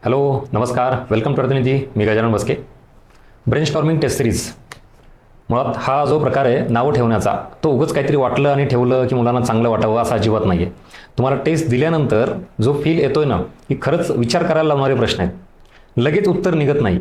Hello नमस्कार, welcome to Pratinidhi. मी Gajanan Baske. Brainstorming test series. मुळात हा जो प्रकार आहे नावं ठेवण्याचा, तो उगाच काहीतरी वाटलं आणि ठेवलं की मुलांना चांगलं वाटावं असं अजिबात नाही आहे. तुम्हाला टेस्ट दिल्यानंतर जो फील येतोय ना, की खरंच विचार करायला लावणारे प्रश्न आहेत. लगेच उत्तर निघत नाही,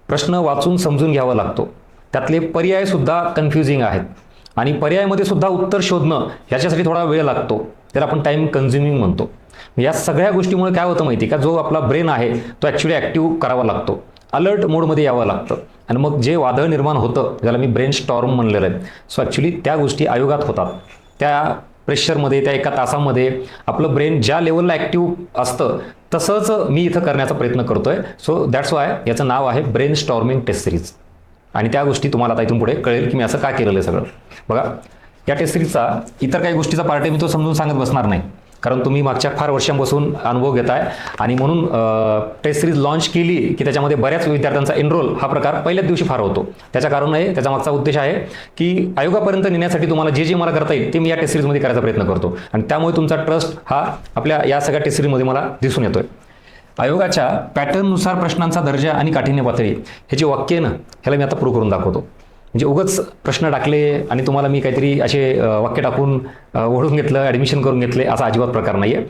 प्रश्न वाचून समजून घ्यावा लागतो. त्यातले पर्यायसुद्धा कन्फ्युजिंग आहेत आणि पर्यायामध्ये सुद्धा उत्तर शोधणं ह्याच्यासाठी थोडा वेळ लागतो. त्याला आपण टाईम कन्झ्युमिंग म्हणतो. या सगळ्या गोष्टीमुळे काय होतं माहिती का, जो आपला ब्रेन आहे तो ॲक्च्युली ॲक्टिव्ह करावा लागतो, अलर्ट मोडमध्ये यावं लागतं आणि मग जे वादळ निर्माण होतं ज्याला मी ब्रेन स्टॉर्म म्हणलेलं आहे. सो ॲक्च्युली त्या गोष्टी आयोगात होतात. त्या प्रेशरमध्ये, त्या एका तासामध्ये आपलं ब्रेन ज्या लेवलला ॲक्टिव्ह असतं तसंच मी इथं करण्याचा प्रयत्न करतोय. सो दॅट्स वाय याचं नाव आहे ब्रेन स्टॉर्मिंग टेस्ट सिरीज. आणि त्या गोष्टी तुम्हाला आता इथून पुढे कळेल की मी असं का केलेलं आहे सगळं. बघा, या टेस्ट सिरीजचा इतर काही गोष्टीचा पार्ट आहे, मी तो समजून सांगत बसणार नाही, कारण तुम्ही मागच्या फार वर्षांपासून अनुभव घेताय आणि म्हणून टेस्ट सिरीज लॉन्च केली की त्याच्यामध्ये बऱ्याच विद्यार्थ्यांचा एनरोल हा प्रकार पहिल्याच दिवशी फार होतो. त्याचं कारण आहे, त्याचा मागचा उद्देश आहे की आयोगापर्यंत नेण्यासाठी तुम्हाला जे मला करता येईल ते मी या टेस्ट सिरीजमध्ये करायचा प्रयत्न करतो आणि त्यामुळे तुमचा ट्रस्ट हा आपल्या या सगळ्या टेस्ट सिरीजमध्ये मला दिसून येतोय. आयोगाच्या पॅटर्ननुसार प्रश्नांचा दर्जा आणि काठिण्य पातळी हे जे वाक्य आहे ना, ह्याला मी आता प्रूव्ह करून दाखवतो. म्हणजे उगाच प्रश्न टाकले आणि तुम्हाला मी काहीतरी असे वाक्य टाकून ओढून घेतलं, ॲडमिशन करून घेतले, असा अजिबात प्रकार नाही आहे.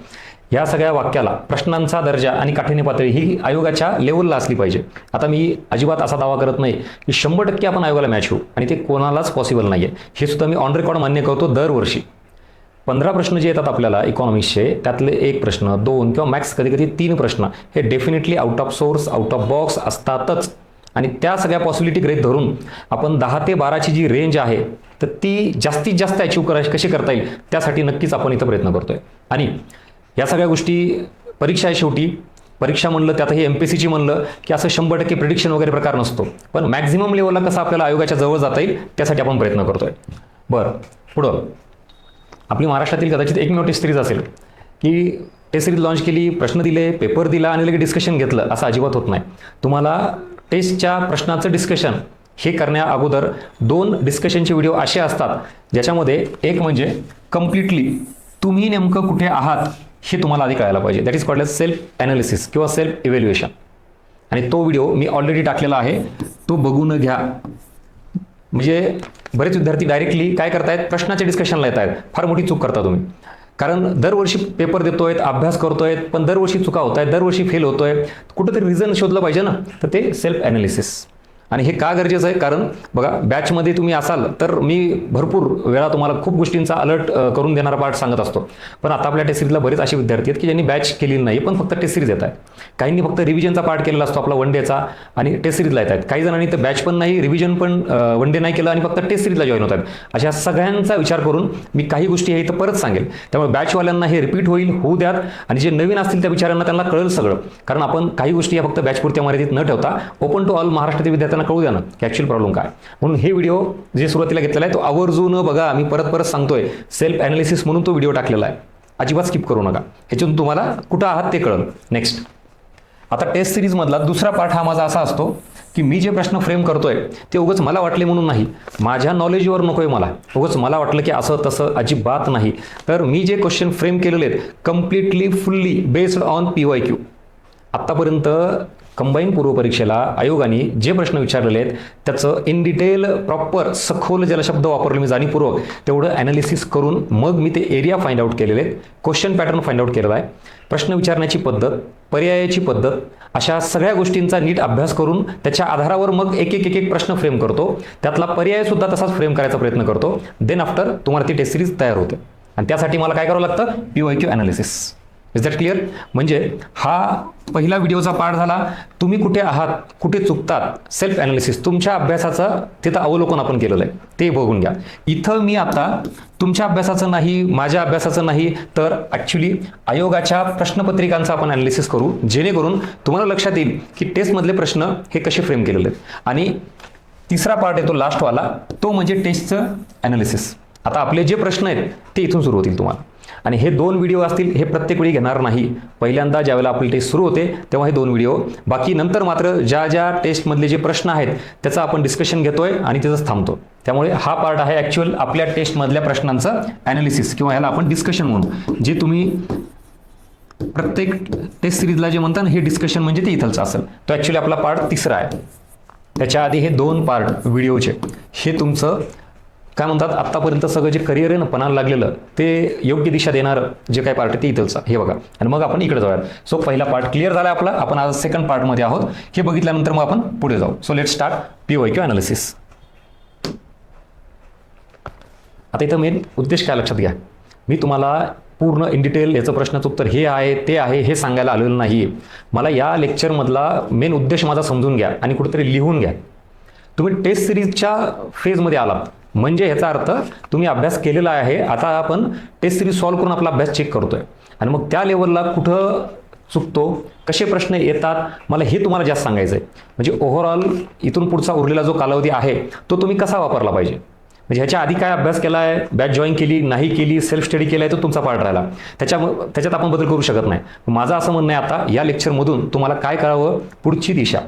या सगळ्या वाक्याला प्रश्नांचा दर्जा आणि काठिण्य पातळी ही आयोगाच्या लेवलला असली पाहिजे. आता मी अजिबात असा दावा करत नाही की 100% आपण आयोगाला मॅच होऊ, आणि ते कोणालाच पॉसिबल नाही आहे. हे सुद्धा मी ऑन रेकॉर्ड मान्य करतो. दरवर्षी 15 प्रश्न जे येतात आपल्याला इकॉनॉमिक्सचे, त्यातले 1 प्रश्न, 2 किंवा मॅक्स कधी 3 प्रश्न हे definitely out of source, out of box असतातच. आणि त्या सगळ्या पॉसिबिलिटी गृहीत धरून आपण 10 ते 12ची जी रेंज आहे तर ती जास्तीत जास्त अचीव्ह कशी करता येईल त्यासाठी नक्कीच आपण इथं प्रयत्न करतोय. आणि या सगळ्या गोष्टी परीक्षा आहे शेवटी. परीक्षा म्हणलं त्यातही MPSCची म्हणलं की असं 100% प्रिडिक्शन वगैरे प्रकार नसतो, पण मॅक्झिमम लेवलला कसं आपल्याला आयोगाच्या जवळ जाता येईल त्यासाठी आपण प्रयत्न करतोय. बरं, पुढं आपली महाराष्ट्रातील कदाचित एकमेव टेस्ट सिरीज असेल की टेस्ट सिरीज लॉन्च केली, प्रश्न दिले, पेपर दिला आणि लगेच डिस्कशन घेतलं, असं अजिबात होत नाही. तुम्हाला टेस्टच्या प्रश्नाचं डिस्कशन हे करण्या अगोदर 2 डिस्कशनचे व्हिडिओ असे असतात ज्याच्यामध्ये एक म्हणजे कम्प्लिटली तुम्ही नेमकं कुठे आहात हे तुम्हाला आधी कळायला पाहिजे. That is called as self analysis किंवा सेल्फ इव्हॅल्युएशन. आणि तो व्हिडिओ मी ऑलरेडी टाकलेला आहे, तो बघून घ्या. म्हणजे बरेच विद्यार्थी डायरेक्टली काय करतायत, प्रश्नाच्या डिस्कशनला येत आहेत. फार मोठी चूक करता तुम्ही, कारण दरवर्षी पेपर देतोय, अभ्यास करतोय, पण दरवर्षी चुका होत आहेत, दरवर्षी फेल होतोय. कुठंतरी रिझन शोधलं पाहिजे ना, तर ते सेल्फ ॲनालिसिस. आणि हे का गरजेचं आहे, कारण बघा बॅचमध्ये तुम्ही असाल तर मी भरपूर वेळा तुम्हाला खूप गोष्टींचा अलर्ट करून देणारा पार्ट सांगत असतो. पण आता आपल्या टेस्ट सिरीजला बरेच असे विद्यार्थी आहेत की ज्यांनी बॅच केलेली नाही, पण फक्त टेस्ट सिरीज येत आहेत. काहींनी फक्त रिव्हिजनचा पार्ट केलेला असतो आपला वन डेचा आणि टेस्ट सिरीजला येत आहेत. काही जणांनी तर बॅच पण नाही, रिव्हिजन पण वन डे नाही केलं आणि फक्त टेस्ट सिरीजला जॉईन होत आहेत. अशा सगळ्यांचा विचार करून मी काही गोष्टी हे इथं परत सांगेल. त्यामुळे बॅचवाल्यांना हे रिपीट होऊ द्यात आणि जे नवीन असतील त्या विचारांना त्यांना कळेल सगळं. कारण आपण काही गोष्टी या फक्त बॅचपुरत्या मर्यादित न ठेवता ओपन टू ऑल महाराष्ट्रातील विद्यार्थ्यांना कळू द्या ना की ॲक्च्युअल प्रॉब्लेम काय. म्हणून हे व्हिडिओ जे सुरुवातीला घेतलेला आहे तो आवर्जून बघा. मी परत सांगतोय, सेल्फ ॲनालिसिस म्हणून तो व्हिडिओ टाकलेला आहे. अजिबात स्किप करू नका, ह्याच्यातून तुम्हाला कुठं आहात ते कळेल. नेक्स्ट, आता टेस्ट सिरीजमधला दुसरा पार्ट हा माझा असा असतो की मी जे प्रश्न फ्रेम करतोय ते उगाच मला वाटले म्हणून नाही, माझ्या नॉलेजवर नकोय मला. उगाच मला वाटलं की असं तसं अजिबात नाही. तर मी जे क्वेश्चन फ्रेम केलेले आहेत completely fully based on PYQ. आत्तापर्यंत कंबाईन पूर्व परीक्षेला आयोगाने जे प्रश्न विचारलेले आहेत त्याचं इन डिटेल प्रॉपर सखोल ज्याला शब्द वापरले मी जाणीवपूर्वक तेवढं ॲनालिसिस करून मग मी ते एरिया फाइंड आउट केलेले आहेत, क्वेश्चन पॅटर्न फाइंड आउट केलेला आहे, प्रश्न विचारण्याची पद्धत, पर्यायाची पद्धत, अशा सगळ्या गोष्टींचा नीट अभ्यास करून त्याच्या आधारावर मग एक प्रश्न फ्रेम करतो. त्यातला पर्यायसुद्धा तसाच फ्रेम करायचा प्रयत्न करतो. देन आफ्टर तुम्हाला ती टेस्ट सिरीज तयार होते. आणि त्यासाठी मला काय करावं लागतं, PYQ analysis. Is that clear? म्हणजे हा पहिला व्हिडिओचा पार्ट झाला. तुम्ही कुठे आहात, कुठे चुकतात, सेल्फ ॲनालिसिस, तुमच्या अभ्यासाचं तिथं अवलोकन आपण केलेलं आहे, ते बघून घ्या. इथं मी आता तुमच्या अभ्यासाचं नाही, माझ्या अभ्यासाचं नाही, तर ॲक्च्युली आयोगाच्या प्रश्नपत्रिकांचं आपण ॲनालिसिस करू, जेणेकरून तुम्हाला लक्षात येईल की टेस्टमधले प्रश्न हे कसे फ्रेम केलेले आहेत. आणि तिसरा पार्ट येतो लास्टवाला, तो म्हणजे टेस्टचं ॲनालिसिस. आता आपले जे प्रश्न आहेत ते इथून सुरू होतील तुम्हाला. आणि हे 2 व्हिडिओ असतील, हे प्रत्येक वेळी घेणार नाही. पहिल्यांदा ज्यावेळेला आपली टेस्ट सुरू होते तेव्हा हे 2 व्हिडिओ, बाकी नंतर मात्र ज्या टेस्टमधले जे प्रश्न आहेत त्याचं आपण डिस्कशन घेतोय आणि त्याचंच थांबतो. त्यामुळे हा पार्ट आहे ॲक्च्युअल आपल्या टेस्टमधल्या प्रश्नांचं ॲनालिसिस किंवा ह्याला आपण डिस्कशन म्हणू. जे तुम्ही प्रत्येक टेस्ट सिरीजला जे म्हणतात हे डिस्कशन म्हणजे ते इथलचं असेल. तो ॲक्च्युली आपला पार्ट 3रा आहे. त्याच्या आधी हे 2 पार्ट व्हिडिओचे हे तुमचं काय म्हणतात आत्तापर्यंत सगळं जे करिअर आहे ना पणाला लागलेलं ते योग्य दिशा देणारं जे काय पार्ट आहे ते इथलचा हे बघा. आणि मग आपण इकडे जाऊयात. सो पहिला पार्ट क्लिअर झाला आपला. आपण आज सेकंड पार्टमध्ये आहोत. हे बघितल्यानंतर मग आपण पुढे जाऊ. So let start PYQ analysis. आता इथं मेन उद्देश काय लक्षात घ्या. मी तुम्हाला पूर्ण इन डिटेल याचं प्रश्नाचं उत्तर हे आहे ते आहे हे सांगायला आलेलं नाही. मला या लेक्चरमधला मेन उद्देश माझा समजून घ्या आणि कुठेतरी लिहून घ्या. तुम्ही टेस्ट सिरीजच्या फेजमध्ये आलात म्हणजे ह्याचा अर्थ तुम्ही अभ्यास केलेला आहे. आता आपण टेस्ट सिरीज सॉल्व्ह करून आपला अभ्यास चेक करतोय आणि मग त्या लेवलला कुठं चुकतो, कसे प्रश्न येतात, मला हे तुम्हाला जास्त सांगायचं आहे. म्हणजे ओव्हरऑल इथून पुढचा उरलेला जो कालावधी आहे तो तुम्ही कसा वापरला पाहिजे. म्हणजे ह्याच्या आधी काय अभ्यास केला आहे, बॅच जॉईन केली नाही केली, सेल्फ स्टडी केला आहे, तो तुमचा पार्ट राहिला. त्याच्यात आपण बदल करू शकत नाही. माझं असं म्हणणं आहे आता या लेक्चरमधून तुम्हाला काय करावं, पुढची दिशा.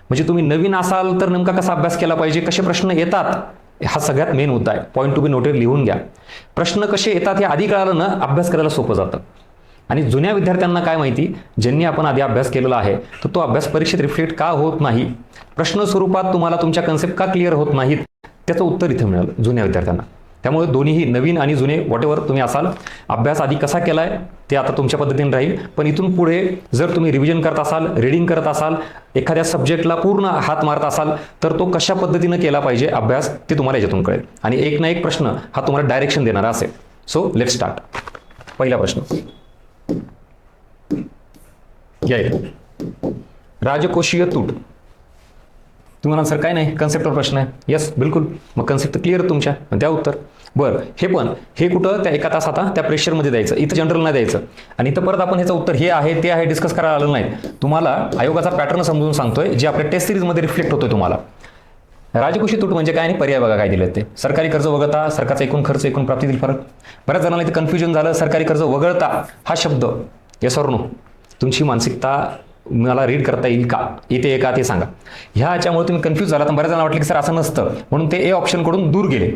म्हणजे तुम्ही नवीन असाल तर नेमका कसा अभ्यास केला पाहिजे, कसे प्रश्न येतात, हा सगळ्यात मेन मुद्दा आहे. पॉईंट टू बी नोटेड लिहून घ्या. प्रश्न कसे येतात हे आधी कळालं ना अभ्यास करायला सोपं जातं. आणि जुन्या विद्यार्थ्यांना काय माहिती, ज्यांनी आपण आधी अभ्यास केलेला आहे तर तो अभ्यास परीक्षेत रिफ्लेक्ट का होत नाही, प्रश्न स्वरूपात तुम्हाला तुमच्या कन्सेप्ट का क्लिअर होत नाहीत, त्याचं उत्तर इथे मिळालं जुन्या विद्यार्थ्यांना. त्यामुळे दोन्हीही नवीन आणि जुने वॉटेवर तुम्ही असाल, अभ्यास आधी कसा केला आहे ते आता तुमच्या पद्धतीने राहील. पण इथून पुढे जर तुम्ही रिव्हिजन करत असाल, रीडिंग करत असाल, एखाद्या सब्जेक्टला पूर्ण हात मारत असाल तर तो कशा पद्धतीनं केला पाहिजे अभ्यास ते तुम्हाला याच्यातून कळेल. आणि एक ना एक प्रश्न हा तुम्हाला डायरेक्शन देणारा असेल. So let start. पहिला प्रश्न या इथे, राजकोषीय तूट. तुम्ही म्हणाल सर काय नाही, कन्सेप्टवर प्रश्न आहे. येस बिलकुल, मग कन्सेप्ट क्लिअर तुमच्या, द्या उत्तर. बरं, हे पण हे कुठं त्या एका तास आता त्या प्रेशरमध्ये द्यायचं, इथं जनरल नाही द्यायचं. आणि इथं परत आपण ह्याचं उत्तर हे आहे ते आहे डिस्कस करायला आलं नाही. तुम्हाला आयोगाचा पॅटर्न समजून सांगतोय जे आपल्या टेस्ट सिरीजमध्ये रिफ्लेक्ट होतोय तुम्हाला. राजकोषीय तूट म्हणजे काय आणि पर्याय बघा काय दिले ते. सरकारी कर्ज वगळता सरकारचा एकूण खर्च एकूण प्राप्तीतील फरक. बऱ्याच जणांना इथे कन्फ्युजन झालं. सरकारी कर्ज वगळता हा शब्द येस ऑर नो, तुमची मानसिकता मला रीड करता येईल का, येते का ते सांगा. ह्याच्यामुळे तुम्ही कन्फ्यूज झाला. तर बऱ्याच जणांना वाटलं की सर असं नसतं म्हणून ते ए ऑप्शनकडून दूर गेले.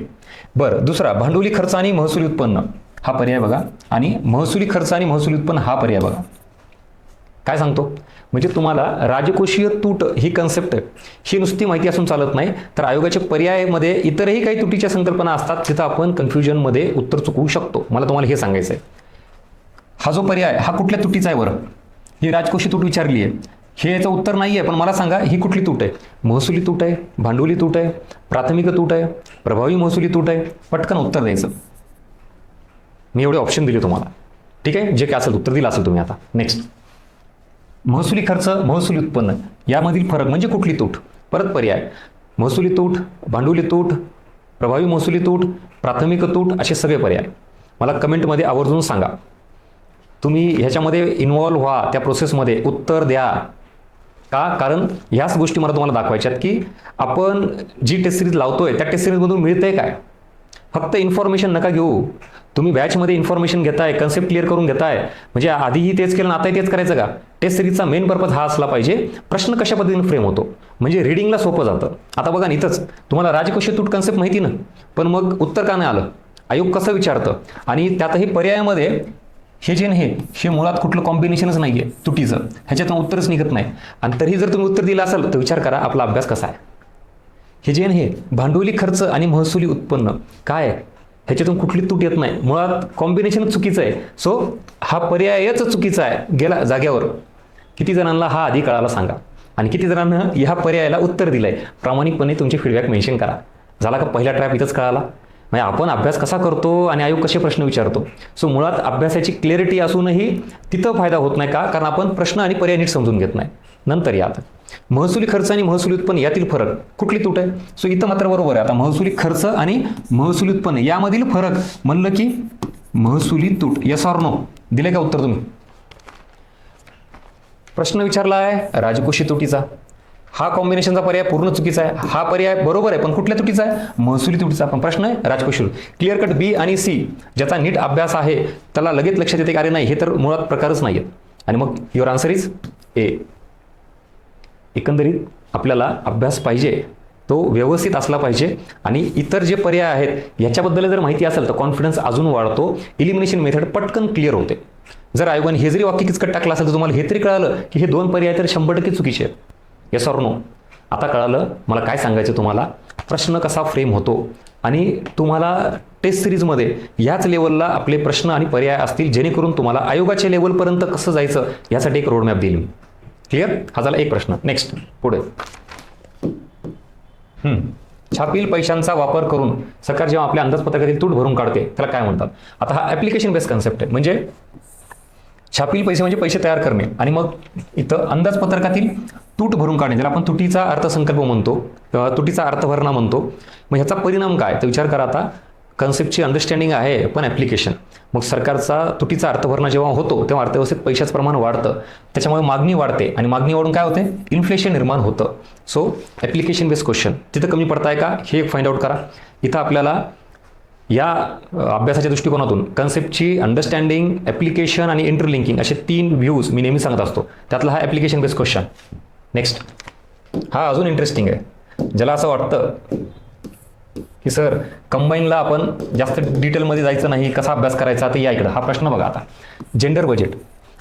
बरं, दुसरा भांडवली खर्च आणि महसुली उत्पन्न हा पर्याय बघा. आणि महसुली खर्च आणि महसुली उत्पन्न हा पर्याय बघा. काय सांगतो म्हणजे तुम्हाला राजकोषीय तूट ही कन्सेप्ट ही नुसती माहिती असून चालत नाही, तर आयोगाच्या पर्यायामध्ये इतरही काही तुटीच्या संकल्पना असतात, तिथं आपण कन्फ्युजनमध्ये उत्तर चुकवू शकतो. मला तुम्हाला हे सांगायचं आहे. हा जो पर्याय हा कुठल्या तुटीचा आहे बरं, ही राजकोषीय तूट विचारली आहे, हे याचं उत्तर नाही आहे. पण मला सांगा ही कुठली तूट आहे, महसुली तूट आहे, भांडवली तूट आहे, प्राथमिक तूट आहे, प्रभावी महसुली तूट आहे. पटकन उत्तर द्यायचं. मी एवढे ऑप्शन दिले तुम्हाला, ठीक आहे, जे काय असेल उत्तर दिलं असेल तुम्ही. आता नेक्स्ट, महसुली खर्च महसुली उत्पन्न यामधील फरक म्हणजे कुठली तूट. परत पर्याय, महसुली तूट, भांडवली तूट, प्रभावी महसुली तूट, प्राथमिक तूट, असे सगळे पर्याय मला कमेंटमध्ये आवर्जून सांगा. तुम्ही ह्याच्यामध्ये इन्व्हॉल्व्ह व्हा, त्या प्रोसेसमध्ये उत्तर द्या. का, कारण ह्याच गोष्टी मला तुम्हाला दाखवायच्यात की आपण जी टेस्ट सिरीज लावतोय त्या टेस्ट सिरीजमधून मिळतंय काय. फक्त इन्फॉर्मेशन नका घेऊ. तुम्ही बॅचमध्ये इन्फॉर्मेशन घेताय, कन्सेप्ट क्लिअर करून घेताय, म्हणजे आधीही तेच केलं आताही तेच करायचं का. टेस्ट सिरीजचा मेन पर्पज हा असला पाहिजे, प्रश्न कशा पद्धतीने फ्रेम होतो म्हणजे रिडिंगला सोपं जातं. आता बघा इथंच तुम्हाला राजकोषीय तूट कन्सेप्ट माहिती ना, पण मग उत्तर का नाही आलं, आयोग कसं विचारतं. आणि त्यातही पर्यायामध्ये हे जे हे मुळात कुठलं कॉम्बिनेशनच नाही आहे तुटीचं, ह्याच्यातून उत्तरच निघत नाही. आणि तरीही जर तुम्ही उत्तर दिलं असेल तर विचार करा आपला अभ्यास कसा आहे. हे जे हे भांडवली खर्च आणि महसुली उत्पन्न काय, ह्याच्यातून कुठली तूट येत नाही, मुळात कॉम्बिनेशनच चुकीचं आहे. सो हा पर्यायच चुकीचा आहे गेला जाग्यावर. किती जणांना हा आधी कळाला सांगा, आणि किती जणांना ह्या पर्यायाला उत्तर दिलंय. प्रामाणिकपणे तुमचे फीडबॅक मेन्शन करा. झाला का पहिला ट्रॅप इथंच कळाला. म्हणजे आपण अभ्यास कसा करतो आणि आयोग कसे प्रश्न विचारतो. सो मुळात अभ्यासाची क्लॅरिटी असूनही तिथं फायदा होत नाही का, कारण आपण प्रश्न आणि पर्याय नीट समजून घेत नाही. नंतर या आता महसुली खर्च आणि महसुली उत्पन्न यातील फरक कुठली तूट आहे. सो इथं मात्र बरोबर आहे. आता महसुली खर्च आणि महसुली उत्पन्न यामधील फरक म्हणलं की महसुली तूट. येस ऑर नो दिले का उत्तर तुम्ही. प्रश्न विचारला आहे राजकोषीय तुटीचा, हा कॉम्बिनेशनचा पर्याय पूर्ण चुकीचा आहे. हा पर्याय बरोबर आहे पण कुठल्या तुटीचा आहे, महसुली तुटीचा. पण प्रश्न आहे राजकोषीय. क्लिअर कट बी आणि सी ज्याचा नीट अभ्यास आहे त्याला लगेच लक्षात येते की अरे नाही हे तर मुळात प्रकारच नाही आहेत. आणि मग युअर आन्सर इज ए. एकंदरीत आपल्याला अभ्यास पाहिजे तो व्यवस्थित असला पाहिजे, आणि इतर जे पर्याय आहेत याच्याबद्दल जर माहिती असेल तर कॉन्फिडन्स अजून वाढतो. इलिमिनेशन मेथड पटकन क्लिअर होते. जर आयोगाने हे जरी वाक्य किचकट टाकलं असेल तर तुम्हाला हे तरी कळालं की हे दोन पर्याय तर 100% चुकीचे आहेत. Yes or no? आता कळालं मला काय सांगायचं तुम्हाला, प्रश्न कसा फ्रेम होतो आणि तुम्हाला टेस्ट सिरीजमध्ये याच लेवलला आपले प्रश्न आणि पर्याय असतील, जेणेकरून तुम्हाला आयोगाच्या लेवलपर्यंत कसं जायचं यासाठी एक रोडमॅप देईल मी. क्लिअर? हा झाला एक प्रश्न. नेक्स्ट पुढे. छापील पैशांचा वापर करून सरकार जेव्हा आपल्या अंदाजपत्रकातील तूट भरून काढते त्याला काय म्हणतात? आता हा ॲप्लिकेशन बेस्ड कन्सेप्ट आहे. म्हणजे छापील पैसे म्हणजे पैसे तयार करणे आणि मग इथं अंदाजपत्रकातील तूट भरून काढणे, ज्याला आपण तुटीचा अर्थसंकल्प म्हणतो किंवा तुटीचा अर्थभरणा म्हणतो. मग ह्याचा परिणाम काय तर विचार करा. आता कन्सेप्टची अंडरस्टँडिंग आहे पण ॲप्लिकेशन. मग सरकारचा तुटीचा अर्थभरणा जेव्हा होतो तेव्हा अर्थव्यवस्थेत पैशाचं प्रमाण वाढतं, त्याच्यामुळे मागणी वाढते आणि मागणी वाढून काय होते? इन्फ्लेशन निर्माण होतं. सो ॲप्लिकेशन बेस्ड क्वेश्चन तिथं कमी पडताय का हे एक फाइंड आउट करा. इथं आपल्याला या अभ्यासाच्या दृष्टिकोनातून कन्सेप्टची अंडरस्टँडिंग, ॲप्लिकेशन आणि इंटरलिंकिंग असे 3 व्ह्यूज मी नेहमी सांगत असतो. त्यातला हा ॲप्लिकेशन बेस्ड क्वेश्चन. नेक्स्ट हा अजून इंटरेस्टिंग आहे. ज्याला असं वाटतं की सर कंबाईनला आपण जास्त डिटेलमध्ये जायचं नाही, कसा अभ्यास करायचा, तर या इकडं हा प्रश्न बघा. आता जेंडर बजेट.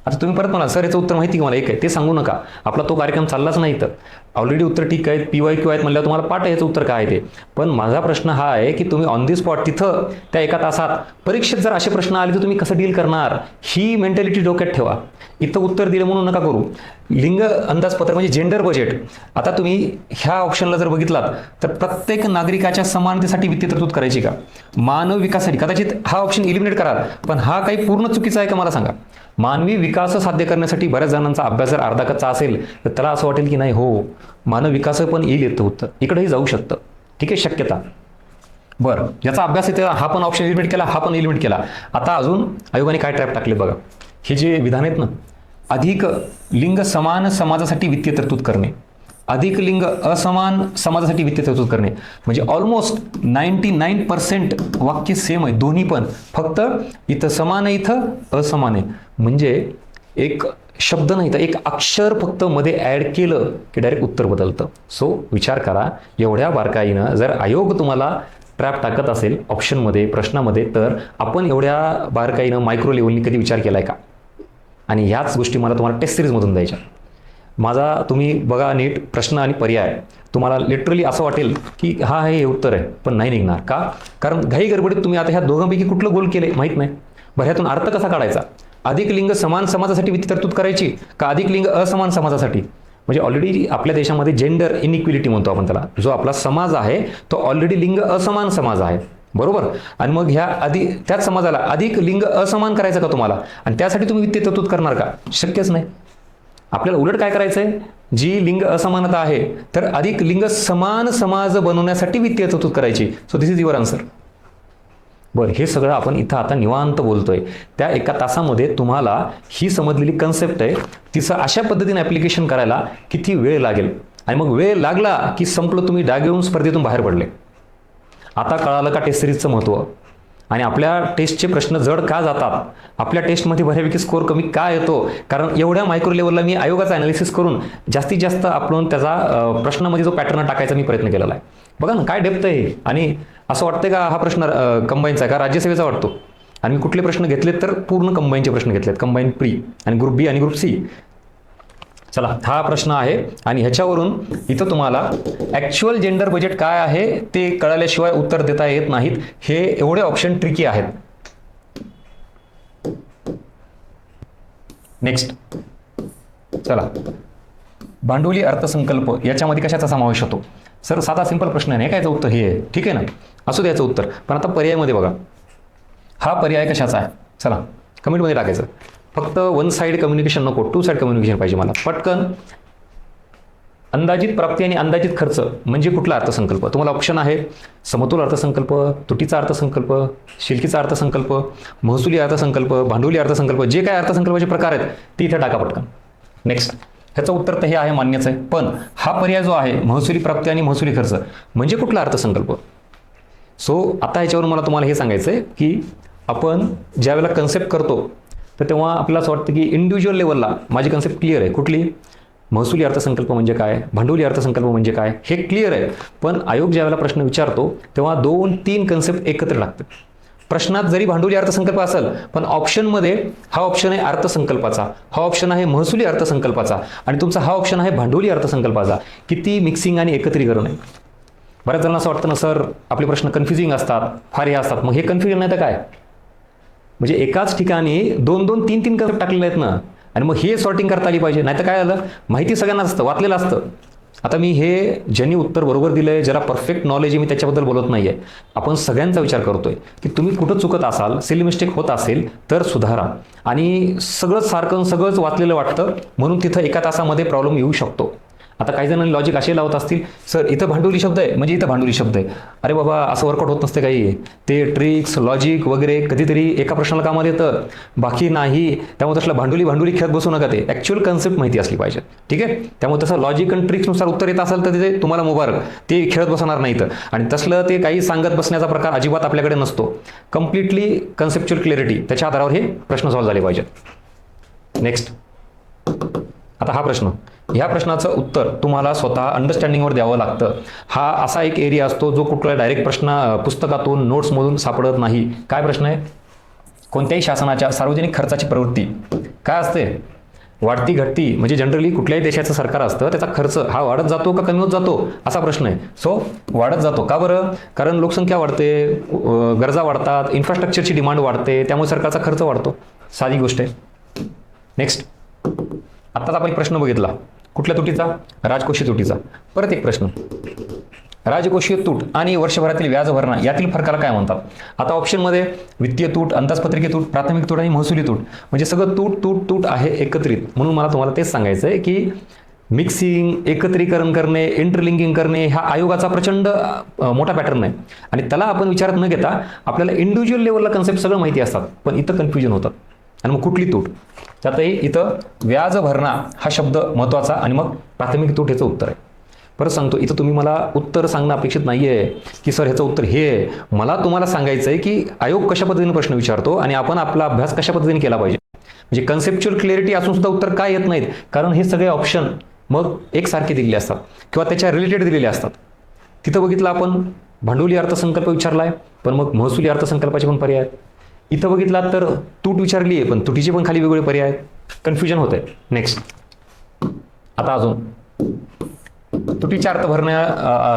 आता तुम्ही परत म्हणाल सर याचं उत्तर माहिती की मला एक आहे, ते सांगू नका, आपला तो कार्यक्रम चाललाच नाही. तर ऑलरेडी उत्तर ठीक आहे, PYQ आहेत म्हणल्यावर तुम्हाला पाठ आहे याचं उत्तर काय आहे ते. पण माझा प्रश्न हा आहे की तुम्ही ऑन दी स्पॉट तिथं त्या एका तासात परीक्षेत जर असे प्रश्न आले तर तुम्ही कसं डील करणार, ही मेंटॅलिटी डोक्यात ठेवा. इथं उत्तर दिलं म्हणून नका करू. लिंग अंदाजपत्रक म्हणजे जेंडर बजेट. आता तुम्ही ह्या ऑप्शनला जर बघितलात तर प्रत्येक नागरिकाच्या समानतेसाठी वित्तीय तरतूद करायची का, मानव विकासासाठी, कदाचित हा ऑप्शन इलिमिनेट कराल, पण हा काही पूर्ण चुकीचा आहे का मला सांगा. मानवी विकास साध्य करण्यासाठी बऱ्याच जणांचा अभ्यास जर अर्धा कच्चा असेल तर त्याला असं वाटेल की नाही हो मानव विकास पण येईल येतं उत्तर, इकडेही जाऊ शकतं. ठीक आहे, शक्यता. बरं, ज्याचा अभ्यास येते हा पण ऑप्शन इलिमिनेट केला, हा पण इलिमिनेट केला. आता अजून आयोगाने काय ट्रॅप टाकले बघा. हे जे विधान आहेत ना, अधिक लिंग समान समाजासाठी वित्तीय तरतूद करणे, अधिक लिंग असमान समाजासाठी वित्तीय तरतूद करणे, म्हणजे ऑलमोस्ट 99% वाक्य सेम आहे दोन्ही पण, फक्त इथं समान आहे इथं असमान आहे. म्हणजे एक शब्द नाही तर एक अक्षर फक्त मध्ये ॲड केलं की डायरेक्ट उत्तर बदलतं. सो विचार करा एवढ्या बारकाईनं जर आयोग तुम्हाला ट्रॅप टाकत असेल ऑप्शनमध्ये, प्रश्नामध्ये, तर आपण एवढ्या बारकाईनं मायक्रो लेवलनी कधी विचार केलाय का? आणि ह्याच गोष्टी मला तुम्हाला टेस्ट सिरीजमधून द्यायच्या. माझा तुम्ही बघा नीट प्रश्न आणि पर्याय, तुम्हाला लिटरली असं वाटेल की हा हे उत्तर आहे, पण नाही निघणार का? कारण घाई गडबडीत तुम्ही आता ह्या दोघांपैकी कुठलं गोल केले माहीत नाही. बरं, ह्यातून अर्थ कसा काढायचा? अधिक लिंग समान समाजासाठी वित्तीय तरतूद करायची का अधिक लिंग असमान समाजासाठी? म्हणजे ऑलरेडी आपल्या देशामध्ये जेंडर इनइक्विलिटी म्हणतो आपण त्याला. जो आपला समाज आहे तो ऑलरेडी लिंग असमान समाज आहे, बरोबर. आणि मग ह्या त्याच समाजाला अधिक लिंग असमान करायचं का तुम्हाला? आणि त्यासाठी तुम्ही वित्तीय तरतूद करणार का? शक्यच नाही. आपल्याला उलट काय करायचं आहे, जी लिंग असमानता आहे तर अधिक लिंग समान समाज बनवण्यासाठी वित्तीय तरतूद करायची. So this is your answer. बरं, हे सगळं आपण इथं आता निवांत बोलतोय. त्या एका तासामध्ये तुम्हाला ही समजलेली कन्सेप्ट आहे तिचं अशा पद्धतीने ॲप्लिकेशन करायला किती वेळ लागेल, आणि मग वेळ लागला की संपलं, तुम्ही डाग येऊन स्पर्धेतून बाहेर पडले. आता कळालं का टेस्ट सिरीजचं महत्त्व आणि आपल्या टेस्टचे प्रश्न जड का जातात, आपल्या टेस्टमध्ये बऱ्यापैकी स्कोअर कमी का येतो? कारण एवढ्या मायक्रो लेवलला मी आयोगाचा ॲनालिसिस करून जास्तीत जास्त आपण त्याचा प्रश्नामध्ये जो पॅटर्न टाकायचा मी प्रयत्न केलेला आहे. बघा ना काय डेप्थ आहे. आणि असं वाटतं का हा प्रश्न कंबाईनचा आहे का राज्यसेवेचा वाटतो? आणि मी कुठले प्रश्न घेतलेत तर पूर्ण कंबाईनचे प्रश्न घेतलेत, कंबाईन प्री आणि ग्रुप बी आणि ग्रुप सी. चला, हा प्रश्न आहे आणि ह्याच्यावरून इथं तुम्हाला ॲक्च्युअल जेंडर बजेट काय आहे ते कळाल्याशिवाय उत्तर देता येत नाहीत. हे एवढे ऑप्शन ट्रिकी आहेत. नेक्स्ट चला, भांडवली अर्थसंकल्प याच्यामध्ये कशाचा समावेश होतो? सर साधा सिंपल प्रश्न आहे, काय याचं उत्तर हे आहे, ठीक आहे ना, असू द्यायचं उत्तर. पण आता पर्यायमध्ये बघा, हा पर्याय कशाचा आहे? चला कमेंटमध्ये टाकायचं. फक्त वन साईड कम्युनिकेशन नको, 2 साईड कम्युनिकेशन पाहिजे मला. पटकन अंदाजित प्राप्ती आणि अंदाजित खर्च म्हणजे कुठला अर्थसंकल्प? तुम्हाला ऑप्शन आहे समतोल अर्थसंकल्प, तुटीचा अर्थसंकल्प, शिल्कीचा अर्थसंकल्प, महसुली अर्थसंकल्प, भांडवली अर्थसंकल्प. जे काय अर्थसंकल्पाचे प्रकार आहेत ते इथे टाका पटकन. नेक्स्ट, ह्याचं उत्तर तर हे आहे, मान्यच आहे. पण हा पर्याय जो आहे महसुली प्राप्ती आणि महसुली खर्च म्हणजे कुठला अर्थसंकल्प? सो आता ह्याच्यावरून मला तुम्हाला हे सांगायचं आहे की आपण ज्या वेळेला कन्सेप्ट करतो तर तेव्हा आपल्याला असं वाटतं की इंडिव्हिज्युअल लेवलला माझी कन्सेप्ट क्लिअर आहे. कुठली? महसुली अर्थसंकल्प म्हणजे काय, भांडवली अर्थसंकल्प म्हणजे काय, हे क्लिअर आहे. पण आयोग ज्या वेळेला प्रश्न विचारतो तेव्हा 2-3 कन्सेप्ट एकत्र लागतात. प्रश्नात जरी भांडवली अर्थसंकल्प असेल, पण ऑप्शनमध्ये हा ऑप्शन आहे अर्थसंकल्पाचा, हा ऑप्शन आहे महसुली अर्थसंकल्पाचा आणि तुमचा हा ऑप्शन आहे भांडवली अर्थसंकल्पाचा. किती मिक्सिंग आणि एकत्रीकरण आहे. बऱ्याच जणांना असं वाटतं ना सर आपले प्रश्न कन्फ्युजिंग असतात, फार हे असतात. मग हे कन्फ्युजन नाही तर काय, म्हणजे एकाच ठिकाणी 2-2, 3-3 कन्सेप्ट टाकलेले आहेत ना, आणि मग हे सॉर्टिंग करता आली पाहिजे. नाही तर काय झालं, माहिती सगळ्यांना असतं, वाचलेलं असतं. आता मी हे ज्यांनी उत्तर बरोबर दिलंय, ज्याला परफेक्ट नॉलेज आहे, मी त्याच्याबद्दल बोलत नाहीये. आपण सगळ्यांचा विचार करतोय की तुम्ही कुठं चुकत असाल, सिली मिस्टेक होत असेल तर सुधारा. आणि सगळंच सारखं सगळंच वाचलेलं वाटतं म्हणून तिथं एका तासामध्ये प्रॉब्लेम येऊ शकतो. आता काही जणांनी लॉजिक असे लावत असतील, सर इथं भांडवली शब्द आहे म्हणजे इथं भांडवली शब्द आहे. अरे बाबा असं वर्कआउट होत नसते काही. ते ट्रिक्स लॉजिक वगैरे कधीतरी एका प्रश्नाला कामाला येतं, बाकी नाही. त्यामुळे तसलं भांडवली खेळत बसू नका. ते ॲक्च्युअल कन्सेप्ट माहिती असली पाहिजे. ठीक आहे. त्यामुळे तसं लॉजिक आणि ट्रिक्सनुसार उत्तर येत असेल तर ते तुम्हाला मुबारक, ते खेळत बसणार नाहीत. आणि तसलं ते काही सांगत बसण्याचा प्रकार अजिबात आपल्याकडे नसतो. कम्प्लिटली कन्सेप्च्युअल क्लॅरिटी, त्याच्या आधारावर हे प्रश्न सॉल्व्ह झाले पाहिजेत. नेक्स्ट, आता हा प्रश्न, ह्या प्रश्नाचं उत्तर तुम्हाला स्वतः अंडरस्टँडिंगवर द्यावं लागतं. हा असा एक एरिया असतो जो कुठल्या डायरेक्ट प्रश्न पुस्तकातून नोट्समधून सापडत नाही. काय प्रश्न आहे, कोणत्याही शासनाच्या सार्वजनिक खर्चाची प्रवृत्ती काय असते, वाढती घटती. म्हणजे जनरली कुठल्याही देशाचं सरकार असतं त्याचा खर्च हा वाढत जातो का कमी होत जातो असा प्रश्न आहे. सो वाढत जातो. का बरं, कारण लोकसंख्या वाढते, गरजा वाढतात, इन्फ्रास्ट्रक्चरची डिमांड वाढते, त्यामुळे सरकारचा खर्च वाढतो. साधी गोष्ट आहे. नेक्स्ट, आत्ताच आपण एक प्रश्न बघितला कुठल्या तुटीचा, राजकोषीय तुटीचा. परत एक प्रश्न, राजकोषीय तूट आणि वर्षभरातील व्याज भरणा यातील फरकाला काय म्हणतात. आता ऑप्शनमध्ये वित्तीय तूट, अंदाजपत्रकीय तूट, प्राथमिक तूट आणि महसुली तूट, म्हणजे सगळं तूट आहे एकत्रित. म्हणून मला तुम्हाला तेच सांगायचं आहे की मिक्सिंग, एकत्रीकरण करणे, इंटरलिंकिंग करणे हा आयोगाचा प्रचंड मोठा पॅटर्न आहे. आणि त्याला आपण विचारात न घेता आपल्याला इंडिव्हिज्युअल लेवलला कन्सेप्ट सगळं माहिती असतात, पण इथं कन्फ्युजन होतात. आणि मग कुठली तूट, त्यातही इथं व्याज भरणा हा शब्द महत्त्वाचा आणि मग प्राथमिक तूट ह्याचं उत्तर आहे. परत सांगतो, इथं तुम्ही मला उत्तर सांगणं अपेक्षित नाही आहे की सर ह्याचं उत्तर हे आहे. मला तुम्हाला सांगायचं आहे की आयोग कशा पद्धतीने प्रश्न विचारतो आणि आपण आपला अभ्यास कशा पद्धतीने केला पाहिजे. म्हणजे कन्सेप्च्युअल क्लॅरिटी असून सुद्धा उत्तर काय येत नाहीत, कारण हे सगळे ऑप्शन मग एकसारखे दिलेले असतात किंवा त्याच्या रिलेटेड दिलेले असतात. तिथं बघितलं आपण भांडवली अर्थसंकल्प विचारला आहे, पण मग महसुली अर्थसंकल्पाचे पण पर्याय आहेत. इथं बघितला तर तूट विचारली आहे, पण तुटीचे पण खाली वेगवेगळे पर्याय आहेत. कन्फ्युजन होत आहे. नेक्स्ट, आता अजून तुटीच्या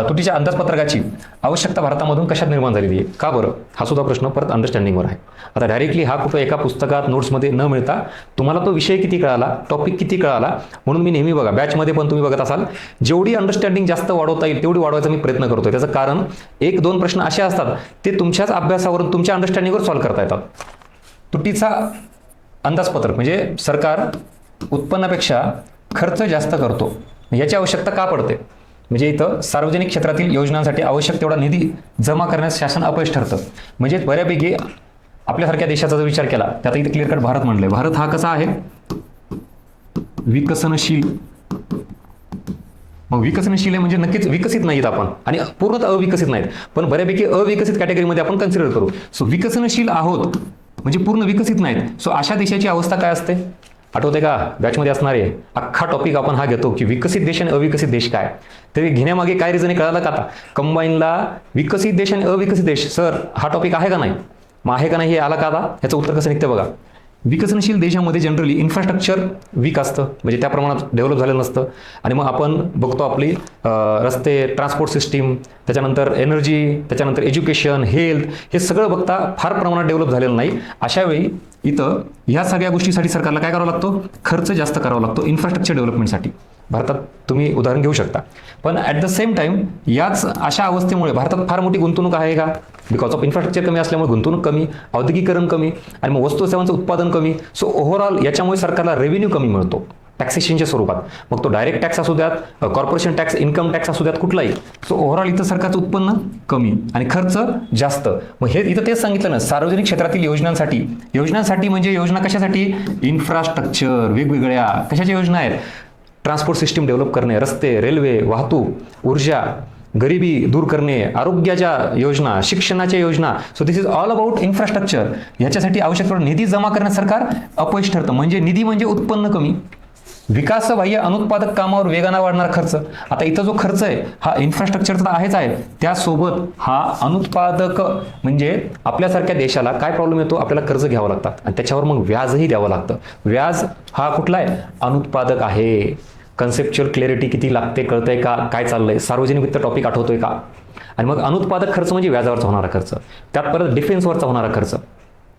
तुटीच्या अंदाजपत्रकाची आवश्यकता भारतामधून कशात निर्माण झालेली आहे, का बरं, हा सुद्धा प्रश्न परत अंडरस्टँडिंगवर आहे. आता डायरेक्टली हा कुठं एका पुस्तकात नोट्समध्ये न मिळता तुम्हाला तो विषय किती कळाला, टॉपिक किती कळाला, म्हणून मी नेहमी बघा बॅचमध्ये पण तुम्ही बघत असाल जेवढी अंडरस्टँडिंग जास्त वाढवता येईल तेवढी वाढवायचा मी प्रयत्न करतोय. त्याचं कारण 1-2 प्रश्न असे असतात ते तुमच्याच अभ्यासावरून तुमच्या अंडरस्टँडिंगवर सॉल्व्ह करता येतात. तुटीचा अंदाजपत्रक म्हणजे सरकार उत्पन्नापेक्षा खर्च जास्त करतो, याची आवश्यकता का पडते. म्हणजे इथं सार्वजनिक क्षेत्रातील योजनांसाठी आवश्यक तेवढा निधी जमा करण्यास शासन अपयश ठरतं. म्हणजे बऱ्यापैकी आपल्यासारख्या देशाचा जर विचार केला त्यात इथे क्लिअर कट भारत म्हणलंय. भारत हा कसा आहे, विकसनशील. मग विकसनशील आहे म्हणजे नक्कीच विकसित नाहीत आपण आणि पूर्णतः अविकसित नाहीत, पण बऱ्यापैकी अविकसित कॅटेगरीमध्ये आपण कन्सिडर करू. सो विकसनशील आहोत म्हणजे पूर्ण विकसित नाहीत. सो अशा देशाची अवस्था काय असते आठवते का, बॅचमध्ये असणार आहे. अख्खा टॉपिक आपण हा घेतो की विकसित देश आणि अविकसित देश काय. तरी घेण्यामागे काय रिझन कळालं का. आता कंबाईनला विकसित देश आणि अविकसित देश, सर हा टॉपिक आहे का नाही, मग आहे का नाही हे आला का. आता ह्याचं उत्तर कसं निघतं बघा. विकसनशील देशामध्ये जनरली इन्फ्रास्ट्रक्चर वीक असतं, म्हणजे त्या प्रमाणात डेव्हलप झालेलं नसतं. आणि मग आपण बघतो आपली रस्ते, ट्रान्सपोर्ट सिस्टीम, त्याच्यानंतर एनर्जी, त्याच्यानंतर एज्युकेशन, हेल्थ, हे सगळं बघता फार प्रमाणात डेव्हलप झालेलं नाही. अशा वेळी इथं ह्या सगळ्या गोष्टीसाठी सरकारला काय करावं लागतो, खर्च जास्त करावा लागतो इन्फ्रास्ट्रक्चर डेव्हलपमेंटसाठी. भारतात तुम्ही उदाहरण घेऊ शकता. पण ॲट द सेम टाइम याच अशा अवस्थेमुळे भारतात फार मोठी गुंतवणूक आहे का, बिकॉज ऑफ इन्फ्रास्ट्रक्चर कमी असल्यामुळे गुंतवणूक कमी, औद्योगिकरण कमी आणि मग वस्तू सेवांचं उत्पादन कमी. सो ओव्हरऑल याच्यामुळे सरकारला रेव्हेन्यू कमी मिळतो टॅक्सेशनच्या स्वरूपात. मग तो डायरेक्ट टॅक्स असू द्यात, कॉर्पोरेशन टॅक्स, इन्कम टॅक्स असू द्यात, कुठलाही. सो ओव्हरऑल इथं सरकारचं उत्पन्न कमी आणि खर्च जास्त. मग हे इथं तेच सांगितलं ना, सार्वजनिक क्षेत्रातील योजनांसाठी म्हणजे योजना कशासाठी, इन्फ्रास्ट्रक्चर, वेगवेगळ्या कशाच्या योजना आहेत, ट्रान्सपोर्ट सिस्टीम डेव्हलप करणे, रस्ते, रेल्वे, वाहतूक, ऊर्जा, गरिबी दूर करणे, आरोग्याच्या योजना, शिक्षणाच्या योजना. So this is all about infrastructure. ह्याच्यासाठी आवश्यक निधी जमा करण्यास सरकार अपयश ठरतं. म्हणजे निधी म्हणजे उत्पन्न कमी. विकासबाह्य अनुत्पादक कामावर वेगाने वाढणारा खर्च. आता इथं जो खर्च आहे हा इन्फ्रास्ट्रक्चरचा आहेच आहे, त्यासोबत हा अनुत्पादक म्हणजे आपल्यासारख्या देशाला काय प्रॉब्लेम येतो, आपल्याला कर्ज घ्यावं लागतात आणि त्याच्यावर मग व्याजही द्यावं लागतं. व्याज हा कुठला आहे, अनुत्पादक आहे. कन्सेप्च्युअल क्लॅरिटी किती लागते, कळतंय का काय चाललंय, सार्वजनिक वित्त टॉपिक आठवतोय का. आणि मग अनुत्पादक खर्च म्हणजे व्याजावरचा होणारा खर्च, त्यात परत डिफेन्सवरचा होणारा खर्च,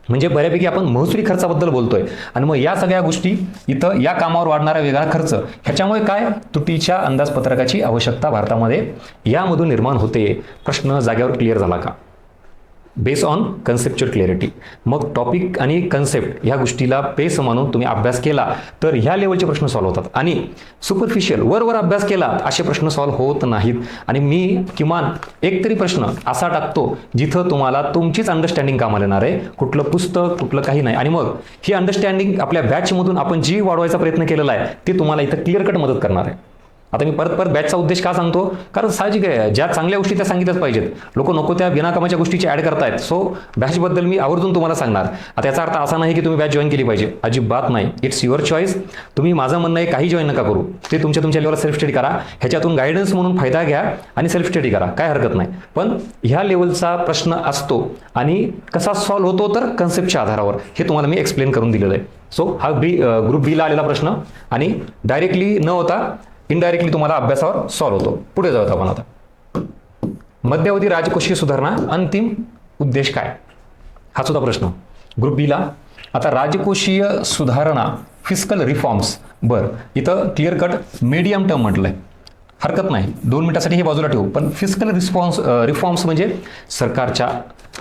म्हणजे बऱ्यापैकी आपण महसुली खर्चाबद्दल बोलतोय. आणि मग या सगळ्या गोष्टी इथं या कामावर वाढणारा वेगळा खर्च, ह्याच्यामुळे काय तुटीच्या अंदाजपत्रकाची आवश्यकता भारतामध्ये यामधून निर्माण होते. प्रश्न जाग्यावर क्लिअर झाला का, बेस ऑन कन्सेप्च्युअल क्लॅरिटी. मग टॉपिक आणि कन्सेप्ट ह्या गोष्टीला बेस मानून तुम्ही अभ्यास केला तर ह्या लेवलचे प्रश्न सॉल्व्ह होतात. आणि सुपरफिशियल वर अभ्यास केला असे प्रश्न सॉल्व्ह होत नाहीत. आणि मी किमान एक तरी प्रश्न असा टाकतो जिथं तुम्हाला तुमचीच अंडरस्टँडिंग कामाला येणार आहे, कुठलं पुस्तक कुठलं काही नाही. आणि मग ही अंडरस्टँडिंग आपल्या बॅचमधून आपण जी वाढवायचा प्रयत्न केलेला आहे ते तुम्हाला इथं क्लिअर कट मदत करणार आहे. आता मी परत बॅचचा उद्देश का सांगतो, कारण साहजिक आहे ज्या चांगल्या गोष्टी त्या सांगितल्याच पाहिजेत. लोक नको त्या बिनाकामाच्या गोष्टीची ॲड करतायत. सो बॅचबद्दल मी आवर्जून तुम्हाला सांगणार. आता याचा अर्थ असा नाही की तुम्ही बॅच जॉईन केली पाहिजे, अजिबात नाही. It's your choice. तुम्ही माझं म्हणणं आहे काही जॉईन नका करू, ते तुमच्या लेवलला सेल्फ स्टडी करा, ह्याच्यातून गायडन्स म्हणून फायदा घ्या आणि सेल्फ स्टडी करा, काय हरकत नाही. पण ह्या लेवलचा प्रश्न असतो आणि कसा सॉल्व्ह होतो तर कन्सेप्टच्या आधारावर, हे तुम्हाला मी एक्सप्लेन करून दिलेलं आहे. सो हा ग्रुप बीला आलेला प्रश्न आणि डायरेक्टली न होता इनडायरेक्टली तुम्हाला अभ्यासावर सॉल्व्ह होतो. पुढे जाऊयात आपण आता. मध्यावधी राजकोषीय सुधारणा अंतिम उद्देश काय, हा सुद्धा प्रश्न ग्रुप बीला. आता राजकोषीय सुधारणा फिस्कल रिफॉर्म्स, बरं इथं क्लिअर कट मीडियम टर्म म्हटलंय, हरकत नाही 2 मिनिटासाठी हे बाजूला ठेवू. पण फिस्कल रिफॉर्म्स म्हणजे सरकारच्या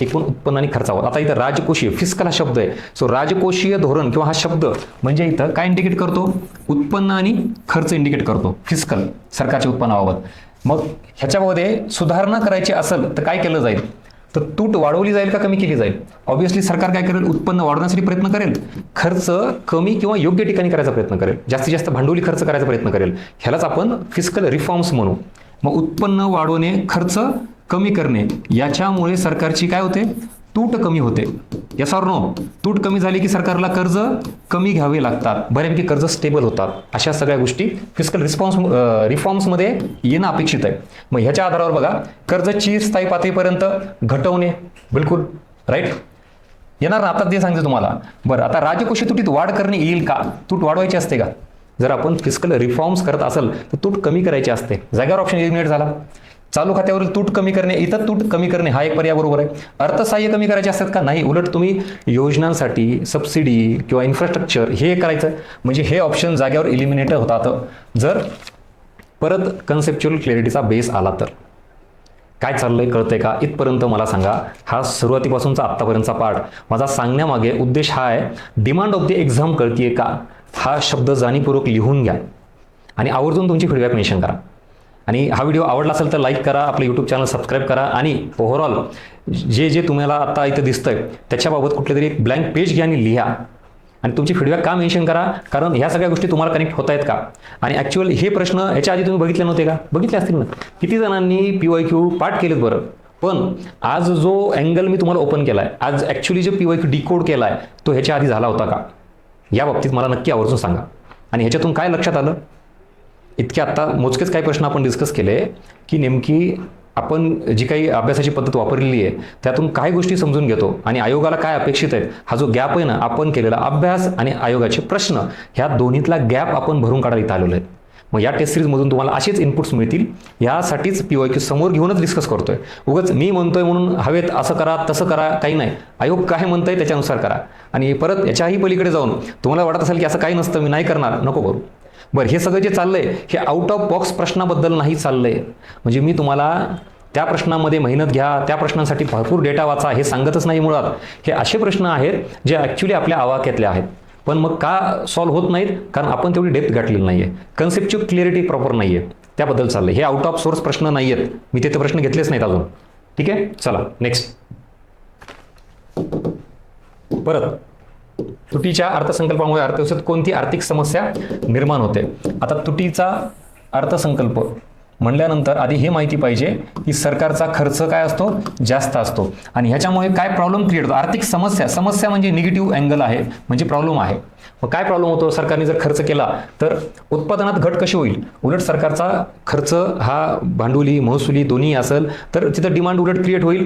एकूण उत्पन्न आणि खर्चावर. आता इथं राजकोषीय फिस्कल हा शब्द आहे. सो राजकोषीय धोरण किंवा हा शब्द म्हणजे इथं काय इंडिकेट करतो, उत्पन्न आणि खर्च इंडिकेट करतो. फिस्कल सरकारच्या उत्पन्नाबाबत. मग ह्याच्यामध्ये सुधारणा करायची असेल तर काय केलं जाईल, तर तूट वाढवली जाईल का कमी केली जाईल. ऑब्व्हियसली सरकार काय करेल, उत्पन्न वाढवण्यासाठी प्रयत्न करेल, खर्च कमी किंवा योग्य ठिकाणी करायचा प्रयत्न करेल, जास्तीत जास्त भांडवली खर्च करायचा प्रयत्न करेल. ह्यालाच आपण फिस्कल रिफॉर्म्स म्हणू. मग उत्पन्न वाढवणे, खर्च कमी करणे, याच्यामुळे सरकारची काय होते, तूट कमी होते. Yes or no. तूट कमी झाली की सरकारला कर्ज कमी घ्यावे लागतात, बऱ्यापैकी कर्ज स्टेबल होतात. अशा सगळ्या गोष्टी फिस्कल रिफॉर्म्समध्ये येणं अपेक्षित आहे. मग ह्याच्या आधारावर बघा, कर्जाची स्थायी पातळीपर्यंत घटवणे, बिलकुल राईट येणार ना. आता ते सांगते तुम्हाला. बरं आता राजकोषीय तुटीत वाढ करणे येईल का, तूट वाढवायची असते का. जर आपण फिस्कल रिफॉर्म्स करत असेल तर तूट कमी करायची असते. जागेवर ऑप्शन एलिमिनेट झाला. चालू खात्यावरील तूट कमी करणे, इतर तूट कमी करणे हा एक पर्याय बरोबर आहे. अर्थसहाय्य कमी करायचे असतात का, नाही. उलट तुम्ही योजनांसाठी सबसिडी किंवा इन्फ्रास्ट्रक्चर हे करायचं, म्हणजे हे ऑप्शन जागेवर इलिमिनेट होतात. जर परत कन्सेप्च्युअल क्लॅरिटीचा बेस आला तर. काय चाललंय कळतंय का, इथपर्यंत मला सांगा. हा सुरुवातीपासूनचा आत्तापर्यंतचा पाठ. माझा सांगण्यामागे उद्देश हा आहे, डिमांड ऑफ द एक्झाम कळतीये का, हा शब्द जाणीवपूर्वक लिहून घ्या आणि आवर्जून तुमची फीडबॅक मेन्शन करा. आणि हा व्हिडिओ आवडला असेल तर लाईक करा, आपलं यूट्यूब चॅनल सबस्क्राईब करा. आणि ओव्हरऑल जे तुम्हाला आता इथं दिसतंय त्याच्याबाबत कुठले तरी एक ब्लँक पेज घ्या आणि लिहा. आणि तुमची फीडबॅक का मेन्शन करा, कारण ह्या सगळ्या गोष्टी तुम्हाला कनेक्ट होत आहेत का. आणि ॲक्च्युअल हे प्रश्न ह्याच्या आधी तुम्ही बघितले नव्हते का, बघितले असतील ना. किती जणांनी PYQ पाठ केलेत बरं. पण आज जो अँगल मी तुम्हाला ओपन केला आहे, आज ॲक्च्युली जो PYQ डिकोड केला आहे तो ह्याच्या आधी झाला होता का, या बाबतीत मला नक्की आवर्जून सांगा. आणि ह्याच्यातून काय लक्षात आलं, इतके आत्ता मोजकेच काही प्रश्न आपण डिस्कस केले की नेमकी आपण जी काही अभ्यासाची पद्धत वापरलेली आहे त्यातून काय गोष्टी समजून घेतो आणि आयोगाला काय अपेक्षित आहेत. हा जो गॅप आहे ना, आपण केलेला अभ्यास आणि आयोगाचे प्रश्न, ह्या दोन्हीतला गॅप आपण भरून काढायला इथं आलेलो आहे. मग या टेस्ट सिरीजमधून तुम्हाला असेच इनपुट्स मिळतील. यासाठीच PYQ समोर घेऊनच डिस्कस करतोय. उगाच मी म्हणतोय म्हणून हवेत असं करा तसं करा काही नाही. आयोग काय म्हणतंय त्याच्यानुसार करा. आणि परत याच्याही पलीकडे जाऊन तुम्हाला वाटत असेल की असं काही नसतं, मी नाही करणार, नको करू. बरं, हे सगळं जे चाललंय हे आउट ऑफ बॉक्स प्रश्नाबद्दल नाही चाललंय. म्हणजे मी तुम्हाला त्या प्रश्नामध्ये मेहनत घ्या, त्या प्रश्नांसाठी भरपूर डेटा वाचा हे सांगतच नाही. मुळात हे असे प्रश्न आहेत जे ॲक्च्युली आपल्या आवाक्यातले आहेत, पण मग का सॉल्व्ह होत नाहीत, कारण आपण तेवढी डेप्थ गाठलेली नाही आहे. कन्सेप्च्युअल क्लिअरिटी प्रॉपर नाही आहे, त्याबद्दल चाललंय. हे आउट ऑफ सोर्स प्रश्न नाही आहेत, मी ते प्रश्न घेतलेच नाहीत अजून. ठीक आहे, चला नेक्स्ट. परत तुटीच्या अर्थसंकल्पामुळे अर्थव्यवस्थेत कोणती आर्थिक समस्या निर्माण होते. आता तुटीचा अर्थसंकल्प म्हणल्यानंतर आधी हे माहिती पाहिजे की सरकारचा खर्च काय असतो, जास्त असतो. आणि ह्याच्यामुळे काय प्रॉब्लेम क्रिएट होतो, आर्थिक समस्या. समस्या म्हणजे निगेटिव्ह अँगल आहे, म्हणजे प्रॉब्लेम आहे. मग काय प्रॉब्लेम होतो, सरकारने जर खर्च केला तर उत्पादनात घट कशी होईल? उलट सरकारचा खर्च हा भांडवली महसुली दोन्ही असेल तर तिथं डिमांड उलट क्रिएट होईल.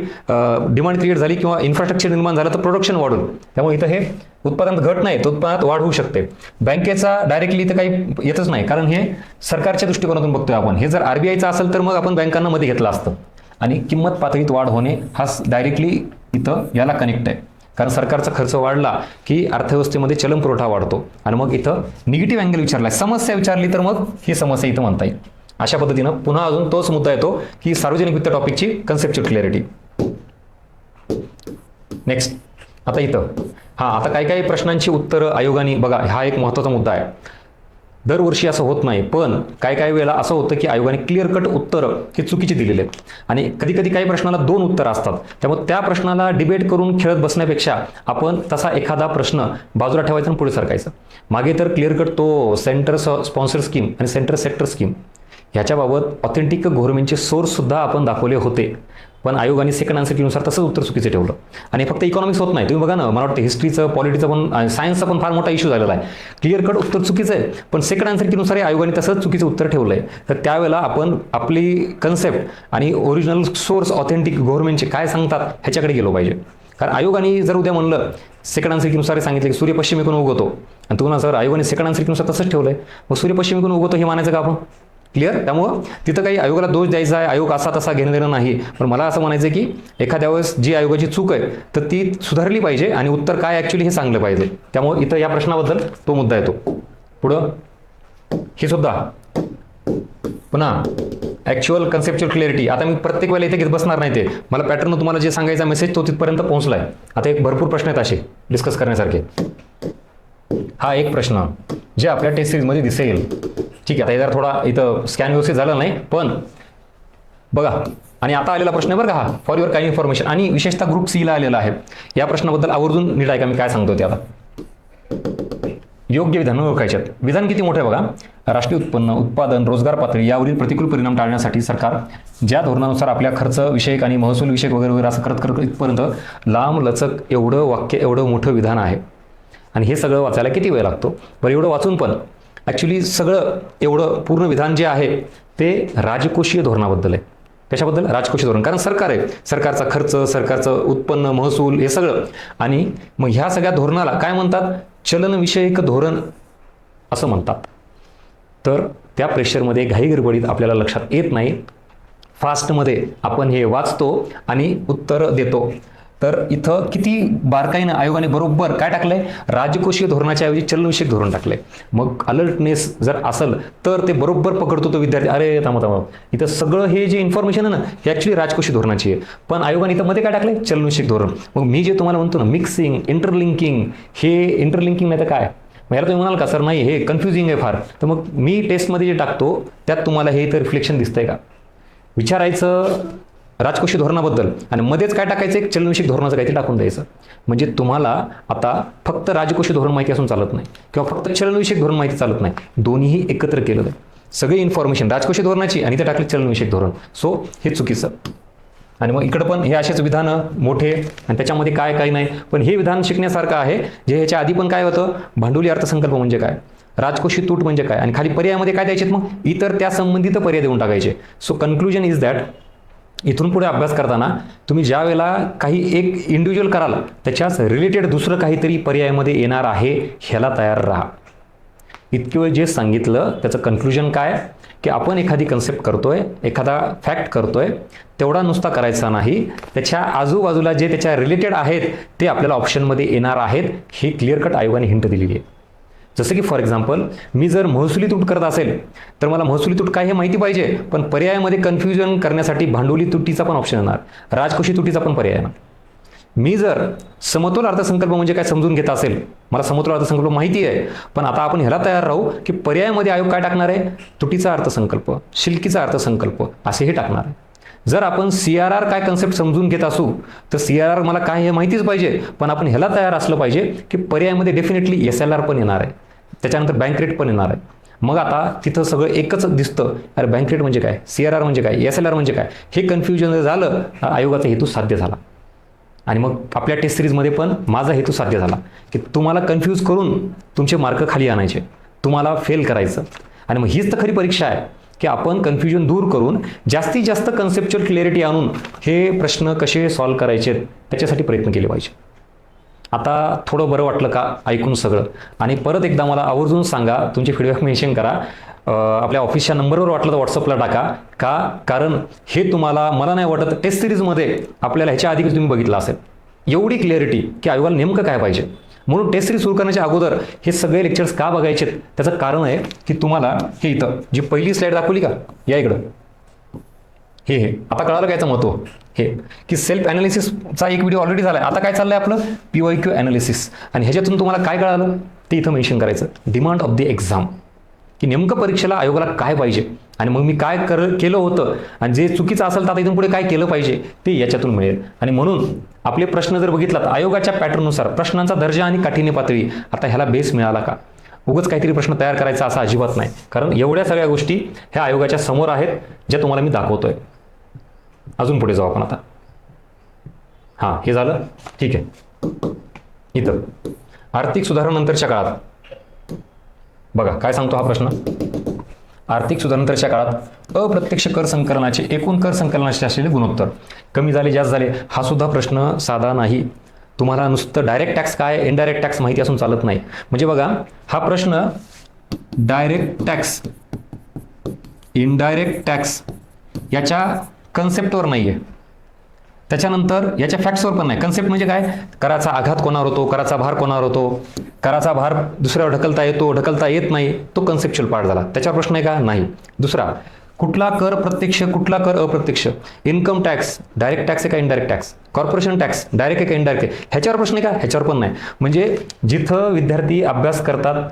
डिमांड क्रिएट झाली किंवा इन्फ्रास्ट्रक्चर निर्माण झालं तर प्रोडक्शन वाढून, त्यामुळे इथं हे उत्पादनात घट नाही तर उत्पादनात वाढ होऊ शकते. बँकेचा डायरेक्टली इथं काही येतच नाही, कारण हे सरकारच्या दृष्टिकोनातून बघतोय आपण. हे जर आरबीआयचं असेल तर मग आपण बँकांना मध्ये घेतलं असतं. आणि किंमत पातळीत वाढ होणे हा डायरेक्टली इथं याला कनेक्ट आहे, कारण सरकारचा खर्च वाढला की अर्थव्यवस्थेमध्ये चलन पुरवठा वाढतो. आणि मग इथं निगेटिव्ह अँगल विचारला, समस्या विचारली तर मग ही समस्या इथं म्हणता येईल. अशा पद्धतीनं पुन्हा अजून तोच मुद्दा येतो की सार्वजनिक वित्त टॉपिकची कन्सेप्च्युअल क्लॅरिटी. नेक्स्ट आता इथं आता काही प्रश्नांची उत्तरं आयोगाने, बघा हा एक महत्त्वाचा मुद्दा आहे. दरवर्षी असं होत नाही, पण काही वेळेला असं होतं की आयोगाने क्लिअर कट उत्तरं हे चुकीची दिलेले आहेत. आणि कधी काही प्रश्नाला 2 उत्तरं असतात. त्यामुळे त्या प्रश्नाला डिबेट करून खेळत बसण्यापेक्षा आपण तसा एखादा प्रश्न बाजूला ठेवायचा आणि पुढे सरकायचं. मागे तर क्लिअर कट तो सेंटर स्पॉन्सर स्कीम आणि सेंटर सेक्टर स्कीम ह्याच्याबाबत ऑथेंटिक गव्हर्नमेंटचे सोर्ससुद्धा आपण दाखवले होते, पण आयोगाने सेकंड आन्सर कीनुसार तसंच उत्तर चुकीचं ठेवलं. आणि फक्त इकॉनॉमिक्स होत नाही, तुम्ही बघा ना, मला वाटतं हिस्ट्रीचं, पॉलिटीचं पण, सायन्सचा पण फार मोठा इश्यू झालेला आहे. क्लिअर कट उत्तर चुकीचं आहे, पण सेकंड आन्सर कीनुसार आयोगाने तसंच चुकीचं उत्तर ठेवलं आहे. तर त्यावेळेला आपण आपली कन्सेप्ट आणि ओरिजिनल सोर्स ऑथेंटिक गव्हर्नमेंटचे काय सांगतात ह्याच्याकडे गेलो पाहिजे. कारण आयोगाने जर उद्या म्हणलं सेकंड आन्सर कीनुसार सांगितलं की सूर्य पश्चिमेकडून उगवतो, आणि तुम्हाला सर आयोगाने सेकंड आन्सर कीनुसार तसंच ठेवलंय, मग सूर्य पश्चिमेकडून उगवतो हे मानायचं का आपण? क्लिअर? त्यामुळं तिथं काही आयोगाला दोष द्यायचा आहे, आयोग असा तसा घेणं देणं नाही. पण मला असं म्हणायचं की एखाद्या वेळेस जी आयोगाची चूक आहे तर ती सुधारली पाहिजे आणि उत्तर काय ॲक्च्युली हे सांगलं पाहिजे. त्यामुळं इथं या प्रश्नाबद्दल तो मुद्दा येतो. पुढं हे सुद्धा पुन्हा ॲक्च्युअल कन्सेप्च्युअल क्लॅरिटी. आता मी प्रत्येक वेळेला इथे घेत बसणार नाही, ते मला पॅटर्न तुम्हाला जे सांगायचा मेसेज तो तिथपर्यंत पोहोचला आहे. आता एक भरपूर प्रश्न आहेत असे डिस्कस करण्यासारखे. हा एक प्रश्न जे आपल्या टेस्ट सिरीजमध्ये दिसेल. ठीक आहे, आता जर थोडा इथं स्कॅन व्यवस्थित झाला नाही, पण बघा. आणि आता आलेला प्रश्न आहे बरं का हा, फॉर युअर काइंड इन्फॉर्मेशन, आणि विशेषतः ग्रुप सी ला आलेला आहे. या प्रश्नाबद्दल आवर्जून नीट ऐका मी काय सांगतो ते. आता योग्य विधान ओळखायचे आहेत. विधान किती मोठं आहे बघा. राष्ट्रीय उत्पन्न, उत्पादन, रोजगार पातळी यावरील प्रतिकूल परिणाम टाळण्यासाठी सरकार ज्या धोरणानुसार आपल्या खर्च विषयक आणि महसूल विषयक वगैरे असं करत इथपर्यंत लांब लचक एवढं वाक्य, एवढं मोठं विधान आहे. आणि हे सगळं वाचायला किती वेळ लागतो बरं? एवढं वाचून पण ॲक्च्युली सगळं एवढं पूर्ण विधान जे आहे ते राजकोषीय धोरणाबद्दल आहे. कशाबद्दल? राजकोषीय धोरण. कारण सरकार आहे, सरकारचा खर्च, सरकारचं उत्पन्न, महसूल हे सगळं. आणि मग ह्या सगळ्या धोरणाला काय म्हणतात? चलनविषयक धोरण असं म्हणतात. तर त्या प्रेशरमध्ये घाई गडबडीत आपल्याला लक्षात येत नाही. फास्टमध्ये आपण हे वाचतो आणि उत्तर देतो. तर इथं किती बारकाईनं आयोगाने बरोबर काय टाकलंय? राजकोषीय धोरणाच्या ऐवजी चलनविषयक धोरण टाकलंय. मग अलर्टनेस जर असेल तर ते बरोबर पकडतो तो विद्यार्थी, अरे थांबा इथं सगळं हे जे इन्फॉर्मेशन आहे ना हे ॲक्च्युली राजकोषीय धोरणाची आहे, पण आयोगाने इथं मध्ये काय टाकलंय? चलनविषयक धोरण. मग मी जे तुम्हाला म्हणतो ना मिक्सिंग, इंटरलिंकिंग, हे इंटरलिंकिंग नाही तर काय? मग याला तुम्ही म्हणाल का सर नाही हे कन्फ्युजिंग आहे फार, तर मग मी टेस्टमध्ये जे टाकतो त्यात तुम्हाला हे इथं रिफ्लेक्शन दिसतंय का? विचारायचं राजकोषीय धोरणाबद्दल आणि मध्येच काय टाकायचं? एक चलनविषयक धोरणाचं काहीतरी टाकून द्यायचं. म्हणजे तुम्हाला आता फक्त राजकोषीय धोरण माहिती असून चालत नाही किंवा फक्त चलनविषयक धोरण माहिती चालत नाही, दोन्हीही एकत्र केलं आहे. सगळी इन्फॉर्मेशन राजकोषीय धोरणाची आणि ते टाकले चलनविषयक धोरण. सो हे चुकीचं. आणि मग इकडं पण हे असेच विधानं मोठे आणि त्याच्यामध्ये काय नाही, पण हे विधान शिकण्यासारखं आहे. जे ह्याच्या आधी पण काय होतं? भांडवली अर्थसंकल्प म्हणजे काय, राजकोषीय तूट म्हणजे काय, आणि खाली पर्यायामध्ये काय द्यायचे? मग इतर त्या संबंधित पर्याय देऊन टाकायचे. सो कन्क्लुजन इज दॅट इथून पुढे अभ्यास करताना तुम्ही ज्या वेळेला काही एक इंडिव्हिज्युअल कराल त्याच्याच रिलेटेड दुसरं काहीतरी पर्यायामध्ये येणार आहे ह्याला तयार राहा. इतके वेळ जे सांगितलं त्याचं कन्क्लुजन काय की आपण एखादी कन्सेप्ट करतोय, एखादा फॅक्ट करतोय, तेवढा नुसता करायचा नाही, त्याच्या आजूबाजूला जे त्याच्या रिलेटेड आहेत ते आपल्याला ऑप्शनमध्ये येणार आहेत हे क्लिअर कट आयोगाने हिंट दिलेली आहे. जसं की फॉर एक्झाम्पल मी जर महसुली तूट करत असेल तर मला महसुली तूट काय हे माहिती पाहिजे, पण पर्यायामध्ये कन्फ्युजन करण्यासाठी भांडवली तुटीचा पण ऑप्शन येणार, राजकोषी तुटीचा पण पर्याय येणार. मी जर समतोल अर्थसंकल्प म्हणजे काय समजून घेत असेल, मला समतोल अर्थसंकल्प माहिती आहे, पण आता आपण ह्याला तयार राहू की पर्यायामध्ये आयोग काय टाकणार आहे? तुटीचा अर्थसंकल्प, शिल्कीचा अर्थसंकल्प असेही टाकणार आहे. जर आपण CRR काय कन्सेप्ट समजून घेत असू तर CRR मला काय हे माहितीच पाहिजे, पण आपण ह्याला तयार असलं पाहिजे की पर्यायामध्ये डेफिनेटली SLR पण येणार आहे, त्याच्यानंतर बँक रेट पण येणार आहे. मग आता तिथं सगळं एकच दिसतं, अरे बँक रेट म्हणजे काय, CRR म्हणजे काय, SLR म्हणजे काय, हे कन्फ्युजन झालं, आयोगाचा हेतू साध्य झाला. आणि मग आपल्या टेस्ट सिरीजमध्ये पण माझा हेतू साध्य झाला की तुम्हाला कन्फ्यूज करून तुमचे मार्क खाली आणायचे, तुम्हाला फेल करायचं. आणि मग हीच तर खरी परीक्षा आहे की आपण कन्फ्युजन दूर करून जास्तीत जास्त कन्सेप्च्युअल क्लिअरिटी आणून हे प्रश्न कसे सॉल्व्ह करायचे त्याच्यासाठी प्रयत्न केले पाहिजे. आता थोडं बरं वाटलं का ऐकून सगळं? आणि परत एकदा मला आवर्जून सांगा, तुमचे फीडबॅक मेन्शन करा. आपल्या ऑफिसच्या नंबरवर वाटलं तर व्हॉट्सअपला टाका. कारण हे तुम्हाला, मला नाही वाटत टेस्ट सिरीजमध्ये आपल्याला ह्याच्या आधी तुम्ही बघितलं असेल एवढी क्लिअरिटी की आयोगाला नेमकं काय पाहिजे. म्हणून टेस्ट सिरीज सुरू करण्याच्या अगोदर हे सगळे लेक्चर्स का बघायचे, त्याचं कारण आहे की तुम्हाला हे इथं जी पहिली स्लाईड दाखवली का, या इकडं हे आता कळालं कायचं महत्त्व, हे की सेल्फ ॲनालिसिसचा एक व्हिडिओ ऑलरेडी झाला आहे. आता काय चाललंय आपलं PYQ ॲनालिसिस. आणि ह्याच्यातून तुम्हाला काय कळालं ते इथं मेन्शन करायचं. डिमांड ऑफ द एक्झाम, की नेमकं परीक्षेला आयोगाला काय पाहिजे आणि मग मी काय केलं होतं आणि जे चुकीचं असेल तर आता इथून पुढे काय केलं पाहिजे ते याच्यातून मिळेल. आणि म्हणून आपले प्रश्न जर बघितलात आयोगाच्या पॅटर्ननुसार प्रश्नांचा दर्जा आणि काठिण्य पातळी, आता ह्याला बेस मिळाला का? उगाच काहीतरी प्रश्न तयार करायचा असं अजिबात नाही, कारण एवढ्या सगळ्या गोष्टी ह्या आयोगाच्या समोर आहेत ज्या तुम्हाला मी दाखवतोय. अजून पुढे जाऊ आपण आता. हां, हे झालं, ठीक आहे. इथं आर्थिक सुधारणेनंतरच्या काळात बघा काय सांगतो हा प्रश्न. आर्थिक सुधारणेनंतरच्या काळात अप्रत्यक्ष कर संकलनाचे एकूण कर संकलनाचे असलेले गुणोत्तर कमी झाले जास्त झाले, हा सुद्धा प्रश्न साधा नाही. तुम्हाला नुसतं डायरेक्ट टॅक्स काय इनडायरेक्ट टॅक्स माहिती असून चालत नाही. म्हणजे बघा हा प्रश्न डायरेक्ट टॅक्स इनडायरेक्ट टॅक्स याच्या कन्सेप्टवर नाही आहे, त्याच्यानंतर याच्या फॅक्ट्सवर पण नाही. कन्सेप्ट म्हणजे काय, कराचा आघात कोणावर होतो, कराचा भार कोणावर होतो, कराचा भार दुसऱ्यावर ढकलता येतो ढकलता येत नाही, तो कन्सेप्च्युअल पार्ट झाला. त्याच्यावर प्रश्न आहे का, नाही. दुसरा, कुठला कर प्रत्यक्ष कुठला कर अप्रत्यक्ष, इन्कम टॅक्स डायरेक्ट टॅक्स आहे का indirect tax, corporation tax direct आहे का इनडायरेक्ट आहे, ह्याच्यावर प्रश्न आहे का, ह्याच्यावर पण नाही. म्हणजे जिथं विद्यार्थी अभ्यास करतात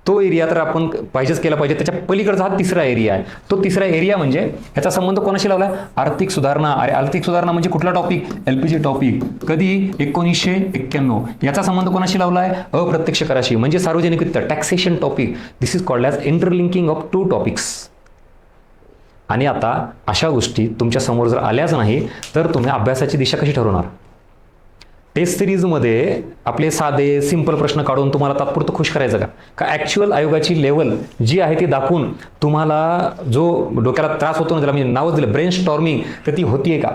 तो एरिया तर आपण पाहिजेच केला पाहिजे. त्याच्या पलीकडचा हा तिसरा एरिया आहे. तो तिसरा एरिया म्हणजे ह्याचा संबंध कोणाशी लावला, आर्थिक सुधारणा. अरे आर्थिक सुधारणा म्हणजे कुठला टॉपिक, LPG टॉपिक. कधी 1991. याचा संबंध कोणाशी लावला आहे, अप्रत्यक्ष कराशी म्हणजे सार्वजनिक वित्त, taxation topic. This is called as interlinking of to topics. आणि आता अशा गोष्टी तुमच्या समोर जर आल्याच नाही तर तुम्ही अभ्यासाची दिशा कशी ठरवणार. टेस्ट सिरीजमध्ये आपले साधे सिंपल प्रश्न काढून तुम्हाला तात्पुरतं खुश करायचं का ॲक्च्युअल आयोगाची लेवल जी आहे ती दाखवून तुम्हाला जो डोक्याला त्रास होतो ना, त्याला मी नावच दिलं ब्रेन स्टॉर्मिंग, तर ती होतीये का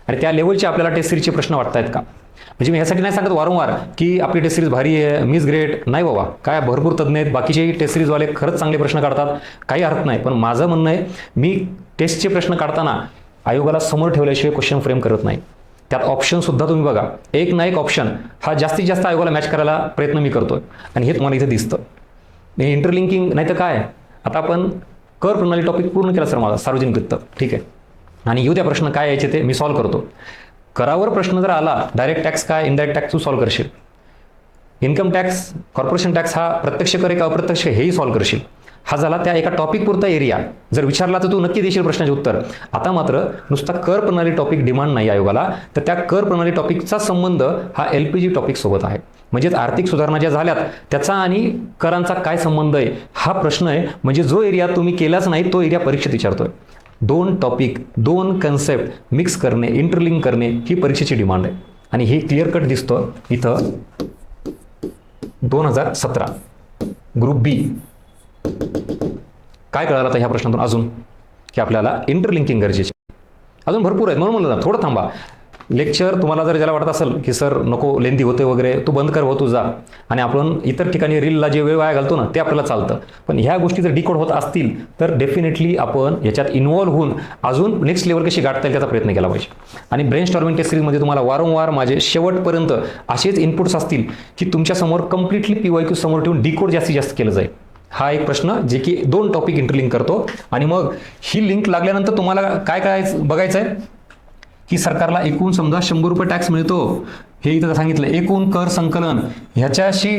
आणि त्या लेवलचे आपल्याला टेस्ट सिरीजचे प्रश्न वाटत आहेत का. म्हणजे मी ह्यासाठी नाही सांगत वारंवार की आपली टेस्ट सिरीज भारी आहे, मीच ग्रेट, नाही बाबा. काय भरपूर तज्ञ आहेत, बाकीचे टेस्ट सिरीजवाले खरंच चांगले प्रश्न काढतात, काही अर्थ नाही. पण माझं म्हणणं आहे, मी टेस्टचे प्रश्न काढताना आयोगाला समोर ठेवल्याशिवाय क्वेश्चन फ्रेम करत नाही. त्यात ऑप्शनसुद्धा तुम्ही बघा, एक ना एक ऑप्शन हा जास्तीत जास्त आयोगाला मॅच करायला प्रयत्न मी करतोय आणि हे तुम्हाला इथे दिसतं. इंटरलिंकिंग नाही तर काय. आता आपण कर प्रणाली टॉपिक पूर्ण केला सर माझा, सार्वजनिक वित्त, ठीक आहे. आणि येऊ त्या प्रश्न काय यायचे ते मी सॉल्व्ह करतो. करावर प्रश्न जर आला, डायरेक्ट टॅक्स काय इनडायरेक्ट टॅक्स तू सॉल्व्ह करशील. इन्कम टॅक्स कॉर्पोरेशन टॅक्स हा प्रत्यक्ष कर आहे का अप्रत्यक्ष हेही सॉल्व्ह करशील. हा झाला त्या एका टॉपिक पुरता एरिया. जर विचारला तर तू नक्की देशील प्रश्नाचे उत्तर. आता मात्र नुसता कर प्रणाली टॉपिक डिमांड नाही आयोगाला, तर त्या कर प्रणाली टॉपिकचा संबंध हा LPG टॉपिक सोबत आहे. म्हणजेच आर्थिक सुधारणा ज्या झाल्यात त्याचा आणि करांचा काय संबंध आहे हा प्रश्न आहे. म्हणजे जो एरिया तुम्ही केलाच नाही तो एरिया परीक्षेत विचारतोय. दोन टॉपिक, दोन कन्सेप्ट मिक्स करणे, इंटरलिंक करणे ही परीक्षेची डिमांड आहे. आणि हे क्लिअर कट दिसतं इथं 2017 ग्रुप बी. काय कळालं आता ह्या प्रश्नातून अजून की आपल्याला इंटरलिंकिंग गरजेची. अजून भरपूर आहेत म्हणून म्हणलं ना थोडं थांबा. लेक्चर तुम्हाला जर ज्याला वाटत असेल की सर नको लेंदी होते वगैरे, तू बंद कर, हो तू जा. आणि आपण इतर ठिकाणी रीलला जे वेळ वाया घालतो ना ते आपल्याला चालतं. पण ह्या गोष्टी जर डिकोड होत असतील तर डेफिनेटली आपण याच्यात इन्व्हॉल्व्ह होऊन अजून नेक्स्ट लेवल कशी गाठता येईल त्याचा प्रयत्न केला पाहिजे. आणि ब्रेन स्टॉर्मिंग टेस्ट सिरीजमध्ये तुम्हाला वारंवार माझे शेवटपर्यंत असेच इनपुट्स असतील की तुमच्यासमोर कम्प्लिटली PYQ समोर ठेवून डिकोड जास्तीत जास्त केलं जाईल. हा एक प्रश्न जे की दोन टॉपिक इंटरलिंक करतो. आणि मग ही लिंक लागल्यानंतर तुम्हाला काय करायचं बघायचं आहे की सरकारला एकूण समजा 100 रुपये टॅक्स मिळतो, हे इथं सांगितलं. एकूण कर संकलन ह्याच्याशी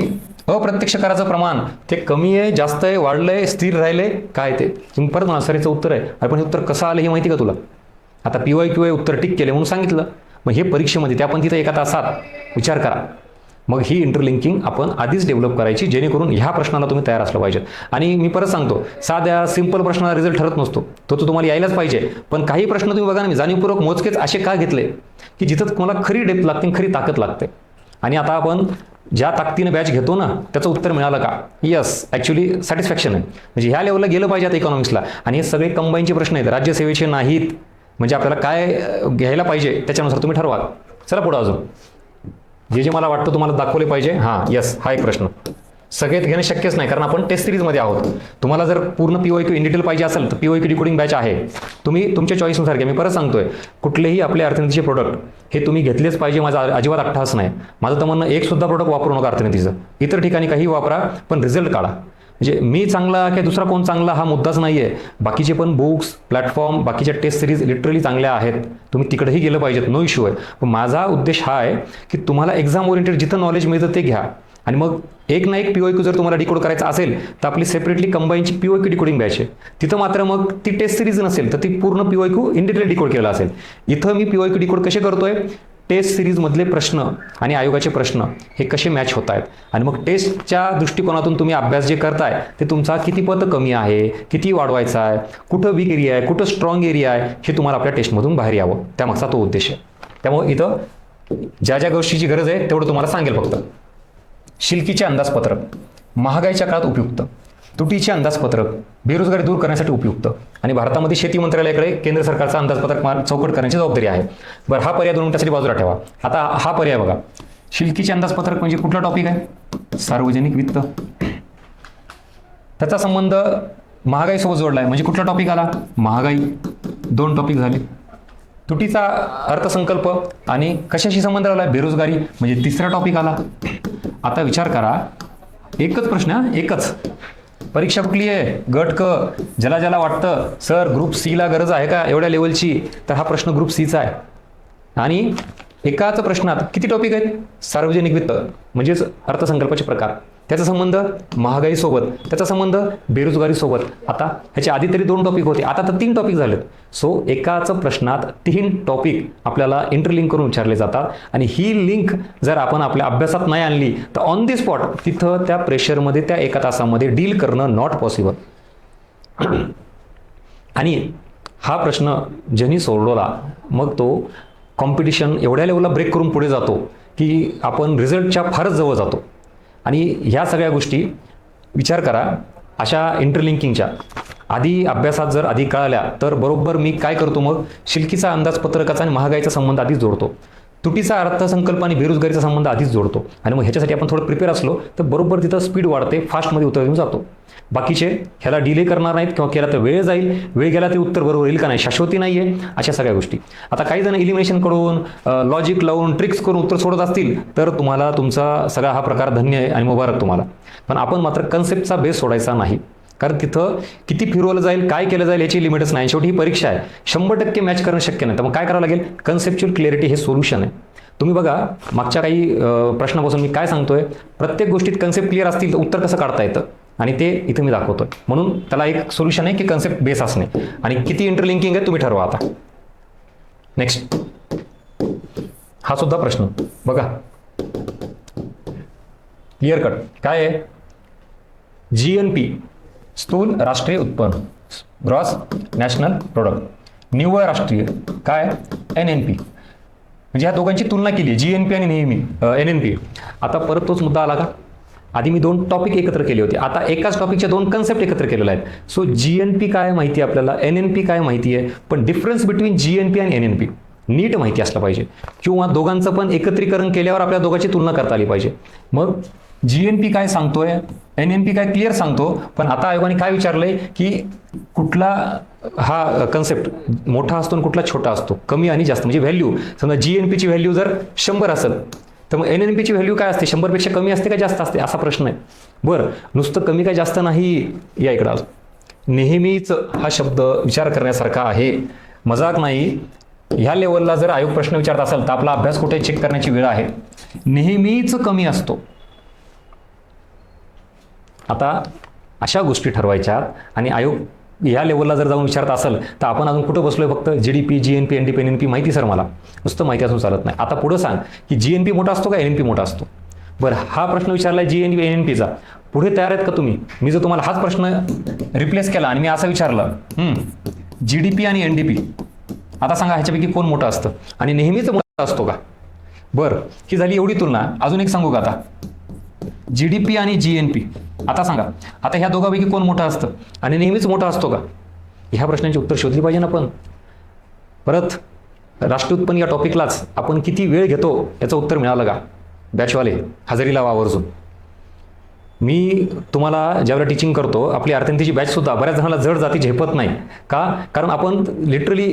अप्रत्यक्ष कराचं प्रमाण ते कमी आहे, जास्त आहे, वाढलंय, स्थिर राहिलंय, काय ते तुम्ही परत म्हणा सर याचं उत्तर आहे. पण हे उत्तर कसं आलं हे माहिती का तुला. आता PYQ उत्तर टिक केले म्हणून सांगितलं. मग हे परीक्षेमध्ये ते आपण तिथं एका तासात विचार करा. मग ही इंटरलिंकिंग आपण आधीच डेव्हलप करायची, जेणेकरून ह्या प्रश्नाला तुम्ही तयार असलं पाहिजे. आणि मी परत सांगतो, साध्या सिंपल प्रश्नाला रिझल्ट ठरत नसतो, तो तुम्हाला यायलाच पाहिजे. पण काही प्रश्न तुम्ही बघा ना, मी जाणीवपूर्वक मोजकेच असे का घेतले की जिथं तुम्हाला खरी डेप्थ लागते, खरी ताकद लागते. आणि आता आपण ज्या ताकदीने बॅच घेतो ना, त्याचं उत्तर मिळालं का? यस, ॲक्च्युली सॅटिस्फॅक्शन आहे. म्हणजे ह्या लेवलला गेलं पाहिजे आता इकॉनॉमिक्सला. आणि हे सगळे कंबाईनचे प्रश्न आहेत, राज्यसेवेचे नाहीत. म्हणजे आपल्याला काय घ्यायला पाहिजे त्याच्यानुसार तुम्ही ठरवा. चला पुढं अजून जे मला वाटतं तुम्हाला दाखवले पाहिजे. हां, यस, हा एक प्रश्न सगळेत घेणं शक्यच नाही, कारण आपण टेस्ट सिरीजमध्ये आहोत. तुम्हाला जर पूर्ण POQ इन डिटेल पाहिजे असेल तर POQ डिकोडिंग बॅच आहे, तुम्ही तुमच्या चॉईसनुसार घ्या. मी परत सांगतोय, कुठलेही आपले अर्थनीतीचे प्रोडक्ट हे तुम्ही घेतलेच पाहिजे, माझा अजिबात अट्टहास नाही. माझं तर म्हणणं, एक सुद्धा प्रोडक्ट वापरू नका अर्थनीतीचं. इतर ठिकाणी काही वापरा, पण रिझल्ट काढा. म्हणजे मी चांगला की दुसरा कोण चांगला हा मुद्दाच नाही आहे. बाकीचे पण बुक्स, प्लॅटफॉर्म, बाकीच्या टेस्ट सिरीज लिटरली चांगल्या आहेत, तुम्ही तिकडेही गेलं पाहिजेत, नो इश्यू आहे. पण माझा उद्देश हा आहे की तुम्हाला एक्झाम ओरिएंटेड जिथं नॉलेज मिळतं ते घ्या. आणि मग एक ना एक POQ जर तुम्हाला डिकोड करायचं असेल तर आपली सेपरेटली कंबाईनची POQ डिकोडिंग बॅच आहे. तिथं मात्र मग ती टेस्ट सिरीज नसेल तर ती पूर्ण POQ इन डिटेल डिकोड केला असेल. इथं मी POQ डिकोड कसे करतोय, टेस्ट सिरीजमधले प्रश्न आणि आयोगाचे प्रश्न हे कसे मॅच होत आहेत, आणि मग टेस्टच्या दृष्टिकोनातून तुम्ही अभ्यास जे करताय ते तुमचा किती पत कमी आहे, किती वाढवायचा आहे, कुठं वीक एरिया आहे, कुठं स्ट्रॉंग एरिया आहे, हे तुम्हाला आपल्या टेस्टमधून बाहेर यावं, त्यामागचा तो उद्देश आहे. त्यामुळे इथं ज्या ज्या गोष्टीची गरज आहे तेवढं तुम्हाला सांगेल फक्त. शिल्कीचे अंदाजपत्रक महागाईच्या काळात उपयुक्त, तुटीचे अंदाजपत्रक बेरोजगारी दूर करण्यासाठी उपयुक्त, आणि भारतामध्ये शेती मंत्रालयाकडे केंद्र सरकारचा अंदाजपत्रक चौकट करण्याची जबाबदारी आहे. बरं, हा पर्याय 2 मिनिटासाठी बाजूला ठेवा. आता हा पर्याय बघा, शिल्कीचे अंदाजपत्रक म्हणजे कुठला टॉपिक आहे? सार्वजनिक वित्त. त्याचा संबंध महागाईसोबत जोडला आहे, म्हणजे कुठला टॉपिक आला? महागाई. 2 टॉपिक झाले. तुटीचा अर्थसंकल्प आणि कशाशी संबंध आला? बेरोजगारी, म्हणजे 3रा टॉपिक आला. आता विचार करा, एकच प्रश्न, एकच. परीक्षा कुठली आहे? गट क. ज्याला ज्याला वाटतं सर ग्रुप C ला गरज आहे का एवढ्या लेवलची, तर हा प्रश्न ग्रुप C चा आहे. आणि एकाच प्रश्नात किती टॉपिक आहेत? सार्वजनिक वित्त म्हणजेच अर्थसंकल्पाचे प्रकार, त्याचा संबंध महागाईसोबत, त्याचा संबंध बेरोजगारीसोबत. आता ह्याच्या आधी तरी 2 टॉपिक होते, आता तर 3 टॉपिक झालेत. सो एकाच प्रश्नात 3 टॉपिक आपल्याला इंटरलिंक करून विचारले जातात. आणि ही लिंक जर आपण आपल्या अभ्यासात नाही आणली तर ऑन दी स्पॉट तिथं त्या प्रेशरमध्ये त्या एका तासामध्ये डील करणं नॉट पॉसिबल. आणि हा प्रश्न ज्यांनी सोडवला मग तो कॉम्पिटिशन एवढ्या लेवलला ब्रेक करून पुढे जातो की आपण रिझल्टच्या फारच जवळ जातो. आणि ह्या सगळ्या गोष्टी विचार करा, अशा इंटरलिंकिंगच्या आधी अभ्यासात जर आधी कळाल्या तर बरोबर मी काय करतो, मग शिल्कीचा अंदाजपत्रकाचा आणि महागाईचा संबंध आधीच जोडतो, तुटीचा अर्थसंकल्प आणि बेरोजगारीचा संबंध आधीच जोडतो. आणि मग ह्याच्यासाठी आपण थोडं प्रिपेअर असलो तर बरोबर तिथं स्पीड वाढते, फास्टमध्ये उत्तर देऊन जातो. बाकीचे ह्याला डिले करणार नाहीत, किंवा केला तर वेळ जाईल, वेळ गेला ते उत्तर बरोबर येईल का नाही शाश्वती नाही आहे, अशा सगळ्या गोष्टी. आता काही जण इलिमिनेशन करून, लॉजिक लावून, ट्रिक्स करून उत्तर सोडत असतील तर तुम्हाला तुमचा सगळा हा प्रकार धन्य आहे आणि मुबारक तुम्हाला. पण आपण मात्र कन्सेप्टचा बेस सोडायचा नाही, कारण तिथं किती फिरवलं जाईल, काय केलं जाईल याची लिमिटच नाही. शेवटी ही परीक्षा आहे, 100% मॅच करणं शक्य नाही. तर मग काय करावं लागेल? कन्सेप्च्युअल क्लॅरिटी हे सोल्युशन आहे. तुम्ही बघा, मागच्या काही प्रश्नापासून मी काय सांगतोय, प्रत्येक गोष्टीत कन्सेप्ट क्लिअर असतील तर उत्तर कसं काढता येतं, आणि ते इथं मी दाखवतोय. म्हणून त्याला एक सोल्युशन आहे की कन्सेप्ट बेस असणे. आणि किती इंटरलिंकिंग आहे तुम्ही ठरवा. आता नेक्स्ट हा सुद्धा प्रश्न बघा, क्लिअर कट. काय आहे? GNP स्थूल राष्ट्रीय उत्पन्न, ग्रॉस नॅशनल प्रोडक्ट. निव्वळ राष्ट्रीय काय? NNP. म्हणजे ह्या दोघांची तुलना केली, GNP आणि नेहमी NNP. आता परत तोच मुद्दा आला का? आधी मी 2 टॉपिक एकत्र केले होते, आता एकाच टॉपिकच्या 2 कन्सेप्ट एकत्र केलेले आहेत. सो GNP काय माहिती आहे आपल्याला, NNP काय माहिती आहे, पण डिफरन्स बिटवीन GNP आणि NNP नीट माहिती असलं पाहिजे, किंवा दोघांचं पण एकत्रीकरण केल्यावर आपल्या दोघांची तुलना करता आली पाहिजे. मग GNP काय सांगतोय, NNP काय क्लिअर सांगतो, पण आता आयोगाने काय विचारलंय की कुठला हा कन्सेप्ट मोठा असतो आणि कुठला छोटा असतो, कमी आणि जास्त. म्हणजे व्हॅल्यू, समजा GNP ची व्हॅल्यू जर 100 असेल तर मग NNP ची व्हॅल्यू काय असते, 100 पेक्षा कमी असते का जास्त असते, असा प्रश्न आहे. बरं, नुसतं कमी काय जास्त नाही, या इकडं नेहमीच हा शब्द विचार करण्यासारखा आहे, मजाक नाही. ह्या लेवलला जर आयोग प्रश्न विचारत असेल तर आपला अभ्यास कुठे चेक करण्याची वेळ आहे. नेहमीच कमी असतो. आता अशा गोष्टी ठरवायच्यात, आणि आयोग या लेवलला जर जाऊन विचारत असेल तर आपण अजून कुठं बसलोय, फक्त GDP, GNP, NDP, NNP माहिती सर मला, नुसतं माहिती असून चालत नाही. आता पुढं सांग की GNP मोठा असतो का NNP मोठा असतो. बरं, हा प्रश्न विचारला GNP NNPचा, पुढे तयार आहेत का तुम्ही? मी जर तुम्हाला हाच प्रश्न रिप्लेस केला आणि मी असं विचारलं, GDP आणि NDP, आता सांगा ह्याच्यापैकी कोण मोठं असतं? आणि नेहमीच मोठा असतो का? बरं, ही झाली एवढी तुलना. अजून एक सांगू का आता? GDP आणि GNP, आता सांगा, आता ह्या दोघांपैकी कोण मोठं असतं आणि नेहमीच मोठा असतो का? ह्या प्रश्नांची उत्तर शोधली पाहिजे ना. पण परत राष्ट्रीय उत्पन्न या टॉपिकलाच आपण किती वेळ घेतो याचं उत्तर मिळालं का? बॅचवाले हजेरी लावा आवर्जून. मी तुम्हाला ज्यावेळेला टीचिंग करतो, आपली अर्थनीतीची बॅचसुद्धा बऱ्याच जणांना जड जाती झेपत नाही का? कारण आपण लिटरली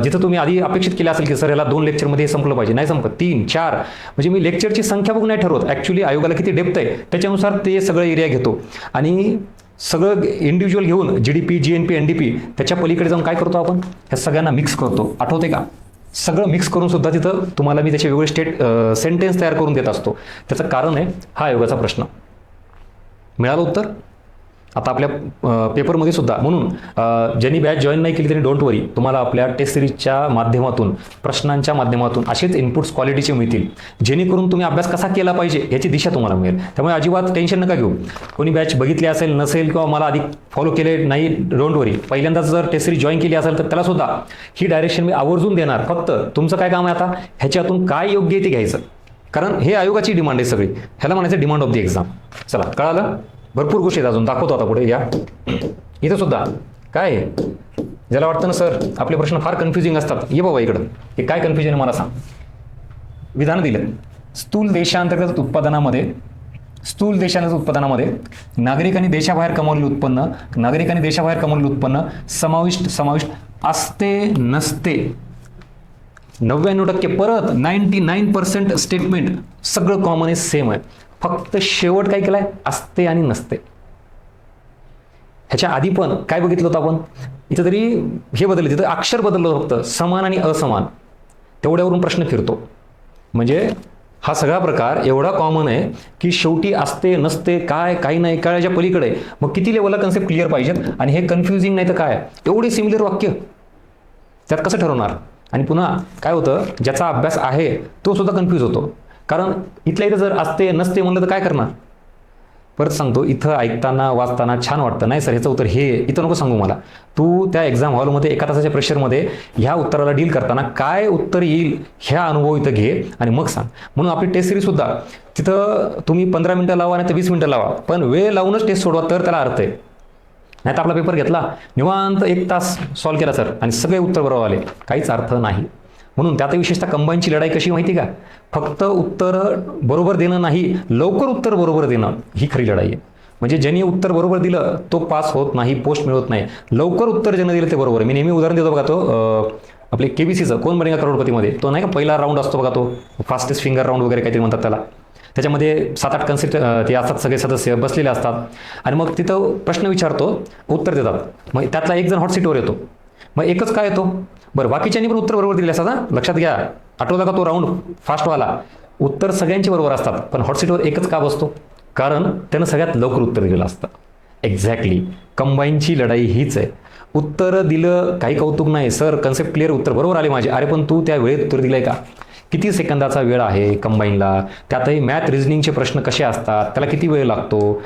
जिथं तुम्ही आधी अपेक्षित केलं असेल की सर याला 2 लेक्चरमध्ये हे संपलं पाहिजे, नाही संपत, 3, 4, म्हणजे मी लेक्चरची संख्या बघून नाही ठरवत. ॲक्च्युली आयोगाला किती डेप्थ आहे त्याच्यानुसार ते सगळं एरिया घेतो आणि सगळं इंडिव्हिज्युअल घेऊन GDP, GNP, NDP त्याच्या पलीकडे जाऊन काय करतो आपण? ह्या सगळ्यांना मिक्स करतो. आठवते का? सगळं मिक्स करून सुद्धा तिथं तुम्हाला मी त्याचे वेगवेगळे सेंटेन्स तयार करून देत असतो. त्याचं कारण आहे हा आयोगाचा प्रश्न. मिळालं उत्तर? आता आपल्या पेपरमध्ये सुद्धा. म्हणून ज्यांनी बॅच जॉईन नाही केली त्यांनी डोंट वरी, तुम्हाला आपल्या टेस्ट सिरीजच्या माध्यमातून, प्रश्नांच्या माध्यमातून असेच इनपुट्स क्वालिटीचे मिळतील, जेणेकरून तुम्ही अभ्यास कसा केला पाहिजे याची दिशा तुम्हाला मिळेल. त्यामुळे अजिबात टेन्शन नका घेऊ. कोणी बॅच बघितली असेल नसेल किंवा मला आधी फॉलो केले नाही, डोंट वरी. पहिल्यांदाच जर टेस्ट सिरीज जॉईन केली असेल तर त्याला सुद्धा ही डायरेक्शन मी आवर्जून देणार. फक्त तुमचं काय काम आहे आता? ह्याच्यातून काय योग्य आहे ते घ्यायचं. कारण हे आयोगाची डिमांड आहे सगळी. ह्याला म्हणायचं डिमांड ऑफ द एक्झाम. चला, कळालं? भरपूर गोष्टी आहेत अजून, दाखवतो आता पुढे. या इथं सुद्धा काय आहे, ज्याला वाटतं ना सर आपले प्रश्न फार कन्फ्युजिंग असतात, ये बाबा इकडं. हे काय कन्फ्युजन आहे मला सांग. विधान दिलं, स्थूल देशांतर्गत उत्पादनामध्ये नागरिकांनी देशाबाहेर कमवलेलं उत्पन्न समाविष्ट असते नसते. 99% परत 99% स्टेटमेंट सगळं कॉमन आहे, सेम आहे. फक्त शेवट काय केलाय? असते आणि नसते. ह्याच्या आधी पण काय बघितलं होतं आपण? इथं तरी हे बदललं, तिथं अक्षर बदललं होतं फक्त, समान आणि असमान, तेवढ्यावरून प्रश्न फिरतो. म्हणजे हा सगळा प्रकार एवढा कॉमन आहे की शेवटी असते नसते काय काही नाही कळायच्या पलीकडे. मग किती लेवलला कन्सेप्ट क्लिअर पाहिजेत आणि हे कन्फ्युजिंग नाही तर काय, एवढे सिमिलर वाक्य त्यात कसं ठरवणार? आणि पुन्हा काय होतं, ज्याचा अभ्यास आहे तो सुद्धा कन्फ्यूज होतो. कारण इथल्या इथं जर असते नसते म्हणलं तर काय करणार? परत सांगतो, इथं ऐकताना वाचताना छान वाटतं, नाही सर ह्याचं उत्तर हे, इथं नको सांगू मला. तू त्या एक्झाम हॉलमध्ये 1 तासाच्या प्रेशरमध्ये ह्या उत्तराला डील करताना काय उत्तर येईल ह्या अनुभव इथं घे आणि मग सांग. म्हणून आपली टेस्ट सिरीज सुद्धा तिथं तुम्ही 15 मिनिटं लावा नाही तर 20 मिनिटं लावा, पण वेळ लावूनच टेस्ट सोडवा तर त्याला अर्थ आहे. नाही तर आपला पेपर घेतला, निवांत 1 तास सॉल्व केला सर आणि सगळे उत्तर बरोबर आले, काहीच अर्थ नाही. म्हणून त्यात विशेषतः कंबाईनची लढाई कशी माहिती का? फक्त उत्तर बरोबर देणं नाही, लवकर उत्तर बरोबर देणं, ही खरी लढाई आहे. म्हणजे ज्यांनी उत्तर बरोबर दिलं तो पास होत नाही, पोस्ट मिळवत नाही. लवकर उत्तर ज्यानं दिलं ते बरोबर आहे. मी नेहमी उदाहरण देतो बघा, तो आपले KBCचं कोण बनेगा करोडपतीमध्ये, तो नाही का पहिला राऊंड असतो बघा, तो फास्टेस्ट फिंगर राऊंड वगैरे काहीतरी म्हणतात त्याला. त्याच्यामध्ये 7-8 कन्सेप्ट ते असतात, सगळे सदस्य बसलेले असतात आणि मग तिथं प्रश्न विचारतो, उत्तर देतात. मग त्यातला एक जण हॉट सीटवर येतो, मग एकच काय येतो? बरं, बाकीच्यांनी पण उत्तर बरोबर दिले असतात ना, लक्षात घ्या. आठवला का तो राऊंड फास्टवाला? उत्तर सगळ्यांची बरोबर असतात, पण हॉट सीटवर एकच का बसतो? कारण त्यानं सगळ्यात लवकर उत्तर दिलेलं असतं. एक्झॅक्टली कंबाईनची लढाई हीच आहे. उत्तर दिलं काही कौतुक नाही, सर कन्सेप्ट क्लिअर, उत्तर बरोबर आले माझे. अरे पण तू त्या वेळेत उत्तर दिलंय का? किती सेकंदाचा वेळ आहे कंबाईनला? त्यातही मॅथ रिझनिंगचे प्रश्न कसे असतात, त्याला किती वेळ लागतो?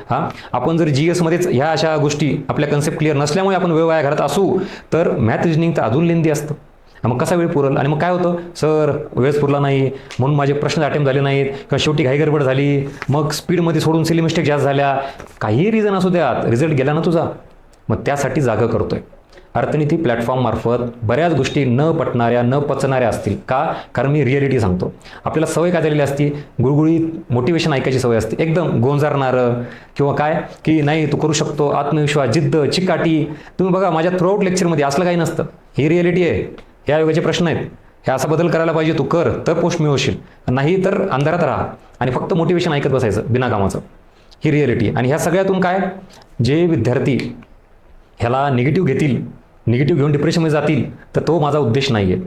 आपण जर GS मध्येच ह्या अशा गोष्टी आपल्या कन्सेप्ट क्लिअर नसल्यामुळे आपण वेळ वाया घालत असू तर मॅथ रिझनिंग तर अजून लेंदी असतं. मग कसा वेळ पुरल? आणि मग काय होतं, सर वेळच पुरला नाही म्हणून माझे प्रश्न अटेम्प्ट झाले नाहीत, किंवा शेवटी घाई गडबड झाली, मग स्पीडमध्ये सोडून सिली मिस्टेक जास्त झाल्या, काही रिझन असू द्यात, रिझल्ट गेला ना तुझा. मग त्यासाठी जागा करतोय. अर्थनीती प्लॅटफॉर्ममार्फत बऱ्याच गोष्टी न पटणाऱ्या, न पचणाऱ्या असतील का? कारण मी रिॲलिटी सांगतो. आपल्याला सवय काय झालेली असती, गुळगुळीत मोटिवेशन ऐकायची सवय असते, एकदम गोंजारणारं, किंवा काय की नाही तू करू शकतो, आत्मविश्वास, जिद्द, चिकाटी. तुम्ही बघा माझ्या थ्रूआउट लेक्चरमध्ये असलं काही नसतं. ही रिॲलिटी आहे, ह्या योगाचे प्रश्न आहेत, हे असा बदल करायला पाहिजे, तू कर तर पोस्ट मिळवशील, नाही तर अंधारात राहा आणि फक्त मोटिवेशन ऐकत बसायचं बिनाकामाचं. ही रिॲलिटी. आणि ह्या सगळ्यातून काय, जे विद्यार्थी ह्याला निगेटिव्ह घेतील, निगेटिव्ह घेऊन डिप्रेशनमध्ये जातील, तर तो माझा उद्देश नाही आहे.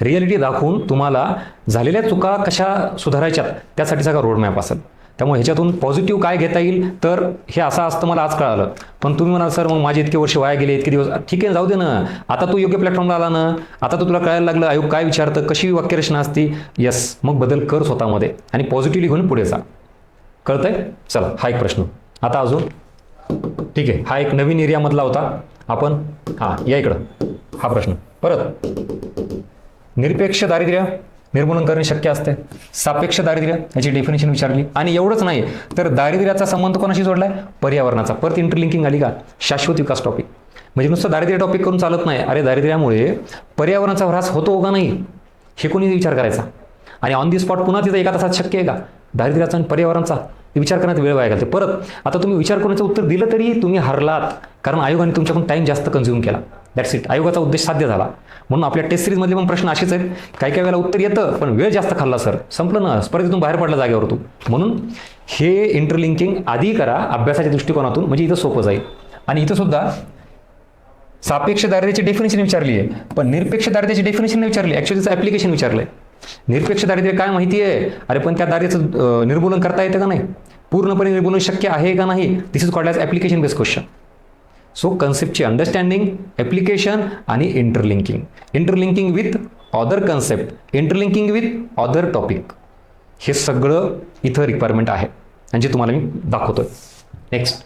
रिॲलिटी दाखवून तुम्हाला झालेल्या चुका कशा सुधारायच्यात त्यासाठी सगळा रोडमॅप असेल. त्यामुळे ह्याच्यातून पॉझिटिव्ह काय घेता येईल, तर हे असं असतं मला आज कळालं. पण तुम्ही म्हणाल सर मग माझे इतके वर्ष वाया गेले, इतके दिवस, ठीक आहे जाऊ दे ना, आता तू योग्य प्लॅटफॉर्मला आला ना, आता तुला कळायला लागलं आयोग काय विचारतं, कशी वाक्यरचना असती. यस, मग बदल कर स्वतःमध्ये आणि पॉझिटिव्हली घेऊन पुढे जा. कळतंय? चला हा एक प्रश्न. आता अजून ठीक आहे, हा एक नवीन एरियामधला होता. आपण या इकडं हा प्रश्न परत. निरपेक्ष दारिद्र्य निर्मूलन करणे शक्य असते. सापेक्ष दारिद्र्य याची डेफिनेशन विचारली. आणि एवढंच नाही तर दारिद्र्याचा संबंध कोणाशी जोडलाय? पर्यावरणाचा. परत इंटरलिंकिंग आली का? शाश्वत विकास टॉपिक. म्हणजे नुसतं दारिद्र्य टॉपिक करून चालत नाही. अरे दारिद्र्यामुळे पर्यावरणाचा ह्रास होतो का नाही हे कोणी विचार करायचा. आणि ऑन दी स्पॉट पुन्हा तिथं एका तासात शक्य आहे का? दारिद्र्याचा आणि पर्यावरणाचा विचार करण्यात वेळ वाया घालते. परत आता तुम्ही विचार करण्याचं उत्तर दिलं तरी तुम्ही हरलात, कारण आयोगाने तुमच्याकडून टाईम जास्त कन्झ्युम केला. That's it. आयोगाचा उद्देश साध्य झाला. म्हणून आपल्या टेस्ट सिरीजमधले पण प्रश्न असेच आहेत. काही काही वेळेला उत्तर येतं पण वेळ जास्त खाल्ला सर, संपलं ना, स्पर्धेतून बाहेर पडला जागेवर तू. म्हणून हे इंटरलिंकिंग आधी करा अभ्यासाच्या दृष्टिकोनातून, म्हणजे इथं सोपं जाईल. आणि इथं सुद्धा सापेक्ष दारिद्र्याची डेफिनेशन विचारली आहे, पण निरपेक्ष दारिद्र्याची डेफिनेशन नाही विचारली. ॲक्च्युअली त्याचं ॲप्लिकेशन विचारलंय. निरपेक्ष दारिद्र्य काय माहिती आहे? अरे पण त्या दारिद्र्याचं निर्मूलन करता येतं का नाही? पूर्णपणे निर्मूलन शक्य आहे का नाही? This is called as application based question. So कन्सेप्टची अंडरस्टँडिंग, ॲप्लिकेशन आणि interlinking. Interlinking with other concept, interlinking with other topic, हे सगळं इथं रिक्वायरमेंट आहे आणि जे तुम्हाला मी दाखवतोय. नेक्स्ट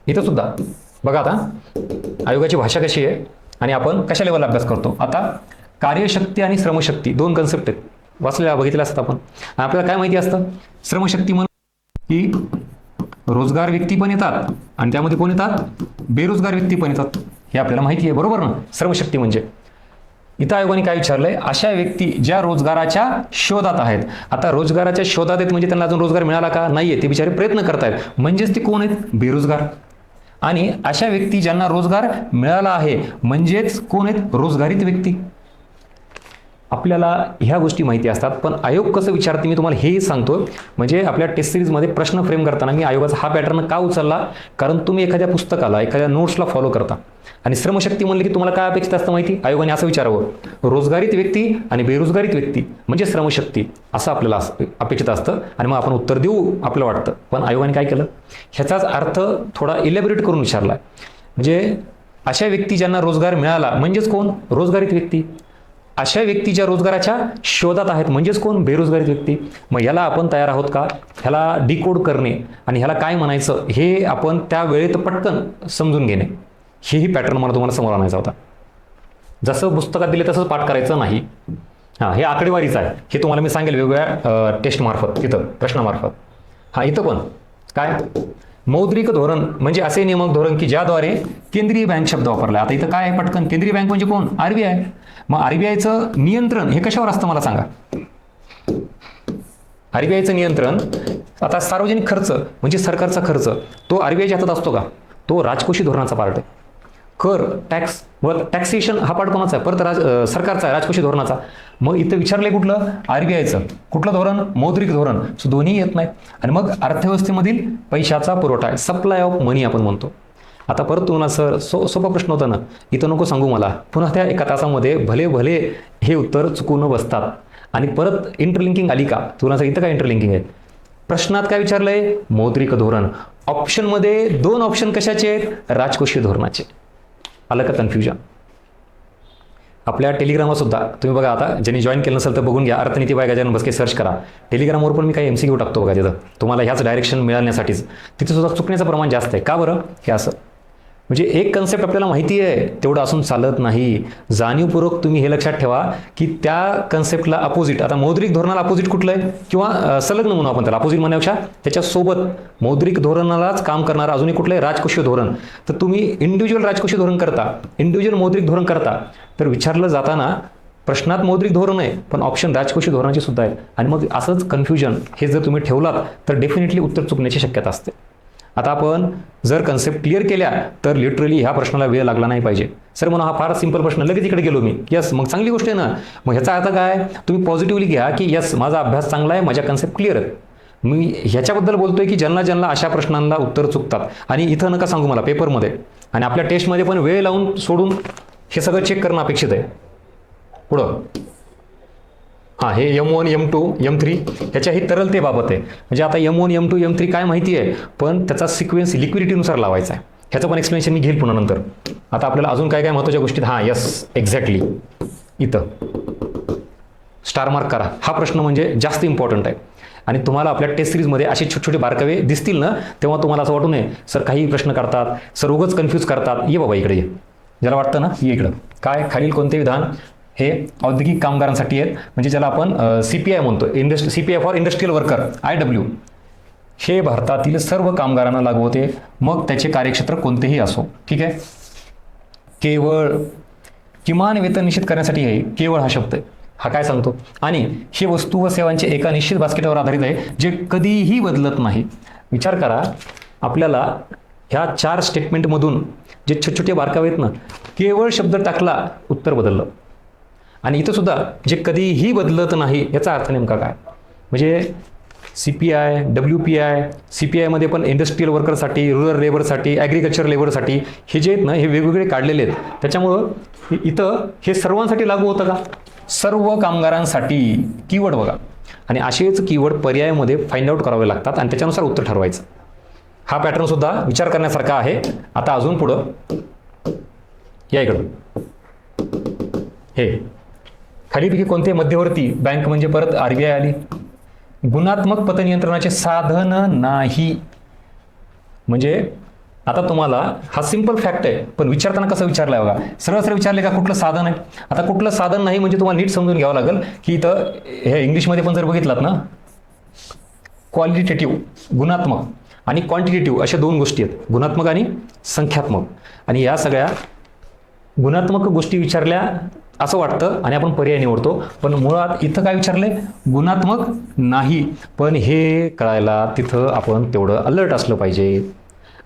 इथं सुद्धा बघा आता आयोगाची भाषा कशी आहे आणि आपण कशा लेवलला अभ्यास करतो. आता कार्यशक्ती आणि श्रमशक्ती दोन कन्सेप्ट आहेत. वाचलेल्या बघितल्या असतात आपण. आपल्याला काय माहिती असतं? श्रमशक्ती म्हणून की रोजगार व्यक्ती पण येतात आणि त्यामध्ये कोण येतात? बेरोजगार व्यक्ती पण येतात. हे आपल्याला माहिती आहे, बरोबर ना? श्रमशक्ती म्हणजे इथं आयोगाने काय विचारलंय? अशा व्यक्ती ज्या रोजगाराच्या शोधात आहेत. आता रोजगाराच्या शोधात आहेत म्हणजे त्यांना अजून रोजगार मिळाला का? नाहीये, ते बिचारे प्रयत्न करतायत, म्हणजेच ते कोण आहेत? बेरोजगार. आणि अशा व्यक्ती ज्यांना रोजगार मिळाला आहे म्हणजेच कोण आहेत? रोजगारीत व्यक्ती. आपल्याला ह्या गोष्टी माहिती असतात, पण आयोग कसं विचारते मी तुम्हाला हेही सांगतो. म्हणजे आपल्या टेस्ट सिरीजमध्ये प्रश्न फ्रेम करताना मी आयोगाचा हा पॅटर्न का उचलला? कारण तुम्ही एखाद्या पुस्तकाला, एखाद्या नोट्सला फॉलो करता आणि श्रमशक्ती म्हणले की तुम्हाला काय अपेक्षित असतं माहिती? आयोगाने असं विचारावं, रोजगारीत व्यक्ती आणि बेरोजगारीत व्यक्ती म्हणजे श्रमशक्ती, असं आपल्याला अपेक्षित असतं आणि मग आपण उत्तर देऊ आपल्याला वाटतं. पण आयोगाने काय केलं? ह्याचाच अर्थ थोडा इलॅबोरेट करून विचारला. म्हणजे अशा व्यक्ती ज्यांना रोजगार मिळाला म्हणजेच कोण? रोजगारीत व्यक्ती. अशा व्यक्ती ज्या रोजगाराच्या शोधात आहेत म्हणजेच कोण? बेरोजगारीत व्यक्ती. मग याला आपण तयार आहोत का? ह्याला डिकोड करणे आणि ह्याला काय म्हणायचं हे आपण त्या वेळेत पटकन समजून घेणे, हेही पॅटर्न मला तुम्हाला समोर आणायचा होता. जसं पुस्तकात दिले तसंच पाठ करायचं नाही. हे आकडेवारीचं आहे, हे तुम्हाला मी सांगेल वेगवेगळ्या टेस्टमार्फत, इथं प्रश्नामार्फत. इथं पण काय? मौद्रिक धोरण म्हणजे असे नियामक धोरण की ज्याद्वारे केंद्रीय बँक शब्द वापरला. आता इथं काय आहे पटकन? केंद्रीय बँक म्हणजे कोण? आरबीआय. मग आरबीआयचं नियंत्रण हे कशावर असतं मला सांगा? आरबीआयचं नियंत्रण, आता सार्वजनिक खर्च म्हणजे सरकारचा खर्च, तो आरबीआयच्या हातात असतो का? तो राजकोषी धोरणाचा पार्ट आहे. कर, टॅक्स व टॅक्सेशन हा पार्ट कोणाचा आहे? परत सरकारचा आहे, राजकोषी धोरणाचा. मग इथं विचारलंय कुठलं? आरबीआयचं. कुठलं धोरण? मौद्रिक धोरण. सो दोन्ही येत नाहीत. आणि मग अर्थव्यवस्थेमधील पैशाचा पुरवठा आहे, सप्लाय ऑफ मनी आपण म्हणतो. आता परत तुम्हाला सर सोपा प्रश्न होता ना, इथं नको सांगू मला. पुन्हा त्या एका तासामध्ये भले भले हे उत्तर चुकून बसतात. आणि परत इंटरलिंकिंग आली का? तुम्हाला इथं काय इंटरलिंकिंग आहे? प्रश्नात काय विचारलंय? मौद्रिक धोरण. ऑप्शनमध्ये दोन ऑप्शन कशाचे आहेत? राजकोषीय धोरणाचे. आलं का कन्फ्युजन? आपल्या टेलिग्रामवर सुद्धा तुम्ही बघा, आता ज्यांनी जॉईन केलं नसेल तर बघून घ्या, अर्थनीती बाय गजानन बसके सर्च करा. टेलिग्रामवर पण मी काही MCQ टाकतो बघा तिथं, तुम्हाला ह्याच डायरेक्शन मिळण्यासाठीच. तिथे सुद्धा चुकण्याचं प्रमाण जास्त आहे. का बरं? हे असं म्हणजे एक कन्सेप्ट आपल्याला माहिती आहे तेवढं असून चालत नाही. जाणीवपूर्वक तुम्ही हे लक्षात ठेवा की त्या कन्सेप्टला अपोजिट, आता मौद्रिक धोरणाला अपोजिट कुठलं आहे किंवा संलग्न म्हणू आपण त्याला, अपोजिट म्हणण्यापेक्षा त्याच्यासोबत मौद्रिक धोरणालाच काम करणारं अजूनही कुठलं आहे? राजकोषीय धोरण. तर तुम्ही इंडिव्हिज्युअल राजकोषीय धोरण करता, इंडिव्हिज्युअल मौद्रिक धोरण करता, तर विचारलं जाताना प्रश्नात मौद्रिक धोरण आहे पण ऑप्शन राजकोषीय धोरणाचे सुद्धा आहेत. आणि मग असंच कन्फ्युजन हे जर तुम्ही ठेवलात तर डेफिनेटली उत्तर चुकण्याची शक्यता असते. आता आपण जर कन्सेप्ट क्लिअर केल्या तर लिटरली ह्या प्रश्नाला वेळ लागला नाही पाहिजे. सर म्हणून हा फार सिंपल प्रश्न, लगेच इकडे गेलो मी. यस, मग चांगली गोष्ट आहे ना. मग ह्याचा अर्थ काय? तुम्ही पॉझिटिव्हली घ्या की यस माझा अभ्यास चांगला आहे, माझ्या कन्सेप्ट क्लिअर आहेत. मी ह्याच्याबद्दल बोलतोय की ज्यांना ज्यांना अशा प्रश्नांना उत्तर चुकतात. आणि इथं नका सांगू मला पेपरमध्ये आणि आपल्या टेस्टमध्ये पण वेळ लावून सोडून हे सगळं चेक करणं अपेक्षित आहे. पुढं हे M1, M2, M3 ह्याच्याही तरलतेबाबत आहे. म्हणजे आता M1, M2, M3 काय माहिती आहे, पण त्याचा सिक्वेन्स लिक्विडिटीनुसार लावायचा आहे. ह्याचं पण एक्सप्लेनेशन मी घेईल पुन्हा नंतर. आता आपल्याला अजून काय काय महत्त्वाच्या गोष्टीत, यस एक्झॅक्टली इथं स्टार मार्क करा. हा प्रश्न म्हणजे जास्त इम्पॉर्टंट आहे आणि तुम्हाला आपल्या टेस्ट सिरीजमध्ये असे छोटे छोटे बारकावे दिसतील ना, तेव्हा तुम्हाला असं वाटू नये सर काही प्रश्न करतात, सर उगाच कन्फ्यूज करतात. ये बाबा इकडे ये, ज्याला वाटतं ना ये इकडं. काय खालील कोणते विधान हे औद्योगिक कामगारांसाठी आहेत, म्हणजे ज्याला आपण CPI म्हणतो, CPI for industrial worker, IW, हे भारतातील सर्व कामगारांना लागू होते, मग त्याचे कार्यक्षेत्र कोणतेही असो. ठीक आहे. केवळ किमान वेतन निश्चित करण्यासाठी आहे केवळ हा शब्द आहे. हा काय सांगतो? आणि हे वस्तू व सेवांचे एका निश्चित बास्केटवर आधारित आहे जे कधीही बदलत नाही. विचार करा, आपल्याला ह्या 4 स्टेटमेंटमधून जे छोटे छोटे बारकावे आहेत ना, केवळ शब्द टाकला उत्तर बदललं. आणि इथं सुद्धा जे कधीही बदलत नाही याचा अर्थ नेमका काय? म्हणजे CPI, WPI, CPIमध्ये पण इंडस्ट्रियल वर्करसाठी, रुरल लेबरसाठी, ॲग्रिकल्चर लेबरसाठी हे जे आहेत ना, हे वेगवेगळे काढलेले आहेत. त्याच्यामुळं इथं हे सर्वांसाठी लागू होतं का? सर्व कामगारांसाठी. कीवर्ड बघा, आणि असेच कीवर्ड पर्यायामध्ये फाइंड आउट करावे लागतात आणि त्याच्यानुसार उत्तर ठरवायचं. हा पॅटर्न सुद्धा विचार करण्यासारखा आहे. आता अजून पुढं या इकडं, हे खालीपैकी कोणते मध्यवर्ती बँक, म्हणजे परत RBI आली, गुणात्मक पतनियंत्रणाचे साधन नाही. म्हणजे आता तुम्हाला हा सिंपल फॅक्ट आहे, पण विचारताना कसं विचारलंय बघा, सरळ सरळ विचारले का कुठलं साधन आहे. आता कुठलं साधन नाही म्हणजे तुम्हाला नीट समजून घ्यावं लागेल की इथं हे इंग्लिशमध्ये पण जर बघितलात ना, क्वालिटेटिव्ह गुणात्मक आणि क्वांटिटेटिव्ह अशा 2 गोष्टी आहेत, गुणात्मक आणि संख्यात्मक. आणि या सगळ्या गुणात्मक गोष्टी विचारल्या असं वाटतं आणि आपण पर्याय निवडतो, पण मुळात इथं काय विचारले? गुणात्मक नाही. पण हे कळायला तिथं आपण तेवढं अलर्ट असलं पाहिजे,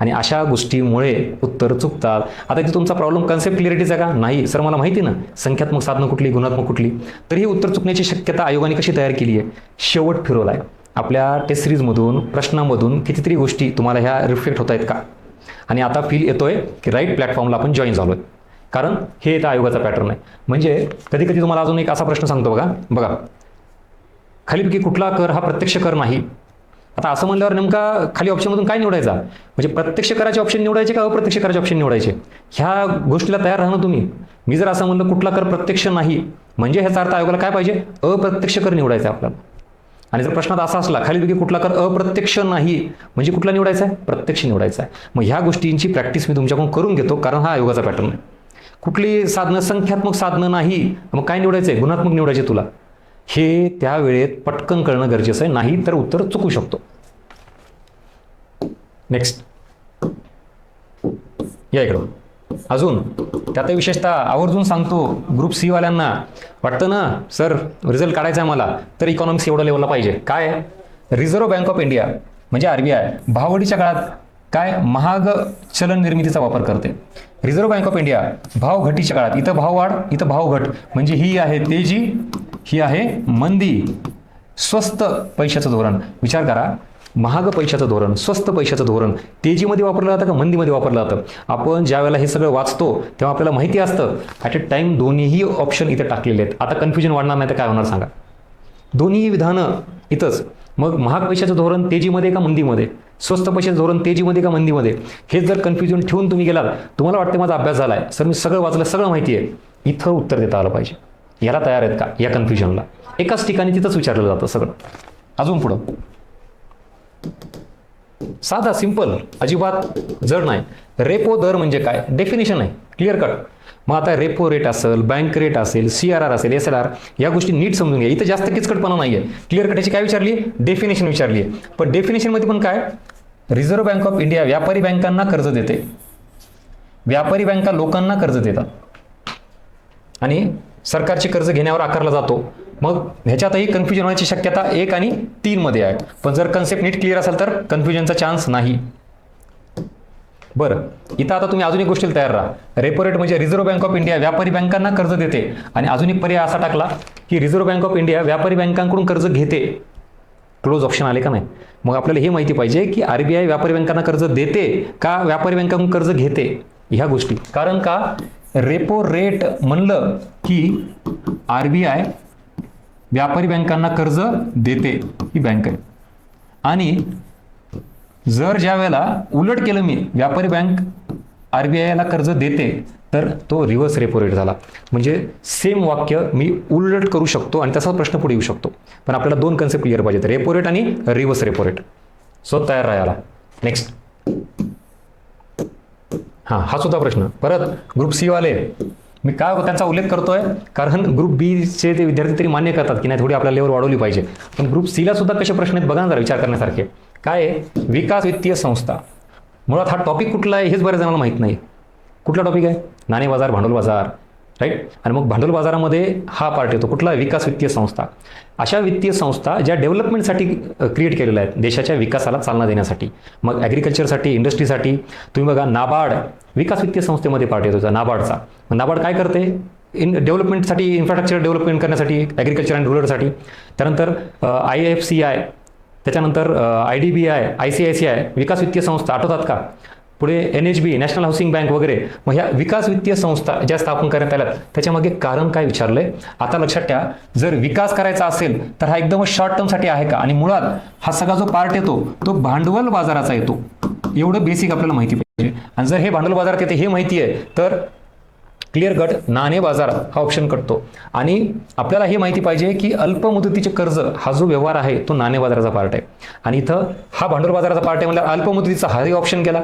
आणि अशा गोष्टीमुळे उत्तर चुकतात. आता इथे तुमचा प्रॉब्लेम कन्सेप्ट क्लिअरिटीचा का? नाही सर मला माहिती ना संख्यात्मक साधनं कुठली, गुणात्मक कुठली, तर ही उत्तर चुकण्याची शक्यता आयोगाने कशी तयार केली आहे? शेवट फिरवला आहे. आपल्या टेस्ट सिरीजमधून, प्रश्नांमधून कितीतरी गोष्टी तुम्हाला ह्या रिफ्लेक्ट होत आहेत का? आणि आता फील येतोय की राईट प्लॅटफॉर्मला आपण जॉईन झालोय, कारण हे येतं आयोगाचा पॅटर्न आहे. म्हणजे कधी कधी तुम्हाला अजून एक असा प्रश्न सांगतो बघा, खालीपैकी कुठला कर हा प्रत्यक्ष कर नाही. आता असं म्हणल्यावर नेमका खाली ऑप्शनमधून काय निवडायचा? म्हणजे प्रत्यक्ष कराचे ऑप्शन निवडायचे का अप्रत्यक्ष कराचे ऑप्शन निवडायचे? ह्या गोष्टीला तयार राहा ना तुम्ही. मी जर असं म्हणलं कुठला कर प्रत्यक्ष नाही, म्हणजे ह्याचा अर्थ आयोगाला काय पाहिजे? अप्रत्यक्ष कर निवडायचा आहे आपल्याला. आणि जर प्रश्नात असा असला खालीपैकी कुठला कर अप्रत्यक्ष नाही, म्हणजे कुठला निवडायचा आहे? प्रत्यक्ष निवडायचा आहे. मग ह्या गोष्टींची प्रॅक्टिस मी तुमच्याकडून करून घेतो, कारण हा आयोगाचा पॅटर्न आहे. कुठली साधनं संख्यात्मक साधनं नाही, मग काय निवडायचं आहे? गुणात्मक निवडायचे तुला. हे त्या वेळेत पटकन कळणं गरजेचं आहे, नाही तर उत्तर चुकू शकतो. नेक्स्ट या इकडं. अजून त्यातही विशेषतः आवर्जून सांगतो, ग्रुप C वाल्यांना वाटतं ना सर रिझल्ट काढायचा आहे मला, तर इकॉनॉमिक्स एवढं लेवलला पाहिजे. काय? रिझर्व्ह बँक ऑफ इंडिया म्हणजे RBI भाववाढीच्या काळात काय महाग चलन निर्मितीचा वापर करते. रिझर्व्ह बँक ऑफ इंडिया भावघटीच्या काळात, इथं भाववाढ इथं भावघट, म्हणजे ही आहे तेजी, ही आहे मंदी. स्वस्त पैशाचं धोरण, विचार करा, महाग पैशाचं धोरण, स्वस्त पैशाचं धोरण तेजीमध्ये वापरलं जातं का मंदीमध्ये वापरलं जातं? आपण ज्या वेळेला हे सगळं वाचतो तेव्हा आपल्याला माहिती असतं ॲट अ टाइम दोन्हीही ऑप्शन इथे टाकलेले आहेत. आता कन्फ्युजन वाढणार नाही तर काय होणार सांगा? दोन्ही विधानं इथंच. मग महाग पैशाचं धोरण तेजीमध्ये का मंदीमध्ये? स्वस्त पैशाचं धोरण तेजीमध्ये का मंदीमध्ये? हे जर कन्फ्युजन ठेवून तुम्ही गेलात, तुम्हाला वाटते माझा अभ्यास झाला आहे सर, मी सगळं वाचलं, सगळं माहिती आहे, इथं उत्तर देता आलं पाहिजे. याला तयार आहेत का? या कन्फ्युजनला एकाच ठिकाणी तिथंच विचारलं जातं सगळं. अजून पुढं साधा सिंपल, अजिबात जड नाही. रेपो दर म्हणजे काय? डेफिनेशन आहे, क्लिअर कट. मग आता रेपो रेट असेल, बँक रेट असेल, CRR असेल, SLR, या गोष्टी नीट समजून घ्या. इथं जास्त किचकटपणा नाही आहे. Clear cut. याची काय विचारली? डेफिनेशन विचारली आहे. पण डेफिनेशनमध्ये पण काय? रिझर्व्ह बँक ऑफ इंडिया व्यापारी बँकांना कर्ज देते, व्यापारी बँका लोकांना कर्ज देतात आणि सरकारचे कर्ज घेण्यावर आकारला जातो. मग ह्याच्यातही कन्फ्युजन होण्याची शक्यता 1 आणि 3 मध्ये आहे. पण जर कन्सेप्ट नीट क्लिअर असेल तर कन्फ्युजनचा चान्स नाही. बरं, इथं आता तुम्ही अजून एक गोष्टीला तयार राहा. रेपो रेट म्हणजे रिझर्व्ह बँक ऑफ इंडिया व्यापारी बँकांना कर्ज देते, आणि अजून एक पर्याय असा टाकला की रिझर्व्ह बँक ऑफ इंडिया व्यापारी बँकांकडून कर्ज घेते. क्लोज ऑप्शन आले का नाही? मग आपल्याला हे माहिती पाहिजे की RBI व्यापारी बँकांना कर्ज देते का व्यापारी बँकांकडून कर्ज घेते, ह्या गोष्टी. कारण का रेपो रेट म्हणलं की RBI व्यापारी बँकांना कर्ज देते, ही बँक आहे. आणि जर ज्या वेळेला उलट केलं मी, व्यापारी बँक RBIला कर्ज देते तर तो रिव्हर्स रेपो रेट झाला. म्हणजे सेम वाक्य मी उलट करू शकतो आणि तसाच प्रश्न पुढे येऊ शकतो. पण आपल्याला दोन कन्सेप्ट क्लिअर पाहिजेत, रेपो रेट आणि रिव्हर्स रेपो रेट. सो तयार राहायला. नेक्स्ट. हा सुद्धा प्रश्न परत ग्रुप सी वाले. मी काय त्यांचा उल्लेख करतोय कारण ग्रुप बीचे ते विद्यार्थी तरी मान्य करतात की नाही थोडी आपल्या लेवल वाढवली पाहिजे. पण ग्रुप सीला सुद्धा कसे प्रश्न आहेत बघा ना, जरा विचार करण्यासारखे. काय आहे? विकास वित्तीय संस्था. मुळात हा टॉपिक कुठला आहे हेच बऱ्याच जणांना माहीत नाही. कुठला टॉपिक आहे? नाणे बाजार, भांडवल बाजार, राईट. आणि मग भांडवल बाजारामध्ये हा पार्ट येतो कुठला? विकास वित्तीय संस्था. अशा वित्तीय संस्था ज्या डेव्हलपमेंटसाठी क्रिएट केलेल्या आहेत, देशाच्या विकासाला चालना देण्यासाठी. मग ॲग्रिकल्चरसाठी, इंडस्ट्रीसाठी. तुम्ही बघा नाबार्ड विकास वित्तीय संस्थेमध्ये पार्ट येतो नाबार्डचा. मग नाबार्ड काय करते? डेव्हलपमेंटसाठी, इन्फ्रास्ट्रक्चर डेव्हलपमेंट करण्यासाठी, ॲग्रिकल्चर अँड रुरलसाठी. त्यानंतर IFCI, त्याच्यानंतर IDBI, ICICI विकास वित्तीय संस्था आठवतात का? पुढे NHB नॅशनल हाऊसिंग बँक वगैरे. मग ह्या विकास वित्तीय संस्था ज्या स्थापन करण्यात आल्यात त्याच्यामागे कारण काय विचारलंय? आता लक्षात ठेवा, जर विकास करायचा असेल तर हा एकदम शॉर्ट टर्मसाठी आहे का? आणि मुळात हा सगळा जो पार्ट येतो तो भांडवल बाजाराचा येतो. एवढं बेसिक आपल्याला माहिती पाहिजे. आणि जर हे भांडवल बाजारात येते हे माहिती आहे तर क्लिअर कट नाणे बाजार हा ऑप्शन कटतो. आणि आपल्याला हे माहिती पाहिजे की अल्प मुदतीचे कर्ज हा जो व्यवहार आहे तो नाणे बाजाराचा पार्ट आहे. आणि इथं हा भांडवल बाजाराचा पार्ट आहे म्हणजे अल्प मुदतीचा हाही ऑप्शन केला.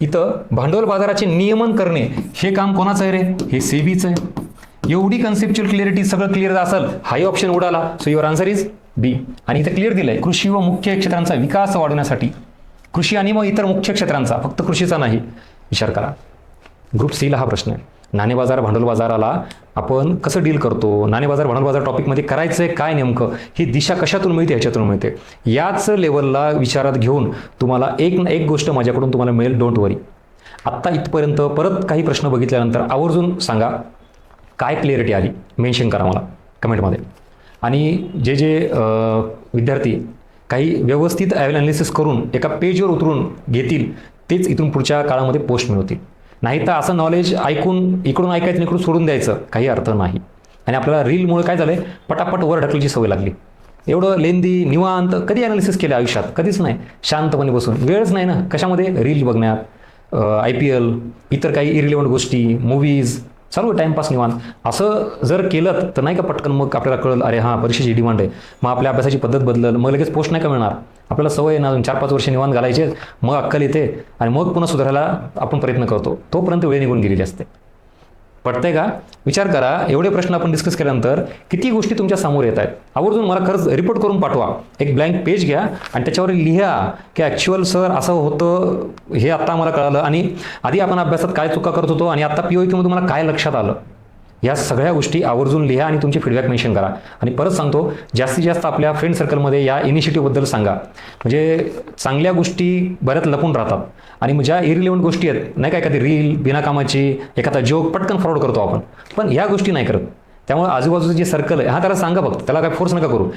इथं भांडवल बाजाराचे नियमन करणे हे काम कोणाचं आहे रे? हे सेबीचं आहे. एवढी कन्सेप्च्युअल क्लिअरिटी सगळं क्लिअर असेल हाही ऑप्शन उडाला. सो युअर आन्सर इज बी. आणि इथं क्लिअर दिलंय कृषी व मुख्य क्षेत्रांचा विकास वाढवण्यासाठी. कृषी आणि मग इतर मुख्य क्षेत्रांचा, फक्त कृषीचा नाही. विचार करा. ग्रुप सीला हा प्रश्न आहे. नाणे बाजार, भांडवल बाजाराला आपण कसं डील करतो? नाणे बाजार, भांडवल बाजार टॉपिकमध्ये करायचं आहे काय नेमकं? ही दिशा कशातून मिळते? ह्याच्यातून मिळते. याच लेवलला विचारात घेऊन तुम्हाला एक ना एक गोष्ट माझ्याकडून तुम्हाला मिळेल. डोंट वरी. आत्ता इथपर्यंत परत काही प्रश्न बघितल्यानंतर आवर्जून सांगा काय क्लिअरिटी आली. मेन्शन करा मला कमेंटमध्ये. आणि जे विद्यार्थी काही व्यवस्थित ॲनालिसिस करून एका पेजवर उतरून घेतील तेच इथून पुढच्या काळामध्ये पोस्ट मिळवतील. नाही तर असं नॉलेज ऐकून इकडून ऐकायचं इकडून सोडून द्यायचं काही अर्थ नाही. आणि आपल्याला रीलमुळे काय झालं आहे? पटापट वर ढकलायची सवय लागली. एवढं लेंदी निवांत कधी ॲनालिसिस केलं आयुष्यात? कधीच नाही. शांतपणे बसून वेळच नाही ना. कशामध्ये? रील बघण्यात, IPL, इतर काही इरिलेव्हंट गोष्टी, मूवीज, चालू टाईमपास निवांत. असं जर केलं तर नाही का पटकन मग आपल्याला कळलं अरे हां परीक्षेची डिमांड आहे. मग आपल्या अभ्यासाची पद्धत बदलल, मग लगेच पोस्ट नाही का मिळणार? आपल्याला सवय ना 4-5 वर्ष निवांत घालायचे, मग अक्कल येते आणि मग पुन्हा सुधारायला आपण प्रयत्न करतो. तोपर्यंत वेळ निघून गेलेली असते. पटतंय का? विचार करा. एवढे प्रश्न आपण डिस्कस केल्यानंतर किती गोष्टी तुमच्या समोर येत आहेत. आवर्जून मला खरंच रिपोर्ट करून पाठवा. एक ब्लँक पेज घ्या आणि त्याच्यावर लिहा की ॲक्च्युअल सर असं होतं, हे आत्ता मला कळालं आणि आधी आपण अभ्यासात काय चुका करत होतो आणि आत्ता POQ मला काय लक्षात आलं. या सगळ्या गोष्टी आवर्जून लिहा आणि तुमचे फीडबॅक मेन्शन करा. आणि परत सांगतो, जास्तीत जास्त आपल्या फ्रेंड सर्कलमध्ये या इनिशिएटिव्हबद्दल सांगा. म्हणजे चांगल्या गोष्टी बऱ्याच लपून राहतात आणि ज्या इरिलेव्हंट गोष्टी आहेत नाही का, एखादी रील बिनाकामाची, एखादा जोक पटकन फॉरवर्ड करतो आपण, पण ह्या गोष्टी नाही करत. त्यामुळे आजूबाजूचं जे सर्कल आहे त्याला सांगा फक्त, त्याला काय फोर्स नका करू.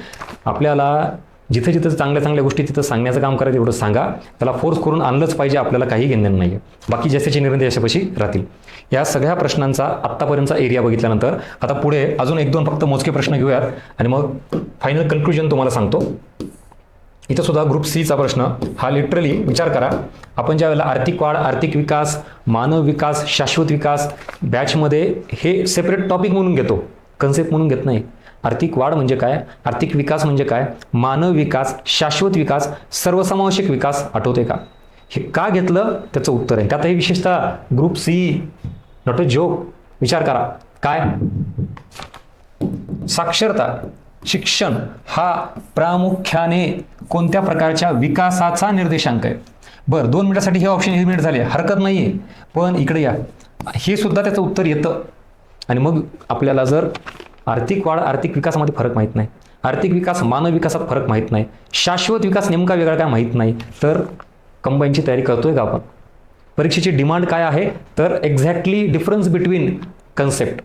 आपल्याला जिथं जिथं चांगल्या गोष्टी तिथं सांगण्याचं काम करायचं एवढं सांगा. त्याला फोर्स करून आणलंच पाहिजे. आपल्याला काही घेणं नाही आहे. बाकी जास्तीचे निर्णय त्याच्यापाशी राहतील. या सगळ्या प्रश्नांचा आत्तापर्यंतचा एरिया बघितल्यानंतर आता पुढे अजून 1-2 फक्त मोजके प्रश्न घेऊयात आणि मग फायनल कन्क्लुजन तुम्हाला सांगतो. इथं सुद्धा ग्रुप सीचा प्रश्न हा लिटरली विचार करा. आपण ज्या वेळेला आर्थिक वाढ, आर्थिक विकास, मानव विकास, शाश्वत विकास बॅचमध्ये हे सेपरेट टॉपिक म्हणून घेतो, कन्सेप्ट म्हणून घेत नाही. आर्थिक वाढ म्हणजे काय? आर्थिक विकास म्हणजे काय? मानव विकास, शाश्वत विकास, सर्वसमावेशक विकास आठवते का? हे का घेतलं त्याचं उत्तर आहे. त्यातही विशेषतः group C not a joke. विचार करा काय? साक्षरता, शिक्षण हा प्रामुख्याने कोणत्या प्रकारच्या विकासाचा निर्देशांक आहे? बरं, 2 मिनिटासाठी हे ऑप्शन एलिमिनेट झाले, हरकत नाही आहे. पण इकडे या, हे सुद्धा त्याचं उत्तर येतं. आणि मग आपल्याला जर आर्थिक वाढ, आर्थिक विकासामध्ये फरक माहीत नाही, आर्थिक विकास, मानव विकासात फरक माहीत नाही, शाश्वत विकास नेमका वेगळा काय माहीत नाही, तर कंबाईनची तयारी करतोय का आपण? परीक्षेची डिमांड काय आहे? तर exactly difference between concept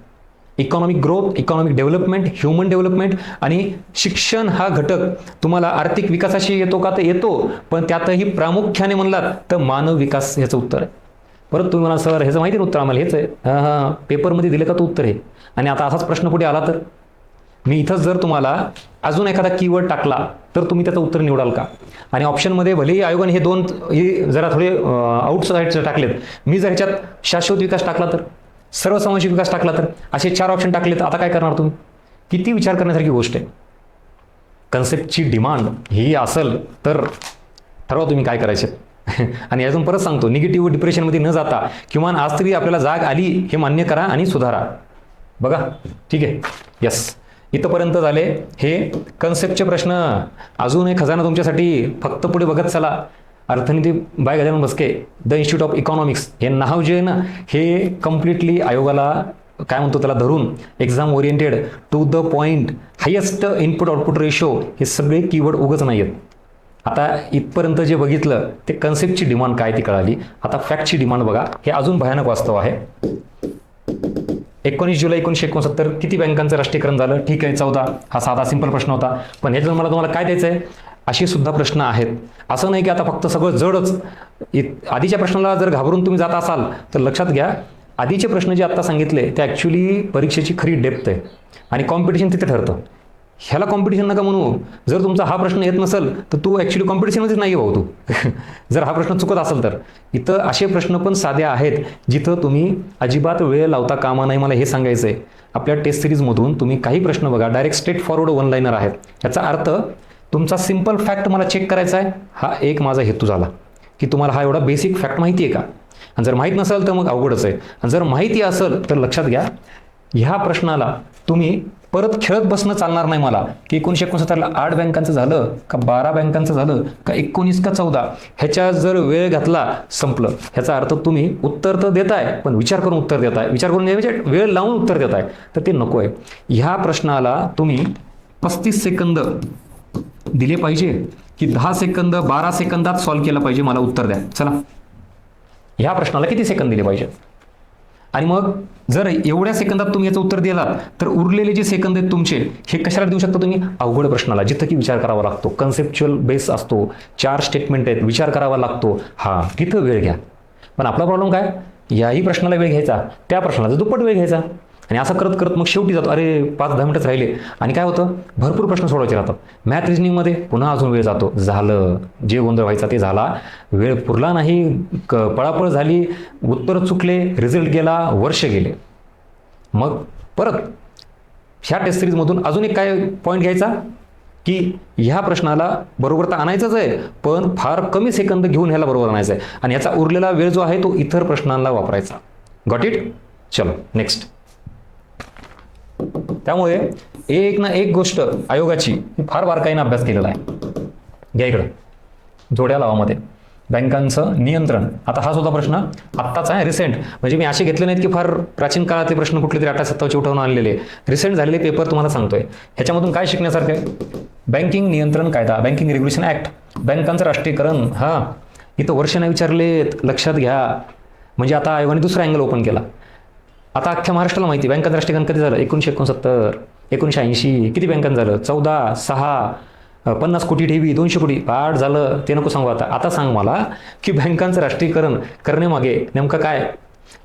economic growth, economic development, human development आणि शिक्षण हा घटक तुम्हाला आर्थिक विकासाशी येतो का? तर येतो, पण त्यातही प्रामुख्याने म्हणलात तर मानव विकास ह्याचं उत्तर आहे. परत तुम्ही म्हणा सर ह्याचं माहिती आहे उत्तर आम्हाला हेच आहे. हां पेपरमध्ये दिलं का तो उत्तर आहे. आणि आता असाच प्रश्न पुढे आला तर मी इथंच जर तुम्हाला अजून एखादा कीवर्ड टाकला तर तुम्ही त्याचं उत्तर निवडाल का? आणि ऑप्शनमध्ये भलेही आयोगाने हे जरा थोडे आउटसाइडचे टाकलेत, मी जर ह्याच्यात शाश्वत विकास टाकला तर, सर्वसमावेशक विकास टाकला तर, असे 4 ऑप्शन टाकलेत, आता काय करणार तुम्ही? किती विचार करण्यासारखी गोष्ट आहे. कन्सेप्टची डिमांड ही असेल तर ठरवा तुम्ही काय करायचे. आणि अजून परत सांगतो, निगेटिव्ह डिप्रेशनमध्ये न जाता किमान आज तरी आपल्याला जाग आली हे मान्य करा आणि सुधारा. बघा, ठीक आहे, यस, इथंपर्यंत झाले हे कन्सेप्टचे प्रश्न. अजून एक खजाना तुमच्यासाठी, फक्त पुढे बघत चला. Arthniti by Gajanan Baske, the institute of economics, हे नाव जे आहे ना, हे कम्प्लिटली आयोगाला काय म्हणतो त्याला धरून, exam oriented, to the point, highest input output ratio, हे सगळे कीवर्ड उगच नाही आहेत. आता इथपर्यंत जे बघितलं ते कन्सेप्टची डिमांड काय ती कळाली. आता फॅक्टची डिमांड बघा, हे अजून भयानक वास्तव आहे. 19 जुलै 1969 किती बँकांचं राष्ट्रीयकरण झालं? ठीक आहे, 14. हा साधा सिंपल प्रश्न होता. पण ह्याच्यात मला तुम्हाला काय द्यायचं आहे? असे सुद्धा प्रश्न आहेत. असं नाही की आता फक्त सगळं जडच. आधीच्या प्रश्नाला जर घाबरून तुम्ही जात असाल तर लक्षात घ्या, आधीचे प्रश्न जे आत्ता सांगितले ते ॲक्च्युली परीक्षेची खरी डेप्थ आहे आणि कॉम्पिटिशन तिथे ठरतं. ह्याला कॉम्पिटिशन नका म्हणू. जर तुमचा हा प्रश्न येत नसेल तर तू ॲक्च्युली कॉम्पिटिशनमध्येच नाही भाऊ तू. जर हा प्रश्न चुकत असेल तर. इथं असे प्रश्न पण साधे आहेत जिथं तुम्ही अजिबात वेळ लावता कामा नाही. मला हे सांगायचं आहे, आपल्या टेस्ट सिरीजमधून तुम्ही काही प्रश्न बघा, direct straight forward one liner आहेत. याचा अर्थ तुमचा सिंपल फॅक्ट मला चेक करायचा आहे. हा एक माझा हेतू झाला की तुम्हाला हा एवढा बेसिक फॅक्ट माहिती आहे का? आणि जर माहीत नसेल तर मग अवघडच आहे. आणि जर माहिती असेल तर लक्षात घ्या, ह्या प्रश्नाला तुम्ही परत खेळत बसणं चालणार नाही मला, की 1969ला 8 बँकांचं झालं का 12 बँकांचं झालं का 19 का 14, ह्याच्या जर वेळ घातला संपलं. ह्याचा अर्थ तुम्ही उत्तर तर देताय पण विचार करून उत्तर देताय. विचार करून म्हणजे वेळ लावून उत्तर देताय, तर ते नको आहे. ह्या प्रश्नाला तुम्ही 35 सेकंद दिले पाहिजे की 10 सेकंद 12 सेकंदात सॉल्व्ह केलं पाहिजे? मला उत्तर द्या. चला, ह्या प्रश्नाला किती सेकंद दिले पाहिजे? आणि मग जर एवढ्या सेकंदात तुम्ही याचं उत्तर दिलात तर उरलेले जे सेकंद आहेत तुमचे, हे कशाला देऊ शकता तुम्ही? अवघड प्रश्नाला, जिथं की विचार करावा लागतो, कन्सेप्च्युअल बेस असतो, 4 स्टेटमेंट आहेत, विचार करावा लागतो, हा तिथं वेळ घ्या. पण आपला प्रॉब्लेम काय? याही प्रश्नाला वेळ घ्यायचा, त्या प्रश्नाला दुप्पट वेळ घ्यायचा, आणि असं करत करत मग शेवटी जातो, अरे 5-10 मिनिटच राहिले. आणि काय होतं, भरपूर प्रश्न सोडवायचे राहतात. मॅथ रिजनिंगमध्ये पुन्हा अजून वेळ जातो. झालं, जे गोंधळ व्हायचा ते झाला, वेळ पुरला नाही, पळापळ झाली, उत्तर चुकले, रिझल्ट गेला, वर्ष गेले. मग परत ह्या टेस्ट सिरीजमधून अजून एक काय पॉईंट घ्यायचा की ह्या प्रश्नाला बरोबर तर आणायचंच आहे, पण फार कमी सेकंद घेऊन ह्याला बरोबर आणायचं आहे, आणि याचा उरलेला वेळ जो आहे तो इतर प्रश्नांना वापरायचा. Got it? चलो नेक्स्ट. त्यामुळे एक ना एक गोष्ट आयोगाची फार बारकाईने अभ्यास केलेला आहे. घ्या इकडं जोड्या लावामध्ये बँकांचं नियंत्रण. आता हा सुद्धा प्रश्न आत्ताच आहे, रिसेंट. म्हणजे मी असे घेतले नाहीत की फार प्राचीन काळातले प्रश्न कुठले तरी 1870 उठवून आणलेले, रिसेंट झालेले पेपर तुम्हाला सांगतोय. ह्याच्यामधून काय शिकण्यासारखं आहे? बँकिंग नियंत्रण कायदा, बँकिंग रेग्युलेशन ऍक्ट, बँकांचं राष्ट्रीयकरण. हां, इथं वर्ष नाही विचारलेत, लक्षात घ्या. म्हणजे आता आयोगाने दुसरा अँगल ओपन केला. आता अख्ख्या महाराष्ट्राला माहिती बँकांचं राष्ट्रीयकरण कधी झालं? 1969, 1980. किती बँकांचं झालं? 14, 6, 50 कोटी ठेवी, 200 कोटी. पाठ झालं, ते नको सांगू. आता सांग मला की बँकांचं राष्ट्रीयकरण करण्यामागे नेमकं काय?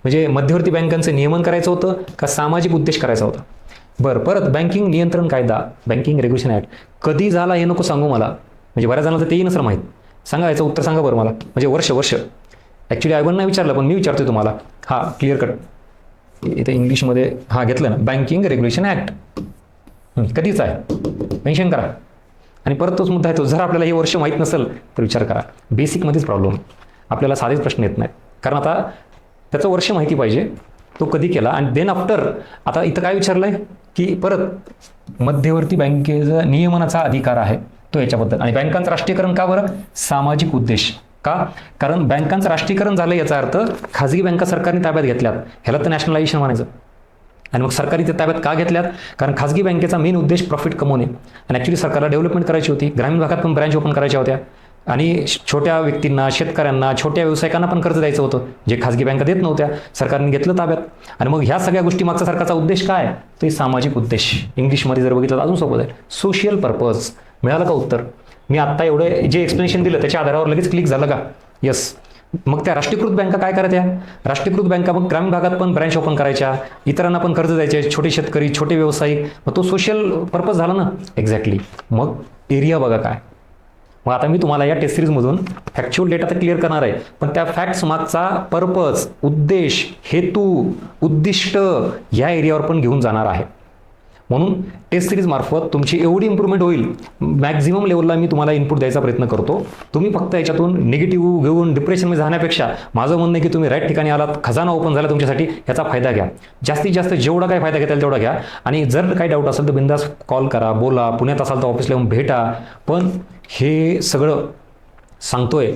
म्हणजे मध्यवर्ती बँकांचं नियमन करायचं होतं का सामाजिक उद्देश करायचा होता? बरं, परत बँकिंग नियंत्रण कायदा, बँकिंग रेग्युलेशन ॲक्ट कधी झाला हे नको सांगू मला. म्हणजे बऱ्याच जणांना तेही नसलं माहीत. सांगा, याचं उत्तर सांगा बरं मला. म्हणजे वर्ष ॲक्च्युली आयोगानं नाही विचारलं, पण मी विचारतोय तुम्हाला. हा क्लिअर कट इथे इंग्लिशमध्ये हा घेतलं ना, बँकिंग रेग्युलेशन ॲक्ट कधीच आहे, मेन्शन करा. आणि परत तोच मुद्दा आहे तो, जर आपल्याला हे वर्ष माहीत नसेल तर विचार करा. बेसिकमध्येच प्रॉब्लेम, आपल्याला साधेच प्रश्न येत नाहीत. कारण आता त्याचं वर्ष माहिती पाहिजे, तो कधी केला. आणि देन आफ्टर आता इथं काय विचारलं आहे की परत मध्यवर्ती बँकेचा नियमनाचा अधिकार आहे तो याच्याबद्दल. आणि बँकांचं राष्ट्रीयकरण का बरं? सामाजिक उद्देश. का? कारण बँकांचं राष्ट्रीयकरण झालं याचा अर्थ खाजगी बँका सरकारने ताब्यात घेतल्यात, ह्याला तर नॅशनलायझेशन म्हणायचं. आणि मग सरकारी ते ताब्यात का घेतल्यात? कारण खाजगी बँकेचा मेन उद्देश प्रॉफिट कमवणे. आणि ॲक्च्युली सरकारला डेव्हलपमेंट करायची होती, ग्रामीण भागात पण ब्रँच ओपन करायच्या होत्या, आणि छोट्या व्यक्तींना, शेतकऱ्यांना, छोट्या व्यावसायिकांना पण कर्ज द्यायचं होतं, जे खाजगी बँका देत नव्हत्या. सरकारने घेतलं ताब्यात. आणि मग ह्या सगळ्या गोष्टी मागचा सरकारचा उद्देश काय? तो सामाजिक उद्देश. इंग्लिशमध्ये जर बघितलं तर अजून सोपं जाईल, सोशियल पर्पज. मिळालं का उत्तर? मी आत्ता एवढं जे एक्सप्लेनेशन दिलं त्याच्या आधारावर लगेच क्लिक झालं का? यस. मग त्या राष्ट्रीयकृत बँका काय करायच्या? राष्ट्रीयकृत बँका मग ग्रामीण भागात पण ब्रँच ओपन करायच्या, इतरांना पण कर्ज द्यायचे, छोटे शेतकरी, छोटे व्यावसायिक. मग तो सोशल पर्पज झाला ना. एक्झॅक्टली. मग एरिया बघा काय. मग आता मी तुम्हाला या टेस्ट सिरीजमधून फॅक्च्युअल डेटा तर क्लिअर करणार आहे, पण त्या फॅक्ट्स मागचा पर्पज, उद्देश, हेतू, उद्दिष्ट या एरियावर पण घेऊन जाणार आहे. म्हणून टेस्ट सिरीज मार्फत तुमची एवढी इम्प्रूव्हमेंट होईल, मॅक्झिमम लेवलला मी तुम्हाला इनपुट द्यायचा प्रयत्न करतो. तुम्ही फक्त याच्यातून निगेटिव्ह घेऊन डिप्रेशनमध्ये जाण्यापेक्षा माझं म्हणणं आहे की तुम्ही राईट ठिकाणी आलात, खजाना ओपन झाला तुमच्यासाठी, याचा फायदा घ्या. जास्तीत जास्त जेवढा काय फायदा घेता येईल तेवढा घ्या. आणि जर काही डाऊट असेल तर बिंदास कॉल करा, बोला. पुण्यात असाल तर ऑफिसला येऊन भेटा. पण हे सगळं सांगतोय,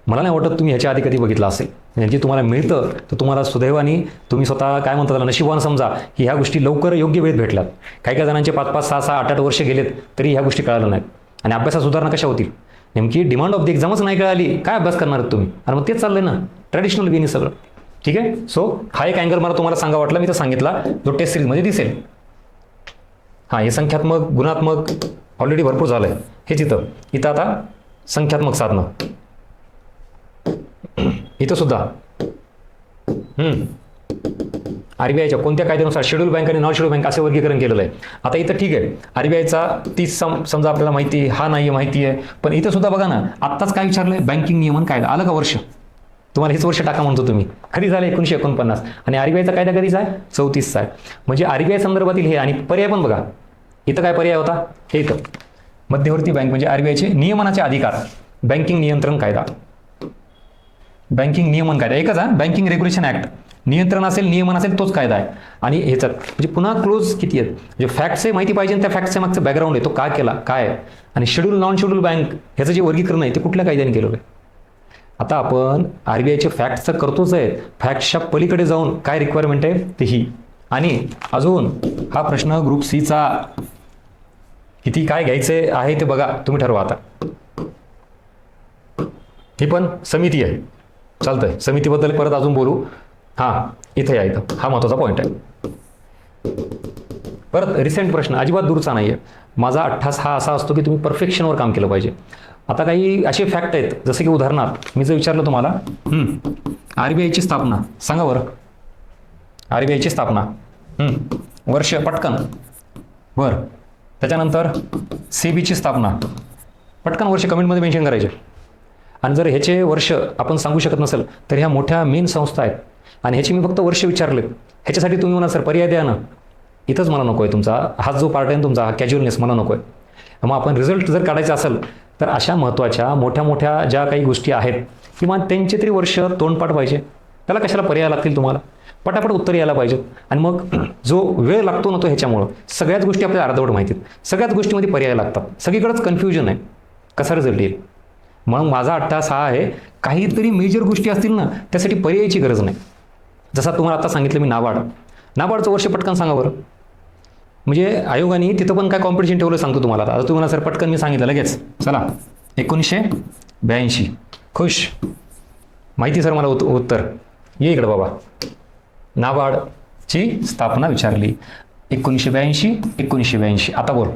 मला नाही वाटत तुम्ही ह्याच्या आधी कधी बघितलं असेल. जे तुम्हाला मिळतं तर तुम्हाला सुदैवाने तुम्ही स्वतः काय म्हणतात त्याला नशिबवान समजा की ह्या गोष्टी लवकर योग्य वेळेत भेटल्यात. काही काही जणांचे 5-5, 6-6, 8-8 वर्ष गेलेत तरी ह्या गोष्टी कळाल्या नाहीत. आणि अभ्यासात सुधारणा कशा होतील? नेमकी डिमांड ऑफ द एक्झामच नाही कळाली, काय अभ्यास करणार आहेत तुम्ही? आणि मग तेच चाललंय ना, ट्रॅडिशनल वेनी सगळं. ठीक आहे. सो हा एक अँगल मला तुम्हाला सांगा वाटला, मी तर सांगितला, जो टेस्ट सिरीजमध्ये दिसेल. हां, हे संख्यात्मक, गुणात्मक ऑलरेडी भरपूर झालं आहे. हेच इथं आता संख्यात्मक साधनं. इथं सुद्धा आरबीआयच्या कोणत्या कायद्यानुसार शेड्यूल बँक आणि नॉन शेड्यूल बँक असे वर्गीकरण केलेलं आहे. आता इथं ठीक आहे, आरबीआयचा 30 समजा आपल्याला माहिती, हा नाही माहिती आहे. पण इथं सुद्धा बघा ना, आत्ताच काय विचारलंय, बँकिंग नियमन कायदा. आलं का वर्ष? तुम्हाला हेच वर्ष टाका म्हणतो तुम्ही. कधी झालं? 1949. आणि आरबीआयचा कायदा कधीचा आहे? 34चा आहे. म्हणजे आरबीआय संदर्भातील हे. आणि पर्याय पण बघा, इथं काय पर्याय होता? हे इथं मध्यवर्ती बँक म्हणजे आरबीआयचे नियमनाचे अधिकार, बँकिंग नियंत्रण कायदा, बँकिंग नियमन कायदा एकच आहे. बँकिंग रेग्युलेशन ऍक्ट, नियंत्रण असेल, नियमन असेल तोच कायदा आहे. आणि ह्याच्यात म्हणजे पुन्हा क्लोज किती आहेत, म्हणजे फॅक्ट्सही माहिती पाहिजे, त्या फॅक्ट्सच्या मागचं बॅकग्राऊंड आहे, तो का केला, काय आहे. आणि शेड्यूल, नॉन शेड्यूल बँक ह्याचं जे वर्गीकरण आहे ते कुठल्या कायद्याने केलेलं आहे? आता आपण आरबीआयचे फॅक्ट्सचं करतोच आहे, फॅक्ट्सच्या पलीकडे जाऊन काय रिक्वायरमेंट आहे ते ही. आणि अजून हा प्रश्न ग्रुप सीचा किती काय घ्यायचे आहे ते बघा, तुम्ही ठरवा. आता ही पण समिती आहे, चालतंय. समितीबद्दल परत अजून बोलू. हां, इथं या, इथं हा महत्त्वाचा पॉईंट आहे. परत रिसेंट प्रश्न अजिबात दूरचा नाही आहे. माझा अट्ठास हा असा असतो की तुम्ही परफेक्शनवर काम केलं पाहिजे. आता काही असे फॅक्ट आहेत, जसं की उदाहरणार्थ मी जर विचारलं तुम्हाला, आरबीआयची स्थापना सांगा बरं. आरबीआयची स्थापना वर्ष पटकन. बरं, त्याच्यानंतर सेबीची स्थापना पटकन वर्ष कमेंटमध्ये मेन्शन करायचे. आणि जर ह्याचे वर्ष आपण सांगू शकत नसेल तर ह्या मोठ्या मेन संस्था आहेत आणि ह्याची मी फक्त वर्ष विचारलेत, ह्याच्यासाठी तुम्ही म्हणा सर पर्याय द्या ना. इथंच मला नको आहे तुमचा हा जो पार्ट आहे तुमचा, हा कॅज्युअलनेस मला नको आहे. मग आपण रिझल्ट जर काढायचा असेल तर अशा महत्त्वाच्या मोठ्या मोठ्या ज्या काही गोष्टी आहेत किंवा त्यांचे तरी वर्ष तोंडपाठ पाहिजे. त्याला कशाला पर्याय लागतील तुम्हाला? पटापट उत्तर यायला पाहिजेत. आणि मग जो वेळ लागतो ना तो ह्याच्यामुळं सगळ्याच गोष्टी आपल्याला अर्धवट माहिती आहेत, सगळ्याच गोष्टीमध्ये पर्याय लागतात, सगळीकडेच कन्फ्युजन आहे, कसा रिझल्ट येईल. म्हणून माझा अट्टास हा आहे, काहीतरी मेजर गोष्टी असतील ना त्यासाठी पर्यायाची गरज नाही. जसा तुम्हाला आता सांगितलं मी नाबार्डचं वर्ष पटकन सांगा बरं. म्हणजे आयोगाने तिथं पण काय कॉम्पिटिशन ठेवलं सांगतो तुम्हाला. आता तुम्हाला सर पटकन मी सांगितलं लगेच. चला 1982. खुश? माहिती सर मला उत्तर. ये इकडं बाबा. नाबार्डची स्थापना विचारली 1982. आता बोल.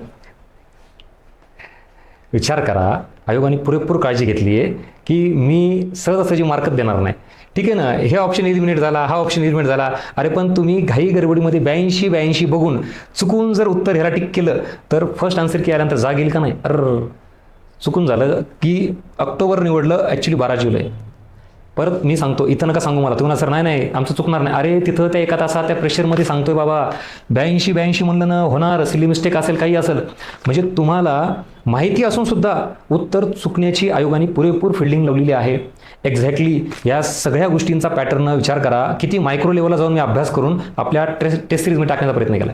विचार करा, आयोगाने पुरेपूर काळजी घेतली आहे की मी सहजासहजी मार्कच देणार नाही. ठीक आहे ना, हे ऑप्शन एलिमिनेट झाला, हा ऑप्शन एलिमिनेट झाला. अरे पण तुम्ही घाई गडबडीमध्ये 82 बघून चुकून जर उत्तर ह्याला टिक केलं तर फर्स्ट आन्सर की आल्यानंतर जाग येईल का नाही? चुकून झालं की ऑक्टोबर निवडलं, ॲक्च्युली 12 जुलै. परत मी सांगतो, इथं नका सांगू मला. तुम्हाला सर नाही आमचं चुकणार नाही. अरे तिथं त्या एका तासात त्या प्रेशरमध्ये सांगतोय बाबा 82 म्हणलं ना, होणार, सिली मिस्टेक असेल, काही असेल. म्हणजे तुम्हाला माहिती असून सुद्धा उत्तर चुकण्याची आयोगाने पुरेपूर फिल्डिंग लावलेली आहे. एक्झॅक्टली या सगळ्या गोष्टींचा पॅटर्न विचार करा. किती मायक्रो लेवलला जाऊन मी अभ्यास करून आपल्या टेस्ट सिरीजमध्ये टाकण्याचा प्रयत्न केला.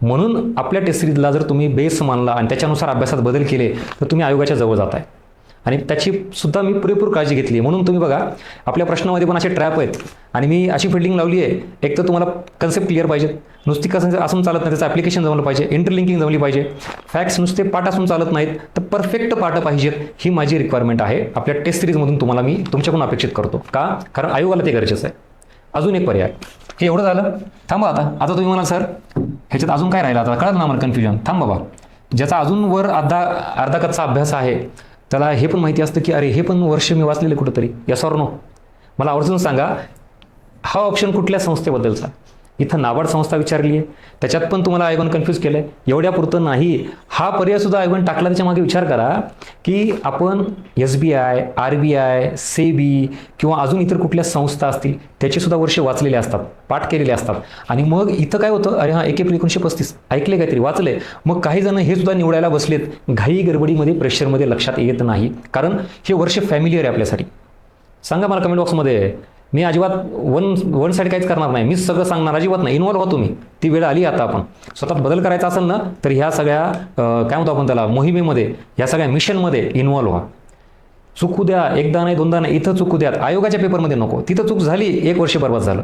म्हणून आपल्या टेस्ट सिरीजला जर तुम्ही बेस मानला आणि त्याच्यानुसार अभ्यासात बदल केले तर तुम्ही आयोगाच्या जवळ जात आहे. आणि त्याची सुद्धा मी पुरेपूर काळजी घेतली. म्हणून तुम्ही बघा आपल्या प्रश्नामध्ये पण असे ट्रॅप आहेत आणि मी अशी फिल्डिंग लावली आहे. एक तर तुम्हाला कन्सेप्ट क्लिअर पाहिजे, नुसती कसं असून चालत नाही, त्याचं ॲप्लिकेशन जमलं पाहिजे, इंटरलिंकिंग जमली पाहिजे. फॅक्ट्स नुसते पाठ असून चालत नाहीत, तर परफेक्ट पाठ पाहिजेत. ही माझी रिक्वायरमेंट आहे. आपल्या टेस्ट सिरीजमधून तुम्हाला मी तुमच्याकडून अपेक्षित करतो. का? कारण आयोगाला ते गरजेचं आहे. अजून एक पर्याय. हे एवढं झालं, थांबा. आता तुम्ही म्हणाल सर ह्याच्यात अजून काय राहिलं? आता कळलं ना मला कन्फ्युजन. थांब बाबा, ज्याचा अजून वर अर्धा कच्चा अभ्यास आहे त्याला हे पण माहिती असतं की अरे हे पण वर्ष मी वाचलेलं कुठंतरी. Yes or no? मला आवर्जून सांगा, हा ऑप्शन कुठल्या संस्थेबद्दलचा? इथं नाबार्ड संस्था विचारली आहे, त्याच्यात पण तुम्हाला आयोगानं कन्फ्यूज केलं आहे. एवढ्यापुरतं नाही, हा पर्यायसुद्धा आयोगानं टाकला. त्याच्या मागे विचार करा की आपण SBI, RBI, सेबी किंवा अजून इतर कुठल्या संस्था असतील त्याचेसुद्धा वर्ष वाचलेले असतात, पाठ केलेले असतात. आणि मग इथं काय होतं, अरे हां 1 एप्रिल 1935 ऐकले काहीतरी, वाचले. मग काही जण हे सुद्धा निवडायला बसलेत घाई गडबडीमध्ये, प्रेशरमध्ये, लक्षात येत नाही. कारण हे वर्ष फॅमिलियर आहे आपल्यासाठी. सांगा मला कमेंट बॉक्समध्ये. मी अजिबात वन साईड काहीच करणार नाही, मीच सगळं सांगणार, अजिबात नाही. इन्व्हॉल्व्ह होतो मी, ती वेळ आली आता. आपण स्वतःत बदल करायचा असेल ना, तर ह्या सगळ्या काय म्हणतो आपण त्याला, मोहिमेमध्ये, ह्या सगळ्या मिशनमध्ये इन्व्हॉल्व्ह व्हा. चुकू द्या, एकदा नाही दोनदा नाही, इथं चुकू द्यात. आयोगाच्या पेपरमध्ये नको, तिथं चूक झाली 1 वर्ष बर्बाद झालं.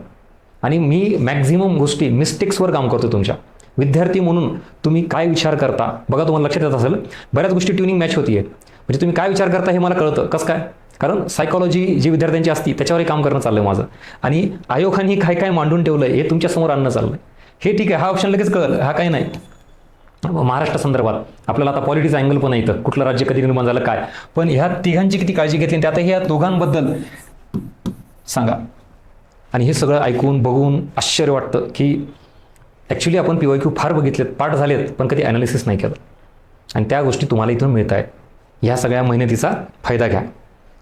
आणि मी मॅक्झिमम गोष्टी मिस्टेक्सवर काम करतो. तुमच्या विद्यार्थी म्हणून तुम्ही काय विचार करता बघा, तुम्हाला लक्षात येत असेल बऱ्याच गोष्टी ट्युनिंग मॅच होतीये. म्हणजे तुम्ही काय विचार करता हे मला कळतं. कसं काय? कारण सायकॉलॉजी जी विद्यार्थ्यांची असती त्याच्यावरही काम करणं चाललं माझं. आणि आयोगाने काय काय मांडून ठेवलं हे तुमच्यासमोर आणणं चाललं आहे. हे ठीक आहे, हा ऑप्शन लगेच कळलं, हा काही नाही. महाराष्ट्र संदर्भात आपल्याला आता पॉलिटिक्स अँगल पण येतं, कुठलं राज्य कधी निर्माण झालं काय. पण ह्या तिघांची किती काळजी घेतली, त्यातही या दोघांबद्दल सांगा. आणि हे सगळं ऐकून बघून आश्चर्य वाटतं की ॲक्च्युली आपण PYQ फार बघितलेत, पाठ झालेत, पण कधी ॲनालिसिस नाही केलं. आणि त्या गोष्टी तुम्हाला इथून मिळत आहेत. ह्या सगळ्या मेहनतीचा फायदा घ्या.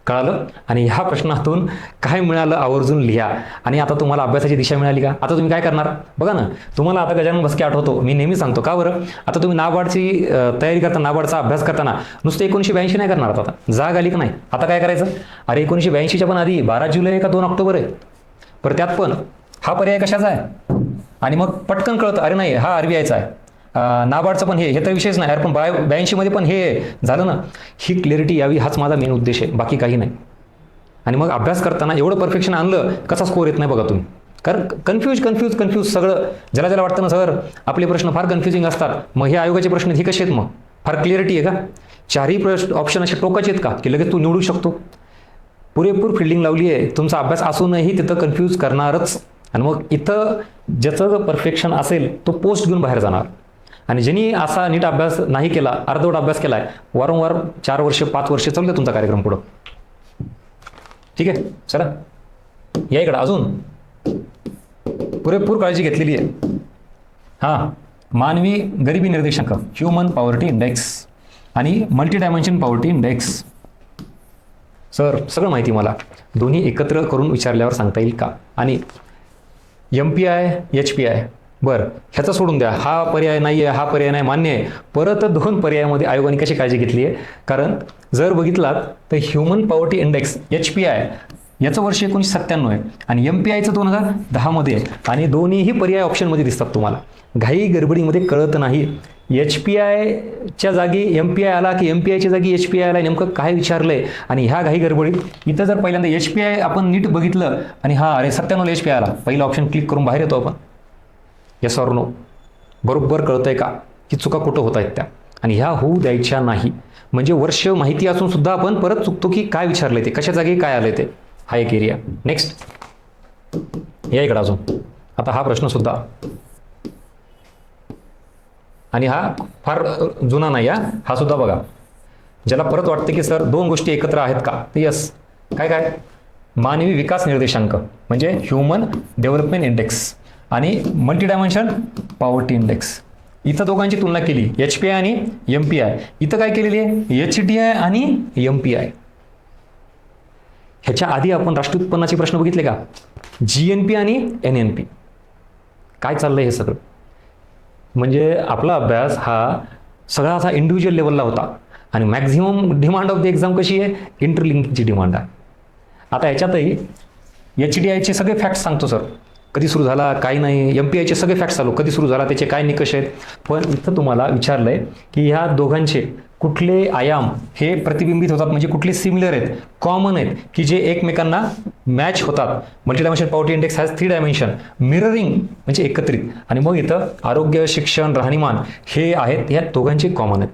कळालं? आणि ह्या प्रश्नातून काय मिळालं आवर्जून लिहा. आणि आता तुम्हाला अभ्यासाची दिशा मिळाली का? आता तुम्ही काय करणार बघा ना. तुम्हाला आता गजानन बस्के आठवतो, मी नेहमी सांगतो. का बरं? आता तुम्ही नाबार्डची तयारी करता, नाबार्डचा अभ्यास करताना नुसतं 1982 नाही करणार. आता जाग आली का नाही, आता काय करायचं? अरे 1982च्या पण आधी 12 जुलै का 2 ऑक्टोबर आहे. बरं त्यात पण हा पर्याय कशाचा आहे? आणि मग पटकन कळतं, अरे नाही हा RBIचा आहे. नाबार्डचं पण हे तर विषयच नाही. अरे पण 82 मध्ये पण हे झालं ना. ही क्लॅरिटी यावी, हाच माझा मेन उद्देश आहे, बाकी काही नाही. आणि मग अभ्यास करताना एवढं परफेक्शन आणलं, कसा स्कोर येत नाही बघा तुम्ही. कारण कन्फ्यूज सगळं. ज्याला वाटतं ना सर आपले प्रश्न फार कन्फ्युजिंग असतात, मग हे आयोगाचे प्रश्न हे कसे आहेत? मग फार क्लिअरिटी आहे का? 4ही प्रश्न ऑप्शन असे टोकाचे आहेत का की लगेच तू निवडू शकतो? पुरेपूर फिल्डिंग लावली आहे. तुमचा अभ्यास असूनही तिथं कन्फ्यूज करणारच. आणि मग इथं ज्याचं परफेक्शन असेल तो पोस्ट घेऊन बाहेर जाणार. आणि ज्यांनी असा नीट अभ्यास नाही केला, अर्धवट अभ्यास केलाय, वारंवार 4 वर्ष 5 वर्ष चालू द्या तुमचा कार्यक्रम पुढं. ठीक आहे, चला या इकडं. अजून पुरेपूर काळजी घेतलेली आहे. हां, मानवी गरिबी निर्देशांक, ह्युमन पॉवर्टी इंडेक्स आणि multi dimension poverty index. Sir सगळं माहिती मला, दोन्ही एकत्र करून विचारल्यावर सांगता येईल का? आणि MPI HPI बरं ह्याचं सोडून द्या, हा पर्याय नाही आहे, हा पर्याय नाही, मान्य आहे. परत 2 पर्यायामध्ये आयोगाने कशी काळजी घेतली आहे? कारण जर बघितलात तर ह्युमन पॉवर्टी इंडेक्स HPI याचं वर्ष 1997 आहे आणि MPIचं 2010 मध्ये आहे. आणि दोन्हीही पर्याय ऑप्शनमध्ये दिसतात तुम्हाला. घाई गडबडीमध्ये कळत नाही. HPIच्या जागी MPI आला की MPIच्या जागी HPI आला, नेमकं काय विचारलंय? आणि ह्या घाई गडबडीत इथं जर पहिल्यांदा HPI आपण नीट बघितलं आणि हा अरे 97 HPI आला, पहिला ऑप्शन क्लिक करून बाहेर येतो आपण. Yes or no? बरोबर कळतंय का की चुका कुठं होत आहेत त्या? आणि ह्या होऊ द्यायच्या नाही. म्हणजे वर्ष माहिती असून सुद्धा आपण परत चुकतो की काय विचारलंय ते, कशा जागी काय आलंय ते. हा एक एरिया. नेक्स्ट या इकडं. अजून आता हा प्रश्न सुद्धा, आणि हा फार जुना नाही, हा सुद्धा बघा. ज्याला परत वाटतं की सर 2 गोष्टी एकत्र आहेत का, तर यस. काय मानवी विकास निर्देशांक म्हणजे ह्युमन डेव्हलपमेंट इंडेक्स आणि मल्टी डायमेन्शन पॉवर्टी इंडेक्स. इथं दोघांची तुलना केली, HPI आणि MPI. इथं काय केलेली आहे? HDI आणि MPI. ह्याच्या आधी आपण राष्ट्रीय उत्पन्नाचे प्रश्न बघितले का? GNP आणि NNP. काय चाललंय हे सगळं? म्हणजे आपला अभ्यास हा सगळा असा इंडिव्हिज्युअल लेवलला होता. आणि maximum demand of the exam कशी आहे? इंटरलिंकिंगची डिमांड आहे. आता ह्याच्यातही HDIचे सगळे फॅक्ट्स सांगतो सर, कधी सुरू झाला काय नाही. MPIचे सगळे फॅक्ट्स चालू, कधी सुरू झाला, त्याचे काय निकष आहेत. पण इथं तुम्हाला विचारलंय की ह्या दोघांचे कुठले आयाम हे प्रतिबिंबित होतात, म्हणजे कुठले सिमिलर आहेत, कॉमन आहेत, की जे एकमेकांना मॅच होतात. Multi dimension poverty index has 3 dimension, mirroring म्हणजे एकत्रित. आणि मग इथं आरोग्य, शिक्षण, राहणीमान हे आहेत, ह्या दोघांचे कॉमन आहेत.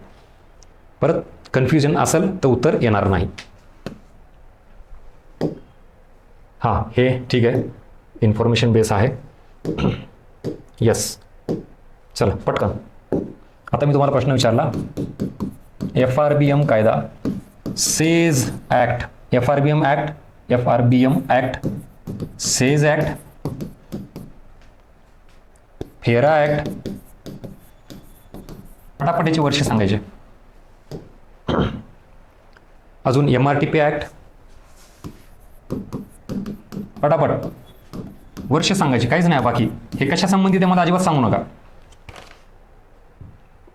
परत कन्फ्युजन असेल तर उत्तर येणार नाही. हां, हे ठीक आहे, इन्फॉर्मेशन बेस आहे. यस, चला पटकन. आता मी तुम्हाला प्रश्न विचारला, FRBM कायदा, says act, FRBM act FRBM act, says act, फेरा ॲक्ट, पटापटीचे वर्ष सांगायचे. अजून MRTP ॲक्ट, पटापट वर्ष सांगायचे, काहीच नाही बाकी. हे कशा संबंधित आहे मला अजिबात सांगू नका,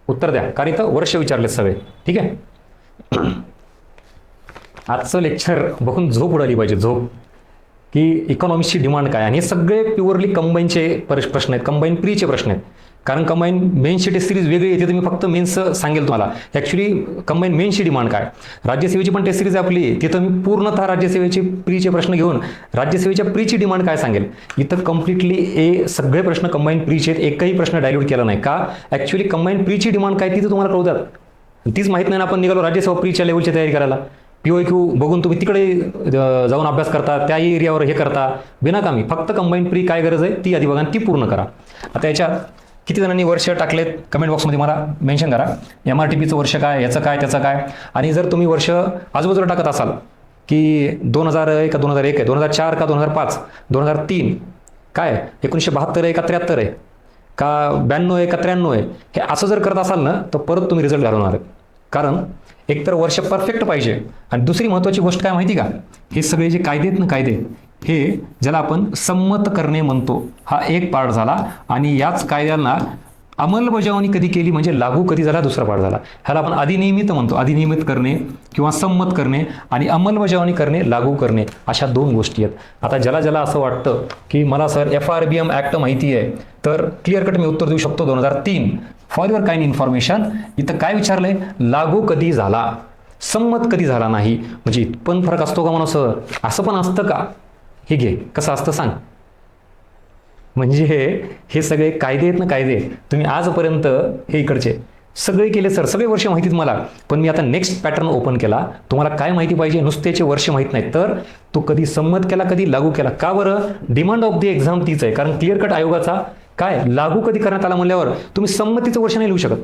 उत्तर द्या, कारण इथं वर्ष विचारलेत सगळे. ठीक आहे. आजचं लेक्चर बघून झोप उडाली पाहिजे, झोप, की इकॉनॉमिक्सची डिमांड काय. आणि हे सगळे प्युअरली कंबाईनचे प्रश्न आहेत, कंबाईन प्रीचे प्रश्न आहेत. कारण कंबाईन मेन्सची टेस्ट सिरीज वेगळी येते, तुम्ही फक्त मेन्स सांगेल तुम्हाला. ॲक्च्युली कंबाईन मेन्सची डिमांड काय, राज्यसेवेची पण टेस्ट सिरीज आपली, तिथं मी पूर्णतः राज्यसेवेचे प्रीचे प्रश्न घेऊन राज्यसेवेच्या प्रीची डिमांड काय सांगेल. इथं कम्प्लिटली सगळे प्रश्न कंबाईन प्रीचे आहेत, एकही प्रश्न डायल्यूट केला नाही. का, ॲक्च्युली कंबाईन प्रीची डिमांड काय ती तर तुम्हाला कळतात, तीच माहीत नाही ना. आपण निघालो राज्यसेवा प्रीच्या लेवलची तयारी करायला. POQ बघून तुम्ही तिकडे जाऊन अभ्यास करता, त्या एरियावर हे करता बिनाकामी. फक्त कंबाईन प्री काय गरज आहे ती आधी बघा, ती पूर्ण करा. आता याच्यात किती जणांनी वर्ष टाकलेत कमेंट बॉक्समध्ये मला मेन्शन करा. MRTPचं वर्ष काय, याचं काय, त्याचं काय. आणि जर तुम्ही वर्ष आजूबाजूला टाकत असाल की 2000 का 2001 आहे, 2004 का 2005, 2003 काय, 1972 आहे का 73 आहे का 92 आहे का 93 आहे, हे असं जर करत असाल ना तर परत तुम्ही रिझल्ट घालवणार आहे. कारण एकतर वर्ष परफेक्ट पाहिजे, आणि दुसरी महत्त्वाची गोष्ट काय माहिती का, हे सगळे जे कायदे आहेत ना, कायदे, हे ज्याला आपण संमत करणे म्हणतो, हा एक पार्ट झाला. आणि याच कायद्यांना अंमलबजावणी कधी केली म्हणजे लागू कधी झाला, दुसरा पार्ट झाला. ह्याला आपण अधिनियमित म्हणतो. अधिनियमित करणे किंवा संमत करणे आणि अंमलबजावणी करणे, लागू करणे, अशा दोन गोष्टी आहेत. आता ज्याला ज्याला असं वाटतं की मला सर FRBM ॲक्ट माहिती आहे, तर क्लिअर कट मी उत्तर देऊ शकतो 2003. फॉर युअर काइंड इन्फॉर्मेशन, इथं काय विचारलंय, लागू कधी झाला, संमत कधी झाला नाही. म्हणजे पण फरक असतो का म्हणून सर, असं पण असतं का, हे घे कसं असतं सांग. म्हणजे हे सगळे कायदे आहेत ना, कायदे तुम्ही आजपर्यंत हे इकडचे सगळे केले सर, सगळे वर्ष माहितीत मला. पण मी आता नेक्स्ट पॅटर्न ओपन केला. तुम्हाला काय माहिती पाहिजे, नुसतेचे वर्ष माहीत नाही, तर तो कधी संमत केला, कधी लागू केला. का बरं, डिमांड ऑफ द एक्झाम तीच आहे. कारण क्लिअर कट आयोगाचा काय, लागू कधी करण्यात आला म्हणल्यावर तुम्ही संमतीचं वर्ष नाही लिहू शकत.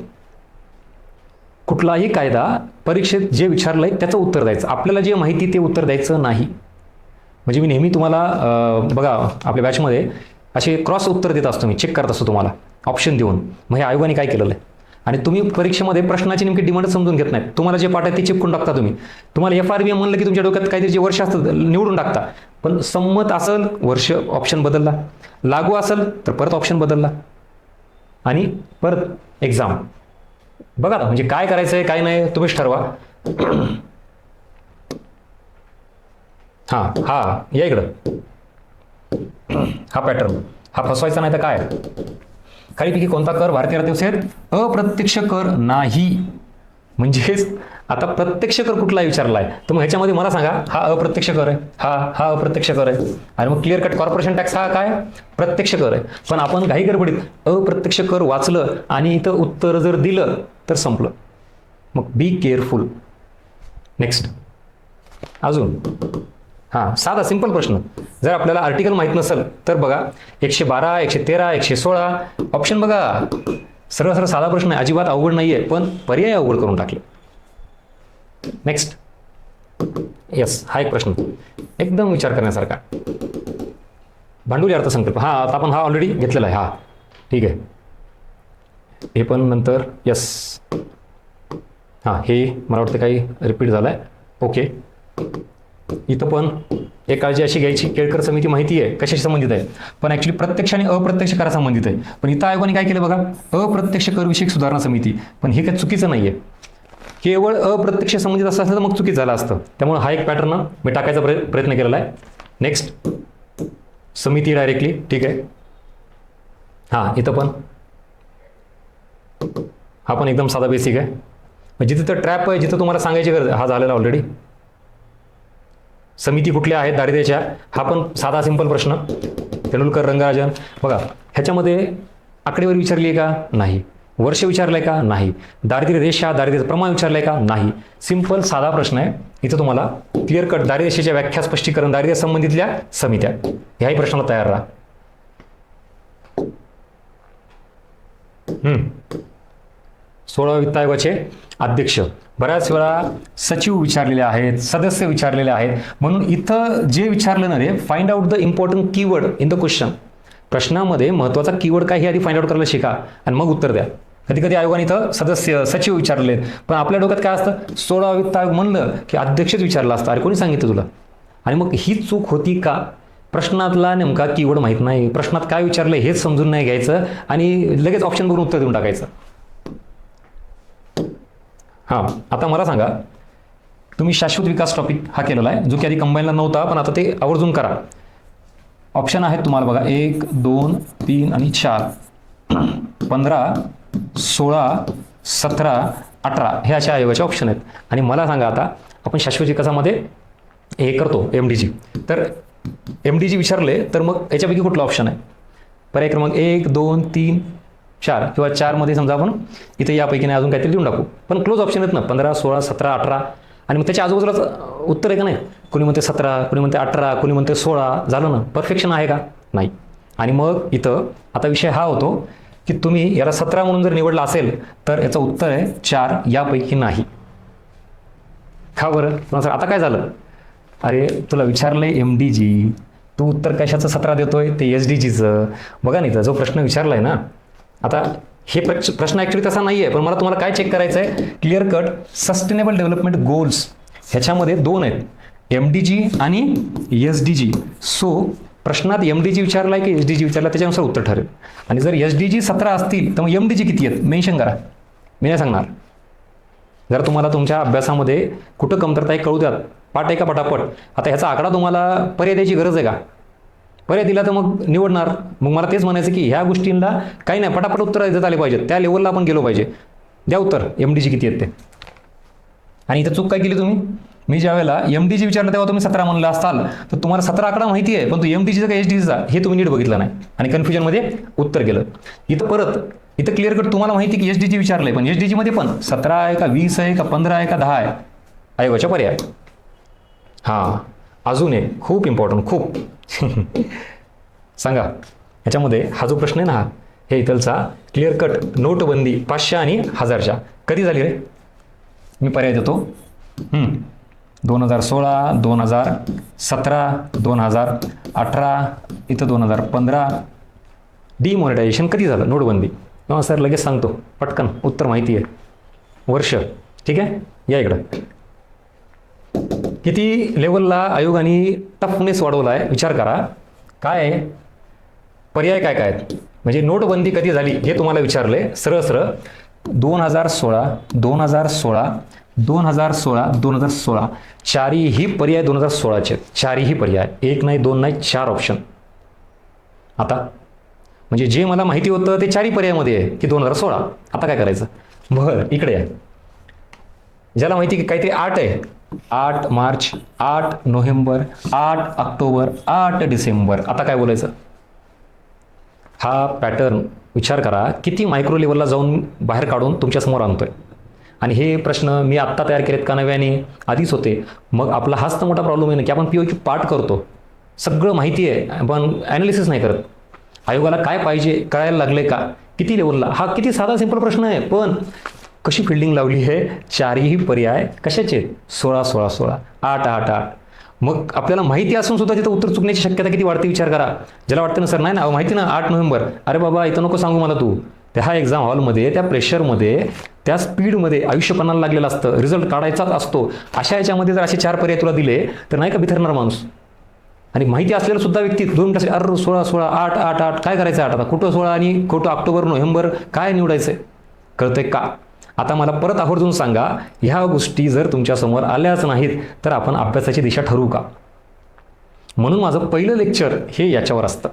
कुठलाही कायदा परीक्षेत जे विचारलंय त्याचं उत्तर द्यायचं, आपल्याला जे माहिती ते उत्तर द्यायचं नाही. म्हणजे मी नेहमी तुम्हाला बघा आपल्या बॅचमध्ये असे क्रॉस उत्तर देत असतो, मी चेक करत असतो तुम्हाला ऑप्शन देऊन. मग हे आयोगाने काय केलेलं आहे, आणि तुम्ही परीक्षेमध्ये प्रश्नाची नेमकी डिमांड समजून घेत नाही. तुम्हाला जे पाठ आहे ते चिपकून टाकता तुम्ही. तुम्हाला FRBM म्हणलं की तुमच्या डोक्यात काहीतरी जे वर्ष असतं निवडून टाकता. पण संमत असेल वर्ष ऑप्शन बदलला, लागू असेल तर परत ऑप्शन बदलला, आणि परत एक्झाम. बघा ना, म्हणजे काय करायचं आहे काय नाही तुम्हीच ठरवा. हा या इकडं, हा पॅटर्न, हा फसवायचा नाही तर काय. खालीपैकी कोणता कर भारतीय अर्थव्यवस्थेत अप्रत्यक्ष कर नाही. म्हणजेच आता प्रत्यक्ष कर कुठला विचारलाय, तर मग ह्याच्यामध्ये मला सांगा, हा अप्रत्यक्ष कर आहे, हा अप्रत्यक्ष कर आहे. आणि मग क्लिअर कट कॉर्पोरेशन टॅक्स हा काय, प्रत्यक्ष कर आहे. पण आपण घाई गडबडीत अप्रत्यक्ष कर वाचलं आणि इथं उत्तर जर दिलं तर संपलं. मग बी केअरफुल. नेक्स्ट अजून साधा सिंपल प्रश्न. जर आपल्याला आर्टिकल माहीत नसेल तर बघा 112, 113, 116 ऑप्शन बघा. सरळ सरळ साधा प्रश्न आहे, अजिबात अवघड नाही आहे, पण पर्याय अवघड करून टाकले. नेक्स्ट, येस, हा एक प्रश्न एकदम विचार करण्यासारखा. भांडवली अर्थसंकल्प, आता आपण ऑलरेडी घेतलेला आहे. ठीक आहे, हे पण नंतर. येस, हे मला वाटतं काही रिपीट झालं आहे. ओके, इथं पण एक काळजी अशी घ्यायची, केळकर समिती माहिती आहे कशाशी संबंधित आहे, पण ॲक्च्युली प्रत्यक्ष आणि अप्रत्यक्ष करा संबंधित आहे. पण इथं आयोगाने काय केलं बघा, अप्रत्यक्ष करविषयक सुधारणा समिती. पण हे काही चुकीचं नाही आहे, केवळ अप्रत्यक्ष संबंधित असं तर मग चुकीचं झालं असतं. त्यामुळे हा एक पॅटर्न मी टाकायचा प्रयत्न केलेला आहे. नेक्स्ट, समिती डायरेक्टली. ठीक आहे, इथं पण हा पण एकदम साधा बेसिक आहे. जिथे तर ट्रॅप आहे, जिथं तुम्हाला सांगायची गरज, हा झालेला ऑलरेडी. समिती कुठल्या आहेत दारिद्र्याच्या, हा पण साधा सिंपल प्रश्न. तेंडुलकर, रंगराजन. बघा ह्याच्यामध्ये आकडेवारी विचारली आहे का, नाही. वर्ष विचारलंय का, नाही. दारिद्र्य रेषा, दारिद्र्याचं प्रमाण विचारलंय का, नाही. सिंपल साधा प्रश्न आहे. इथं तुम्हाला क्लिअर कट दारिद्र्य रेषेच्या व्याख्या, स्पष्टीकरण, दारिद्र्य संबंधितल्या समित्या, ह्याही प्रश्नाला तयार राहा. 16 वित्त आयोगाचे अध्यक्ष. बऱ्याच वेळा सचिव विचारलेले आहेत, सदस्य विचारलेले आहेत, म्हणून इथं जे विचारलं ना रे, find out the important keyword in the question. प्रश्नामध्ये महत्त्वाचा कीवर्ड काय हे आधी फाइंड आउट करायला शिका आणि मग उत्तर द्या. कधी कधी आयोगाने इथं सदस्य सचिव विचारले, पण आपल्या डोक्यात काय असतं, 16 वित्त आयोग म्हणलं की अध्यक्षच विचारला असतं. अरे कोणी सांगितलं तुला? आणि मग ही चूक होती का? प्रश्नातला नेमका कीवर्ड माहीत नाही, प्रश्नात काय विचारलं हेच समजून नाही घ्यायचं आणि लगेच ऑप्शन बघून उत्तर देऊन टाकायचं. हां, आता मला सांगा, तुम्ही शाश्वत विकास टॉपिक हा केलेला आहे, जो की आधी कंबाईनला नव्हता, पण आता ते आवर्जून करा. ऑप्शन आहेत तुम्हाला बघा, 1, 2, 3 आणि 4, 15, 16, 17, 18 हे अशा आयोगाचे ऑप्शन आहेत. आणि मला सांगा, आता आपण शाश्वत विकासामध्ये हे करतो MDG, तर MDG विचारले तर मग याच्यापैकी कुठला ऑप्शन आहे? पर्याय क्रमांक 1, 2, 3, 4 किंवा 4मध्ये समजा आपण इथे यापैकी नाही अजून काहीतरी लिहून टाकू, पण क्लोज ऑप्शन आहेत ना, 15, 16, 17, 18 आणि मग त्याच्या आजूबाजूलाच उत्तर आहे का नाही? कोणी म्हणते 17, कोणी म्हणते 18, कोणी म्हणते 16, झालं ना? परफेक्शन आहे का? नाही. आणि मग इथं आता विषय हा होतो की तुम्ही याला 17 म्हणून जर निवडला असेल तर याचं उत्तर आहे 4 यापैकी नाही. का बरं? आता काय झालं? अरे तुला विचारलंय MDG, तू उत्तर कशाचं 17 देतोय? ते SDGचं. बघा नाही, तर जो प्रश्न विचारलाय ना, आता हे प्रश्न ॲक्च्युली तसा नाही आहे, पण मला तुम्हाला काय चेक करायचं आहे? Clear cut sustainable development goals ह्याच्यामध्ये 2 आहेत, MDG आणि SDG. सो प्रश्नात MDG विचारला आहे की SDG विचारला त्याच्यानुसार उत्तर ठरेल. आणि जर SDG 17 असतील तर मग MDG किती आहेत मेन्शन करा, मी नाही सांगणार. जर तुम्हाला तुमच्या अभ्यासामध्ये कुठं कमतरता आहे कळू द्यात, पाठ आहे का पटापट. आता ह्याचा आकडा तुम्हाला पर्याय द्यायची गरज आहे का? पर्याय दिला तर मग निवडणार. मग मला तेच म्हणायचं की ह्या गोष्टींना काही नाही, पटापट उत्तर देत आले पाहिजेत, त्या लेवलला आपण गेलो पाहिजे. द्या उत्तर MDG किती आहेत ते. आणि इथं चूक काय केली तुम्ही? मी ज्या वेळेला MDG विचारलं तेव्हा तुम्ही 17 म्हणलं असाल तर तुम्हाला 17 आकडा माहिती आहे, पण तो MDGचा का SDGचा हे तुम्ही नीट बघितलं नाही आणि कन्फ्युजनमध्ये उत्तर गेलं. इथं क्लिअर कट तुम्हाला माहिती की SDG विचारलंय, पण SDG मध्ये पण 17 आहे का 20 आहे का 15 आहे का 10 आहे आयोगाच्या पर्याय. हां, अजून एक खूप इम्पॉर्टंट, खूप सांगा ह्याच्यामध्ये हा जो प्रश्न आहे ना, हे इथलचा क्लिअर कट नोटबंदी 500 आणि 1000च्या कधी झाली रे? मी पर्याय देतो. 2016, 2017, 2018, इथं 2015. डिमॉनिटायझेशन कधी झालं नोटबंदी? सर लगेच सांगतो, पटकन उत्तर माहिती आहे, वर्ष. ठीक आहे, या इकडं. किती लेवलला आयोगाने टफनेस वाढवला आहे विचार करा. काय आहे पर्याय, काय काय आहेत? म्हणजे नोटबंदी कधी झाली हे तुम्हाला विचारले सरळ सरळ. 2016, 2016, 2016, 2016. चारही पर्याय 2016चे. चारही पर्याय, एक नाही, दोन नाही, 4 ऑप्शन. आता म्हणजे जे मला माहिती होतं ते 4ही पर्यायामध्ये आहे की 2016. आता काय करायचं? बरं इकडे आहे. ज्याला माहिती की काहीतरी 8 आहे, 8 मार्च, 8 नोव्हेंबर, 8 ऑक्टोबर, 8 डिसेंबर. आता काय बोलायचं? हा पॅटर्न विचार करा, किती मायक्रो लेवलला जाऊन बाहेर काढून तुमच्यासमोर आणतोय. आणि हे प्रश्न मी आत्ता तयार केलेत का नव्याने? आधीच होते. मग आपला हाच तर मोठा प्रॉब्लेम आहे ना की आपण POQ पाठ करतो, सगळं माहिती आहे, पण ॲनालिसिस नाही करत. आयोगाला काय पाहिजे कळायला लागले का? किती लेवलला? हा किती साधा सिंपल प्रश्न आहे, पण कशी फिल्डिंग लावली आहे. 4ही पर्याय कशाचे? 16, 16, 16, 8, 8, 8. मग आपल्याला माहिती असून सुद्धा तिथं उत्तर चुकण्याची शक्यता किती वाढते विचार करा. ज्याला वाटतं ना सर नाही ना माहिती ना 8 नोव्हेंबर, अरे बाबा इथं नको सांगू मला तू. त्या एक्झाम हॉलमध्ये, त्या प्रेशरमध्ये, त्या स्पीडमध्ये आयुष्यपणाला लागलेलं असतं, रिझल्ट काढायचाच असतो. अशा याच्यामध्ये जर असे 4 पर्याय तुला दिले तर नाही का बिथरणार माणूस? आणि माहिती असलेला सुद्धा व्यक्ती 2 मिनिटासाठी अरे 16, 16, 8, 8, 8 काय करायचं? 8 आता कुठं 16 आणि कुठं ऑक्टोबर नोव्हेंबर काय निवडायचं? कळतंय का? आता मला परत आवर्जून सांगा, ह्या गोष्टी जर तुमच्यासमोर आल्याच नाहीत तर आपण अभ्यासाची दिशा ठरवू का? म्हणून माझं पहिलं लेक्चर हे याच्यावर असतं,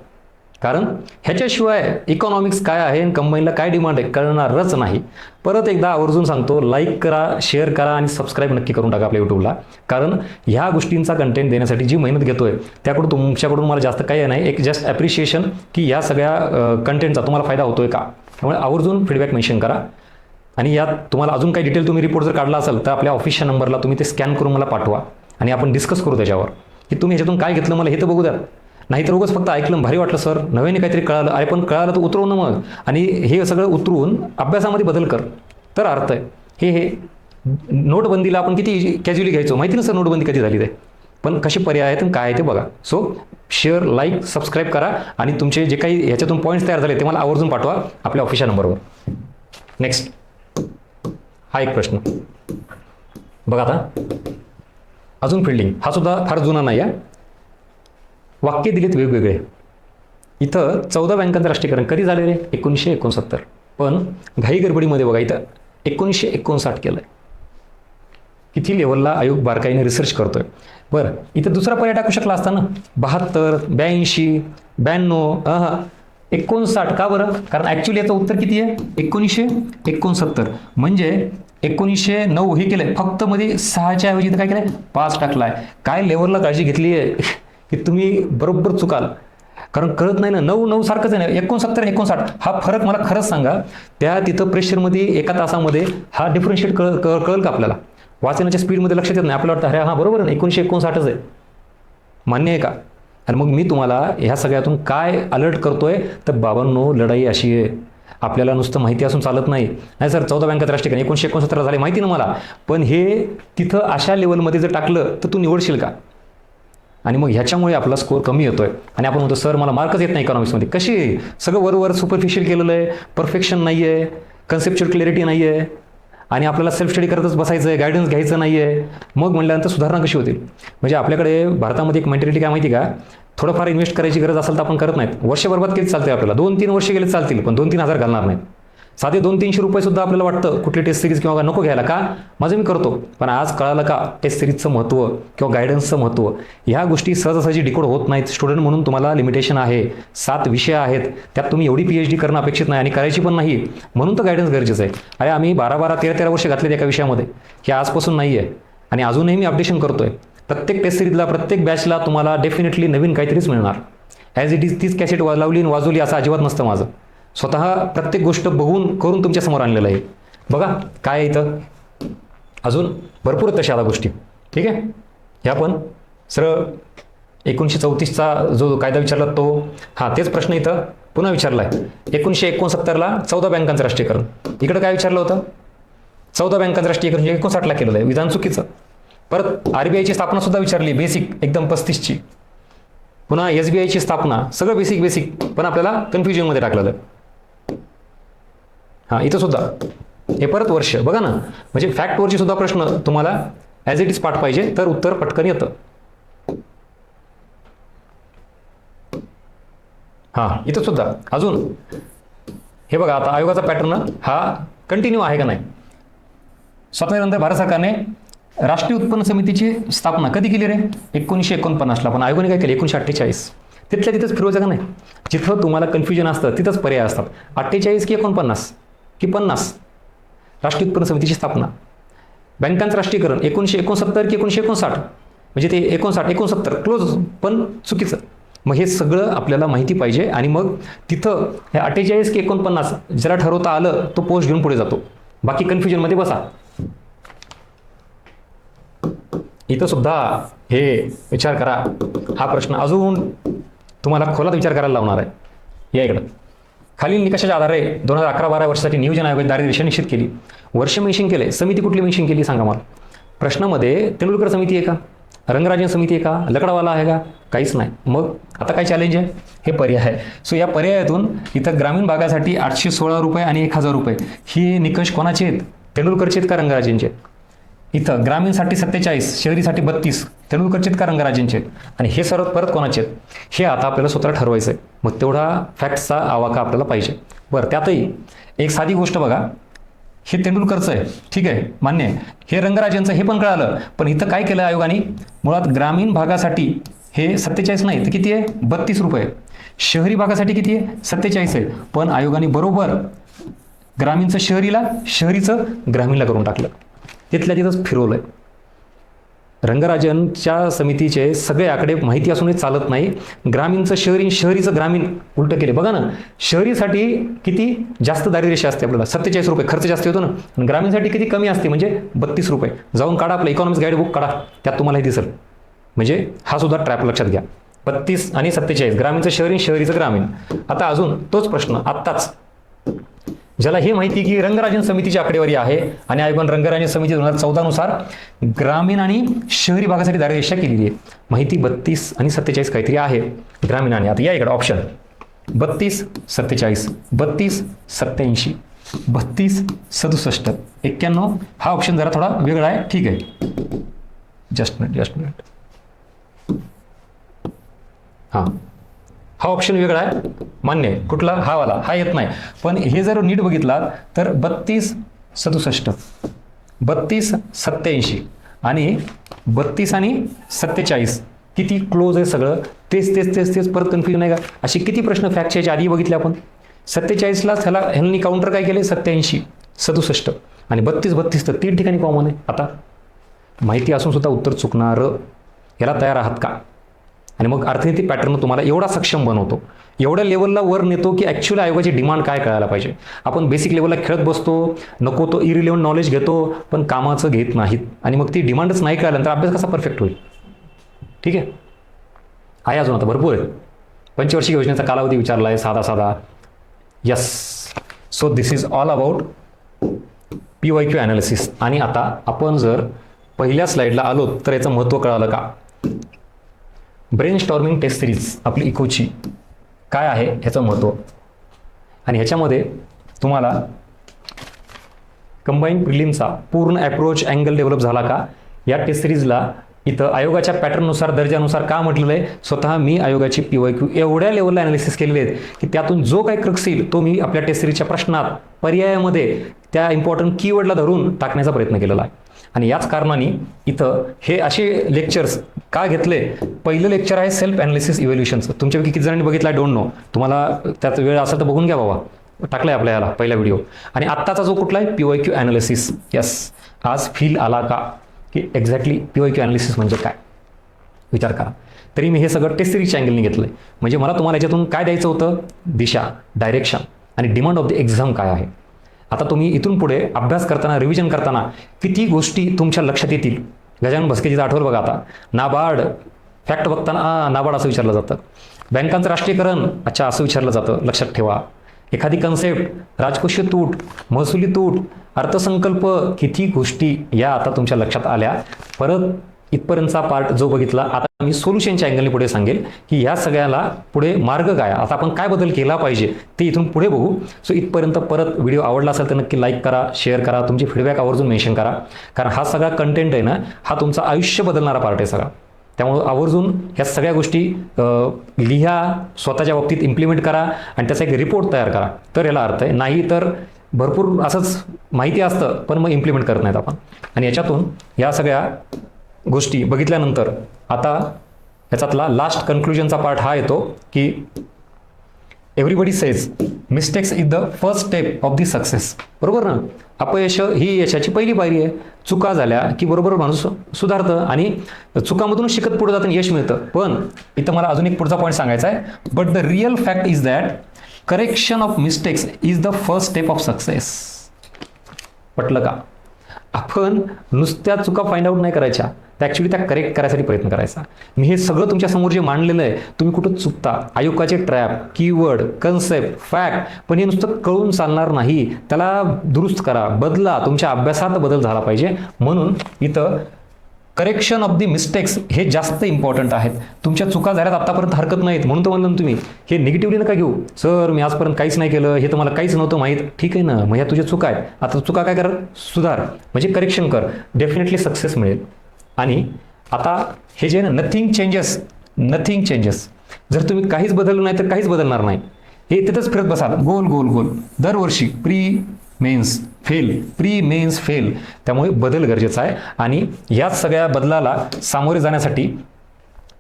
कारण ह्याच्याशिवाय इकॉनॉमिक्स काय आहे आणि कंबाईनला काय डिमांड आहे कळणारच नाही. परत एकदा आवर्जून सांगतो, लाईक करा, शेअर करा आणि सबस्क्राईब नक्की करून टाका आपल्या यूट्यूबला. कारण ह्या गोष्टींचा कंटेंट देण्यासाठी जी मेहनत घेतोय त्याकडून तुमच्याकडून मला जास्त काही नाही, एक जस्ट ॲप्रिशिएशन की या सगळ्या कंटेंटचा तुम्हाला फायदा होतोय का. त्यामुळे आवर्जून फीडबॅक मेन्शन करा. आणि यात तुम्हाला अजून काही डिटेल तुम्ही रिपोर्ट जर काढला असेल तर आपल्या ऑफिसच्या नंबरला तुम्ही ते स्कॅन करून मला पाठवा आणि आपण डिस्कस करू त्याच्यावर की तुम्ही ह्याच्यातून काय घेतलं मला हे तर बघू द्या. नाहीतर उगाच फक्त ऐकलं भारी वाटलं सर नव्याने काहीतरी कळालं, अरे पण कळालं तर उतरवून मग, आणि हे सगळं उतरवून अभ्यासामध्ये बदल कर. तर अर्थ आहे हे नोटबंदीला आपण किती कॅज्युअली घ्यायचो, माहिती नसतं नोटबंदी कधी झाली ते, पण कसे पर्याय आहेत आणि काय आहे ते बघा. सो शेअर, लाईक, सबस्क्राईब करा आणि तुमचे जे काही ह्याच्यातून पॉईंट्स तयार झाले ते मला आवर्जून पाठवा आपल्या ऑफिसच्या नंबरवर. नेक्स्ट हा एक प्रश्न बघा. आता अजून फिल्डिंग, हा सुद्धा फार जुना नाही आहे. वाक्य दिलेत वेगवेगळे. इथं 14 बँकांचं राष्ट्रीयकरण कधी झाले रे? 1969. पण घाई गडबडीमध्ये बघा इथं 1959 केलं आहे. किती लेवलला आयोग बारकाईने रिसर्च करतोय. बरं, इथं दुसरा पर्याय टाकू शकला असता ना, 72, 82, 92, 59. का बरं? कारण ॲक्च्युली याचं उत्तर किती आहे? 1969. म्हणजे 1909 हे केलंय, फक्त मध्ये 6च्या ऐवजी काय केलंय? 5 टाकलाय. काय लेवलला काळजी घेतली आहे की तुम्ही बरोबर चुकाल. कारण कळत नाही ना, 9 सारखंच आहे ना, 69 59. हा फरक मला खरंच सांगा, त्या तिथं प्रेशरमध्ये एका तासामध्ये हा डिफरन्शिएट कळेल का आपल्याला? वाचनाच्या स्पीडमध्ये लक्षात येत नाही. आपल्याला वाटतं अरे हां बरोबर आहे, 1959च आहे. मान्य आहे का? आणि मग मी तुम्हाला ह्या सगळ्यातून काय अलर्ट करतोय, तर बाबांनो लढाई अशी आहे, आपल्याला नुसतं माहिती असून चालत नाही. नाही सर 14 बँकाचं राष्ट्रीयकरण 1969 झाले माहिती ना मला, पण हे तिथं अशा लेवलमध्ये जर टाकलं तर तू निवडशील का? आणि मग ह्याच्यामुळे आपला स्कोअर कमी येतोय आणि आपण म्हणतो सर मला मार्कच येत नाही इकॉनॉमिक्समध्ये. कशी सगळं वरवर सुपरफिशियल केलेलं आहे, परफेक्शन नाही आहे, कन्सेप्च्युअल क्लॅरिटी नाही आहे आणि आपल्याला सेल्फ स्टडी करतच बसायचं आहे, गायडन्स घ्यायचं नाही आहे. मग म्हणल्यानंतर सुधारणा कशी होतील? म्हणजे आपल्याकडे भारतामध्ये एक मेंटॅलिटी काय माहिती का, थोडंफार इन्व्हेस्ट करायची गरज असेल तर आपण करत नाहीत. वर्ष बरबाद केली चालते आपल्याला, 2-3 वर्ष गेले चालतील, पण 2-3 हजार घालणार नाहीत. साधे 200-300 रुपये सुद्धा आपल्याला वाटतं कुठली टेस्ट सिरीज किंवा नको घ्यायला का, माझं मी करतो. पण आज कळालं का टेस्ट सिरीजचं महत्त्व किंवा गायडन्सचं महत्त्व? ह्या गोष्टी सहजासहजी डिकोड होत नाहीत. स्टुडंट म्हणून तुम्हाला लिमिटेशन आहे, 7 विषय आहेत, त्यात तुम्ही एवढी PhD करणं अपेक्षित नाही आणि करायची पण नाही. म्हणून तर गायडन्स गरजेचं आहे. अरे आम्ही 12-12, 13-13 वर्ष घातलेत एका विषयामध्ये, हे आजपासून नाही आहे आणि अजूनही मी अपडेशन करतोय. प्रत्येक टेस्ट सिरीजला, प्रत्येक बॅचला तुम्हाला डेफिनेटली नवीन काहीतरीच मिळणार. ॲज इट इज तीच कॅसेट लावली आणि वाजवली असं अजिबात नसतं माझं. स्वतः प्रत्येक गोष्ट बघून करून तुमच्या समोर आणलेलं आहे. बघा काय इथं अजून भरपूर तशा आता गोष्टी. ठीक आहे, ह्या पण सरळ 1934चा जो कायदा विचारला तो, हां तेच प्रश्न इथं पुन्हा विचारला आहे. 1969ला 14 बँकांचं राष्ट्रीयकरण, इकडं काय विचारलं होतं? 14 बँकांचं राष्ट्रीयकरण 59ला केलेलं आहे, विधान चुकीचं. परत RBIची स्थापना सुद्धा विचारली, बेसिक एकदम 35ची. पुन्हा SBIची स्थापना, सगळं बेसिक, पण आपल्याला कन्फ्युजनमध्ये टाकलेलं आहे. हां इथं सुद्धा हे परत वर्ष बघा ना, म्हणजे फॅक्टवरची सुद्धा प्रश्न तुम्हाला ॲज इट इज पाठ पाहिजे तर उत्तर पटकन येतं. हां इथं सुद्धा अजून हे बघा, आता आयोगाचा पॅटर्न हा कंटिन्यू आहे का नाही. स्वातंत्र्यानंतर भारत सरकारने राष्ट्रीय उत्पन्न समितीची स्थापना कधी केली रे? 1949ला. पण आयोगाने काय केलं? 1948. तिथल्या तिथंच फिरवायचं का नाही? जिथं तुम्हाला कन्फ्युजन असतं तिथंच पर्याय असतात. 48 की 49 की 50? राष्ट्रीय उत्पन्न समितीची स्थापना. बँकांचं राष्ट्रीयकरण 1969 की 1959? म्हणजे ते 69 क्लोज पण चुकीचं. मग हे सगळं आपल्याला माहिती पाहिजे आणि मग तिथं हे 48 की 49 जरा ठरवता आलं तो पोस्ट घेऊन पुढे जातो. बाकी कन्फ्युजनमध्ये बसा. इथं सुद्धा हे विचार करा. हा प्रश्न अजून तुम्हाला खोलात विचार करायला लावणार आहे. या इकडं खालील निकषाच्या आधारे 2011-12 वर्षासाठी नियोजन आयोगाने दारिद्र्य रेषा निश्चित केली. वर्ष मेन्शन केले, समिती कुठली मेन्शन केली सांगा मला. प्रश्नामध्ये तेंडुलकर समिती आहे का, रंगराजन समिती आहे का, लकडावाला आहे का? काहीच नाही. मग आता काय चॅलेंज आहे? हे पर्याय आहे. सो या पर्यायातून इथं ग्रामीण भागासाठी 816 रुपये आणि 1000 रुपये ही निकष कोणाचे आहेत? तेंडुलकरचे आहेत का रंगराजनचे? इथं ग्रामीणसाठी 47, शहरीसाठी 32 तेंडुलकरचे आहेत का रंगराजनचे आहेत? आणि हे सर्व परत कोणाचे आहेत हे आता आपल्याला स्वतःला ठरवायचं आहे. मग तेवढा फॅक्टचा आवाका आपल्याला पाहिजे. बरं, त्यातही एक साधी गोष्ट बघा, हे तेंडुलकरचं आहे, ठीक आहे, मान्य आहे. हे रंगराजनचं, हे पण कळालं. पण इथं काय केलं आयोगाने? मुळात ग्रामीण भागासाठी हे 47 नाही तर किती आहे? 32 रुपये. शहरी भागासाठी किती आहे? 47 आहे. पण आयोगाने बरोबर ग्रामीणचं शहरीला, शहरीचं ग्रामीणला करून टाकलं. तिथल्या तिथंच फिरवलं आहे. रंगराजनच्या समितीचे सगळे आकडे माहिती असूनही चालत नाही. ग्रामीणचं शहरी, शहरीचं ग्रामीण उलटं केले. बघा ना, शहरीसाठी किती जास्त दारिद्र्य असते आपल्याला, 47 रुपये खर्च जास्त होतो ना. आणि ग्रामीणसाठी किती कमी असते, म्हणजे 32 रुपये. जाऊन काढा आपलं इकॉनॉमिक्स गाईड बुक काढा, त्यात तुम्हाला हे दिसेल. म्हणजे हा सुद्धा ट्रॅप लक्षात घ्या. 32 आणि 47 ग्रामीणचं शहरी, शहरीचं ग्रामीण. आता अजून तोच प्रश्न आत्ताच ज्याला हे माहिती की रंगराजन समितीची आकडेवारी आहे आणि आयोगाने रंगराजन समिती 2014 नुसार ग्रामीण आणि शहरी भागासाठी दारिद्र्य केलेली आहे. माहिती 32 आणि 47 काहीतरी आहे ग्रामीण आणि. आता या इकडे ऑप्शन 32 47 32 87 32 67 91. हा ऑप्शन जरा थोडा वेगळा आहे. ठीक आहे, जस्ट मिनिट. हां, हा ऑप्शन वेगळा आहे, मान्य आहे. कुठला? हा वाला, हा येत नाही. पण हे जर नीट बघितला तर 32 67 32 87 आणि 32 आणि 47 किती क्लोज आहे सगळं. तेच परत कन्फ्युजन आहे का? असे किती प्रश्न फॅक्टच्या याच्या आधी बघितले आपण. 47ला त्याला ह्यांनी काउंटर काय केले, 87 67 आणि 32 तर 3 ठिकाणी कॉमन आहे. आता माहिती असून सुद्धा उत्तर चुकणार, याला तयार आहात का? आणि मग अर्थनीती पॅटर्न तुम्हाला एवढा सक्षम बनवतो, एवढ्या लेवलला वर नेतो की ॲक्च्युअली आयोगाची डिमांड काय कळायला पाहिजे. आपण बेसिक लेवलला खेळत बसतो, नको तो इरिलेव्हंट नॉलेज घेतो, पण कामाचं घेत नाहीत आणि मग ती डिमांडच नाही कळाल्यानंतर अभ्यास कसा परफेक्ट होईल. ठीक आहे अजून आता भरपूर आहे. पंचवार्षिक योजनेचा कालावधी विचारला आहे साधा. Yes, so this is all about PYQ analysis. आणि आता आपण जर पहिल्या स्लाईडला आलो तर याचं महत्त्व कळालं का? ब्रेन स्टॉर्मिंग टेस्ट सिरीज आपली इकोची काय आहे ह्याचं महत्त्व, आणि ह्याच्यामध्ये तुम्हाला कंबाईन प्रिलिमचा पूर्ण अप्रोच अँगल डेव्हलप झाला का? या टेस्ट सिरीजला इथं आयोगाच्या पॅटर्ननुसार दर्जानुसार का म्हटलेलं आहे, स्वतः मी आयोगाची PYQ एवढ्या लेवलला ॲनालिसिस केलेले आहेत की त्यातून जो काही क्रक्स येईल तो मी आपल्या टेस्ट सिरीजच्या प्रश्नात पर्यायामध्ये त्या इम्पॉर्टंट कीवर्डला धरून टाकण्याचा प्रयत्न केलेला आहे. आणि याच कारणाने इथं हे असे लेक्चर्स का घेतले. पहिलं लेक्चर आहे सेल्फ ॲनालिसिस इव्हॅल्युएशनचं. तुमच्यापैकी किती जणांनी बघितलं, आय डोंट नो. तुम्हाला त्यात वेळ असेल तर बघून घ्या बाबा, टाकलं आहे आपल्या याला पहिला व्हिडिओ. आणि आत्ताचा जो कुठला आहे PYQ ॲनालिसिस. यस, आज फील आला का की एक्झॅक्टली PYQ ॲनालिसिस म्हणजे काय, विचार करा. तरी मी हे सगळं टेस्ट सिरीजच्या अँगलने घेतलं आहे. म्हणजे मला तुम्हाला याच्यातून काय द्यायचं होतं, दिशा, डायरेक्शन आणि डिमांड ऑफ द एक्झाम काय आहे. आता तुम्ही इथून पुढे अभ्यास करताना, रिव्हिजन करताना किती गोष्टी तुमच्या लक्षात येतील. गजानन भस्केजीचं आठवलं बघा. आता नाबार्ड फॅक्ट बघताना नाबार्ड असं विचारलं जातं, बँकांचं राष्ट्रीयकरण अच्छा असं विचारलं जातं, लक्षात ठेवा. एखादी कन्सेप्ट, राजकोषीय तूट, महसुली तूट, अर्थसंकल्प, किती गोष्टी या आता तुमच्या लक्षात आल्या. परत इथपर्यंतचा पार्ट जो बघितला, आता मी सोल्युशनच्या अँगलने पुढे सांगेल की ह्या सगळ्याला पुढे मार्ग काय, आता आपण काय बदल केला पाहिजे ते इथून पुढे बघू. सो इथपर्यंत परत व्हिडिओ आवडला असेल तर नक्की लाईक करा, शेअर करा, तुमचे फीडबॅक आवर्जून मेन्शन करा. कारण हा सगळा कंटेंट आहे ना, हा तुमचं आयुष्य बदलणारा पार्ट आहे सगळा. त्यामुळं आवर्जून ह्या सगळ्या गोष्टी लिहा, स्वतःच्या बाबतीत इम्प्लिमेंट करा आणि त्याचा एक रिपोर्ट तयार करा. तर याला अर्थ आहे. नाही तर भरपूर असंच माहिती असतं पण मग इम्प्लिमेंट करत नाहीत आपण. आणि याच्यातून या सगळ्या गोष्टी बघितल्यानंतर आता याच्यातला लास्ट कन्क्लुजनचा पार्ट हा येतो की everybody says mistakes is the first step of the success. बरोबर ना? अपयश ही यशाची पहिली पायरी आहे. चुका झाल्या की बरोबर माणूस सुधारतं आणि चुकामधूनच शिकत पुढे जातं, यश मिळतं. पण इथं मला अजून एक पुढचा पॉईंट सांगायचा आहे. But the real fact is that correction of mistakes is the first step of success. पटलं का? आपण नुसत्या चुका फाइंड आउट नाही करायच्या, तर ॲक्च्युली त्या करेक्ट करायसाठी प्रयत्न करायचा. मी हे सगळं तुमच्या समोर जे मांडलेलं आहे, तुम्ही कुठं चुकता, आयोगाचे ट्रॅप, कीवर्ड, कन्सेप्ट, फॅक्ट, पण हे नुसतं कळून चालणार नाही. त्याला दुरुस्त करा, बदला, तुमच्या अभ्यासात बदल झाला पाहिजे. म्हणून इथं करेक्शन ऑफ दी मिस्टेक्स हे जास्त इम्पॉर्टंट आहेत. तुमच्या चुका झाल्यात आतापर्यंत हरकत नाहीत, म्हणून तर म्हणलं ना तुम्ही हे निगेटिव्हली नका घेऊ. सर मी आजपर्यंत काहीच नाही केलं, हे तर मला काहीच नव्हतं माहीत. ठीक आहे ना, मग ह्या तुझ्या चुका आहेत. आता चुका काय कर, सुधार, म्हणजे करेक्शन कर, डेफिनेटली सक्सेस मिळेल. आणि आता हे जे ना नथिंग चेंजेस, जर तुम्ही काहीच बदललं नाही तर काहीच बदलणार नाही. हे तिथंच फिरत बसाल गोल गोल गोल दरवर्षी. Pre mains fail. त्यामुळे बदल गरजेचा आहे. आणि याच सगळ्या बदलाला सामोरे जाण्यासाठी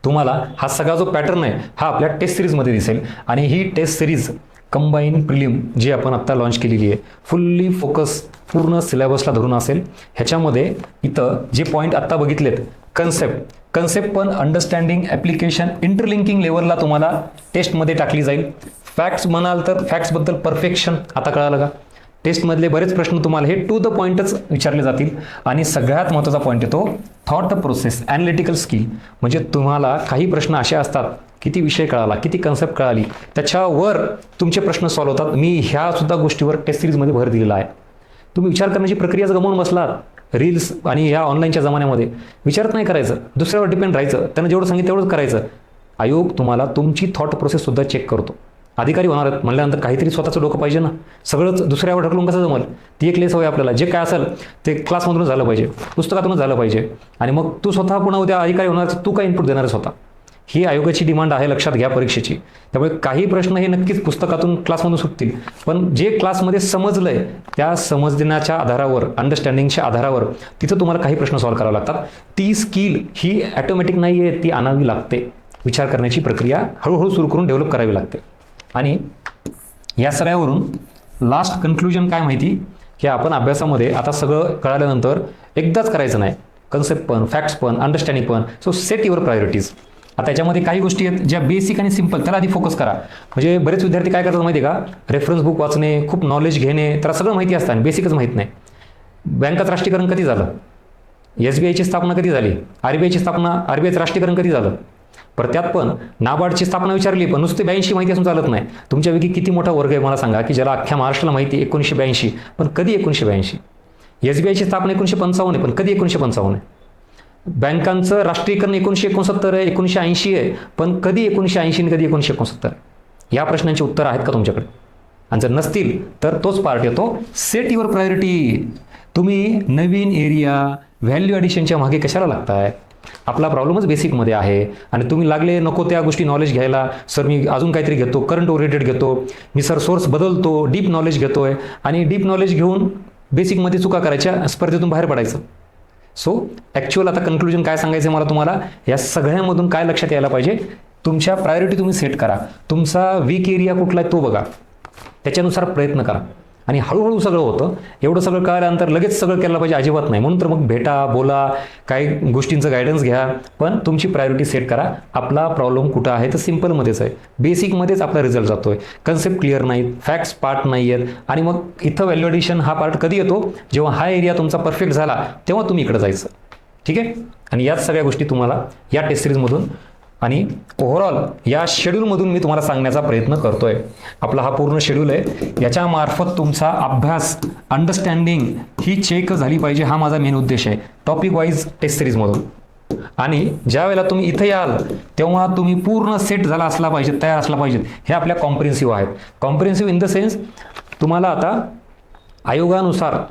तुम्हाला हा सगळा जो पॅटर्न आहे हा आपल्या टेस्ट सिरीजमध्ये दिसेल. आणि ही टेस्ट सिरीज कंबाईन प्रिलिम जी आपण आत्ता लॉन्च केलेली आहे, फुल्ली फोकस पूर्ण सिलेबसला धरून असेल. ह्याच्यामध्ये इथं जे पॉईंट आत्ता बघितलेत, कन्सेप्ट पण अंडरस्टँडिंग, ॲप्लिकेशन, इंटरलिंकिंग लेवलला तुम्हाला टेस्टमध्ये टाकली जाईल. फॅक्ट्स म्हणाल तर फॅक्ट्सबद्दल परफेक्शन आता कळालं का? टेस्टमधले बरेच प्रश्न तुम्हाला हे टू द पॉईंटच विचारले जातील. आणि सगळ्यात महत्त्वाचा पॉईंट येतो थॉट प्रोसेस, ॲनालिटिकल स्किल. म्हणजे तुम्हाला काही प्रश्न असे असतात किती विषय कळाला, किती कन्सेप्ट कळाली, त्याच्यावर तुमचे प्रश्न सॉल्व्ह होतात. मी ह्यासुद्धा गोष्टीवर टेस्ट सिरीजमध्ये भर दिलेला आहे. तुम्ही विचार करण्याची प्रक्रियाच गमावून बसलात रील्स आणि ह्या ऑनलाईनच्या जमान्यामध्ये. विचारच नाही करायचं, दुसऱ्यावर डिपेंड राहायचं, त्यानं जेवढं सांगितलं तेवढंच करायचं. आयोग तुम्हाला तुमची थॉट प्रोसेससुद्धा चेक करतो. अधिकारी होणार आहेत म्हणल्यानंतर काहीतरी स्वतःचं डोकं पाहिजे ना. सगळंच दुसऱ्यावर ढकलून कसं जमल? ती एक लेस हवी आपल्याला. जे काय असेल ते क्लासमधूनच झालं पाहिजे, पुस्तकातूनच झालं पाहिजे. आणि मग तू स्वतः पुन्हा उद्या अधिकारी होणार, तू काय इनपुट देणार स्वतः? ही आयोगाची डिमांड आहे, लक्षात घ्या परीक्षेची. त्यामुळे काही प्रश्न हे नक्कीच पुस्तकातून क्लासमधून सुटतील, पण जे क्लासमध्ये समजलंय त्या समजण्याच्या आधारावर, अंडरस्टँडिंगच्या आधारावर तिथं तुम्हाला काही प्रश्न सॉल्व्ह करावे लागतात. ती स्किल ही ॲटोमॅटिक नाही आहे, ती आणावी लागते. विचार करण्याची प्रक्रिया हळूहळू सुरू करून डेव्हलप करावी लागते. आणि या सगळ्यावरून लास्ट कन्क्लुजन काय माहिती, की आपण अभ्यासामध्ये आता सगळं कळाल्यानंतर एकदाच करायचं नाही. कन्सेप्ट पण, फॅक्ट्स पण, अंडरस्टँडिंग पण. So set your priorities. आता याच्यामध्ये काही गोष्टी आहेत ज्या बेसिक आणि सिंपल, त्याला आधी फोकस करा. म्हणजे बरेच विद्यार्थी काय करतात माहिती आहे का, रेफरन्स बुक वाचणे, खूप नॉलेज घेणे, त्याला सगळं माहिती असतं आणि बेसिकच माहीत नाही. बँकाचं राष्ट्रीयकरण कधी झालं, SBIची स्थापना कधी झाली, RBIची स्थापना, RBIचं राष्ट्रीयकरण कधी झालं. पर त्यात पण नाबार्डची स्थापना विचारली, पण नुसते 82 माहिती असून चालत नाही. तुमच्यापैकी किती मोठा वर्ग आहे मला सांगा की ज्याला अख्ख्या महाराष्ट्राला माहिती 1982, पण कधी 1982. SBIची स्थापना 1955 आहे, पण कधी 1955 आहे. बँकांचं राष्ट्रीयकरण 1969 आहे, 1980 आहे, पण कधी 1980 आणि कधी 1969 आहे. या प्रश्नांची उत्तर आहेत का तुमच्याकडे? आणि जर नसतील तर तोच पार्ट येतो, सेट युअर प्रायोरिटी. तुम्ही नवीन एरिया, व्हॅल्यू ॲडिशनच्या मागे कशाला लागताय? आपला प्रॉब्लेमच बेसिकमध्ये आहे आणि तुम्ही लागले नको त्या गोष्टी नॉलेज घ्यायला. सर मी अजून काहीतरी घेतो, करंट ओरिएंटेड घेतो, मी सर सोर्स बदलतो, डीप नॉलेज घेतोय आणि डीप नॉलेज घेऊन बेसिकमध्ये चुका करायच्या, स्पर्धेतून बाहेर पडायचं. सो ॲक्च्युअल आता कन्क्लुजन काय सांगायचं आहे मला तुम्हाला, या सगळ्यामधून काय लक्षात यायला पाहिजे, तुमच्या प्रायोरिटी तुम्ही सेट करा. तुमचा वीक एरिया कुठला आहे तो बघा, त्याच्यानुसार प्रयत्न करा आणि हळूहळू सगळं होतं. एवढं सगळं कळल्यानंतर लगेच सगळं केलं पाहिजे अजिबात नाही. म्हणून तर मग भेटा, बोला, काही गोष्टींचं गायडन्स घ्या, पण तुमची प्रायोरिटी सेट करा. आपला प्रॉब्लेम कुठं आहे तर सिम्पलमध्येच आहे, बेसिकमध्येच आपला रिझल्ट जातोय. कन्सेप्ट क्लिअर नाहीत, फॅक्ट्स पार्ट नाही आहेत आणि मग इथं व्हॅल्यू ॲडिशन हा पार्ट कधी येतो, जेव्हा हा एरिया तुमचा परफेक्ट झाला तेव्हा तुम्ही इकडे जायचं. ठीक आहे. आणि याच सगळ्या गोष्टी तुम्हाला या टेस्ट सिरीजमधून आणि ओव्हरऑल या शेड्यूलमधून मी तुम्हाला सांगण्याचा प्रयत्न करतोय. आपला हा पूर्ण शेड्यूल आहे, याच्यामार्फत तुमचा अभ्यास, अंडरस्टँडिंग ही चेक झाली पाहिजे. हा माझा मेन उद्देश आहे टॉपिक वाईज टेस्ट सिरीजमधून. आणि ज्या वेळेला तुम्ही इथे याल तेव्हा तुम्ही पूर्ण सेट झाला असला पाहिजे, तयार असला पाहिजे. हे आपल्या कॉम्प्रिहेन्सिव्ह आहेत. कॉम्प्रिहेन्सिव्ह इन द सेन्स तुम्हाला आता आयोगानुसार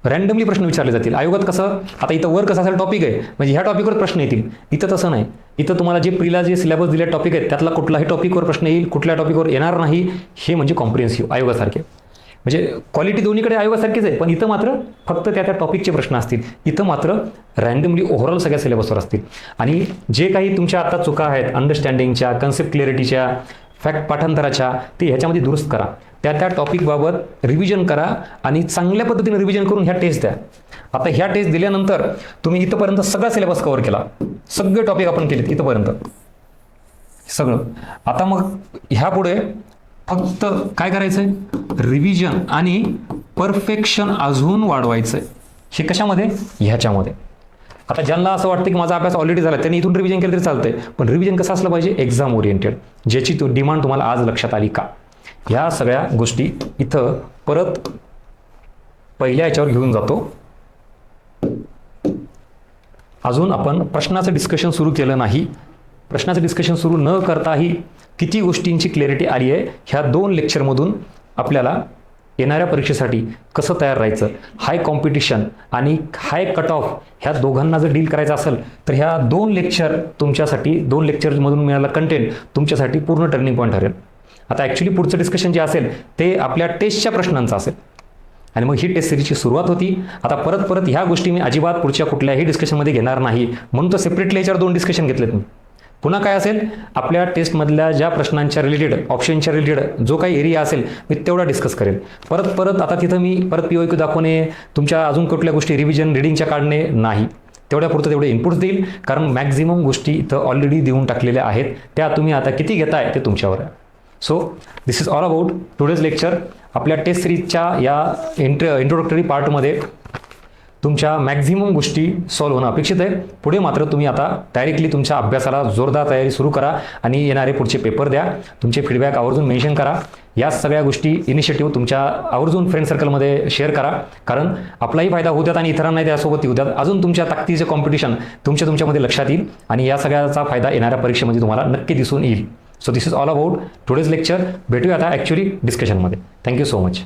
रँडमली प्रश्न विचारले जातील. आयोगात कसं, आता इथं वर कसं असेल टॉपिक आहे म्हणजे ह्या टॉपिकवर प्रश्न येतील. इथं तसं नाही. इथं तुम्हाला जे प्रीला जे सिलेबस दिले टॉपिक आहेत त्यातला कुठलाही टॉपिकवर प्रश्न येईल, कुठल्या टॉपिकवर येणार नाही. हे म्हणजे कॉम्प्रिहेन्सिव्ह आयोगासारखे. म्हणजे क्वालिटी दोन्हीकडे आयोगासारखीच आहे, पण इथं मात्र फक्त त्या टॉपिकचे प्रश्न असतील. इथं मात्र रँडमली ओव्हरऑल सगळ्या सिलेबसवर असतील. आणि जे काही तुमच्या आता चुका आहेत अंडरस्टँडिंगच्या, कन्सेप्ट क्लिअरिटीच्या, फॅक्ट पाठांतराच्या, ते ह्याच्यामध्ये दुरुस्त करा. त्या टॉपिकबाबत रिव्हिजन करा आणि चांगल्या पद्धतीने रिव्हिजन करून ह्या टेस्ट द्या. आता ह्या टेस्ट दिल्यानंतर तुम्ही इथंपर्यंत सगळा सिलेबस कव्हर केला, सगळे टॉपिक आपण केलेत इथंपर्यंत सगळं. आता मग ह्या पुढे फक्त काय करायचंय, रिव्हिजन आणि परफेक्शन अजून वाढवायचंय. हे कशामध्ये, ह्याच्यामध्ये. आता ज्यांना असं वाटतं की माझा अभ्यास ऑलरेडी झाला त्यांनी इथून रिव्हिजन केलं तरी चालतंय, पण रिव्हिजन कसं असलं पाहिजे, एक्झाम ओरिएंटेड, ज्याची डिमांड तुम्हाला आज लक्षात आली का. ह्या सगळ्या गोष्टी इथं परत पहिल्या याच्यावर घेऊन जातो. अजून आपण प्रश्नाचं डिस्कशन सुरू केलं नाही. प्रश्नाचं डिस्कशन सुरू न करताही किती गोष्टींची क्लॅरिटी आली आहे. ह्या 2 लेक्चरमधून आपल्याला येणाऱ्या परीक्षेसाठी कसं तयार राहायचं, हाय कॉम्पिटिशन आणि हाय कट ऑफ, ह्या दोघांना जर डील करायचं असेल तर ह्या 2 लेक्चर तुमच्यासाठी, 2 लेक्चरमधून मिळाला कंटेंट तुमच्यासाठी पूर्ण टर्निंग पॉईंट ठरेल. आता ॲक्च्युली पुढचं डिस्कशन जे असेल ते आपल्या टेस्टच्या प्रश्नांचं असेल आणि मग ही टेस्ट सिरीजची सुरुवात होती. आता परत ह्या गोष्टी मी अजिबात पुढच्या कुठल्याही डिस्कशनमध्ये घेणार नाही, म्हणून तर सेपरेटली याच्यावर 2 डिस्कशन घेतलेत मी. पुन्हा काय असेल, आपल्या टेस्टमधल्या ज्या प्रश्नांच्या रिलेटेड, ऑप्शनच्या रिलेटेड जो काही एरिया असेल मी तेवढा डिस्कस करेल. परत आता तिथं मी परत POQ दाखवणे, तुमच्या अजून कुठल्या गोष्टी रिव्हिजन रिडिंगच्या काढणे नाही. तेवढ्यापुरतं तेवढे इनपुट्स देईल, कारण मॅक्झिमम गोष्टी इथं ऑलरेडी देऊन टाकलेल्या आहेत. त्या तुम्ही आता किती घेताय ते तुमच्यावर आहे. So this is all about today's lecture. आपल्या टेस्ट सिरीजच्या या इंट्रोडक्टरी पार्टमध्ये तुमच्या मॅक्झिमम गोष्टी सॉल्व्ह होणं अपेक्षित आहे. पुढे मात्र तुम्ही आता डायरेक्टली तुमच्या अभ्यासाला जोरदार तयारी सुरू करा आणि येणारे पुढचे पेपर द्या. तुमचे फीडबॅक आवर्जून मेन्शन करा. या सगळ्या गोष्टी इनिशिएटिव्ह तुमच्या आवर्जून फ्रेंड सर्कलमध्ये शेअर करा, कारण आपलाही फायदा होऊ द्यात आणि इतरांनाही त्यासोबत येऊ द्यात. अजून तुमच्या ताकदीचे कॉम्पिटिशन तुमच्यामध्ये लक्षात येईल आणि या सगळ्याचा फायदा येणाऱ्या परीक्षेमध्ये तुम्हाला नक्की दिसून येईल. So this is all about today's lecture. भेटूया आता ॲक्च्युअली डिस्कशनमध्ये. Thank you so much.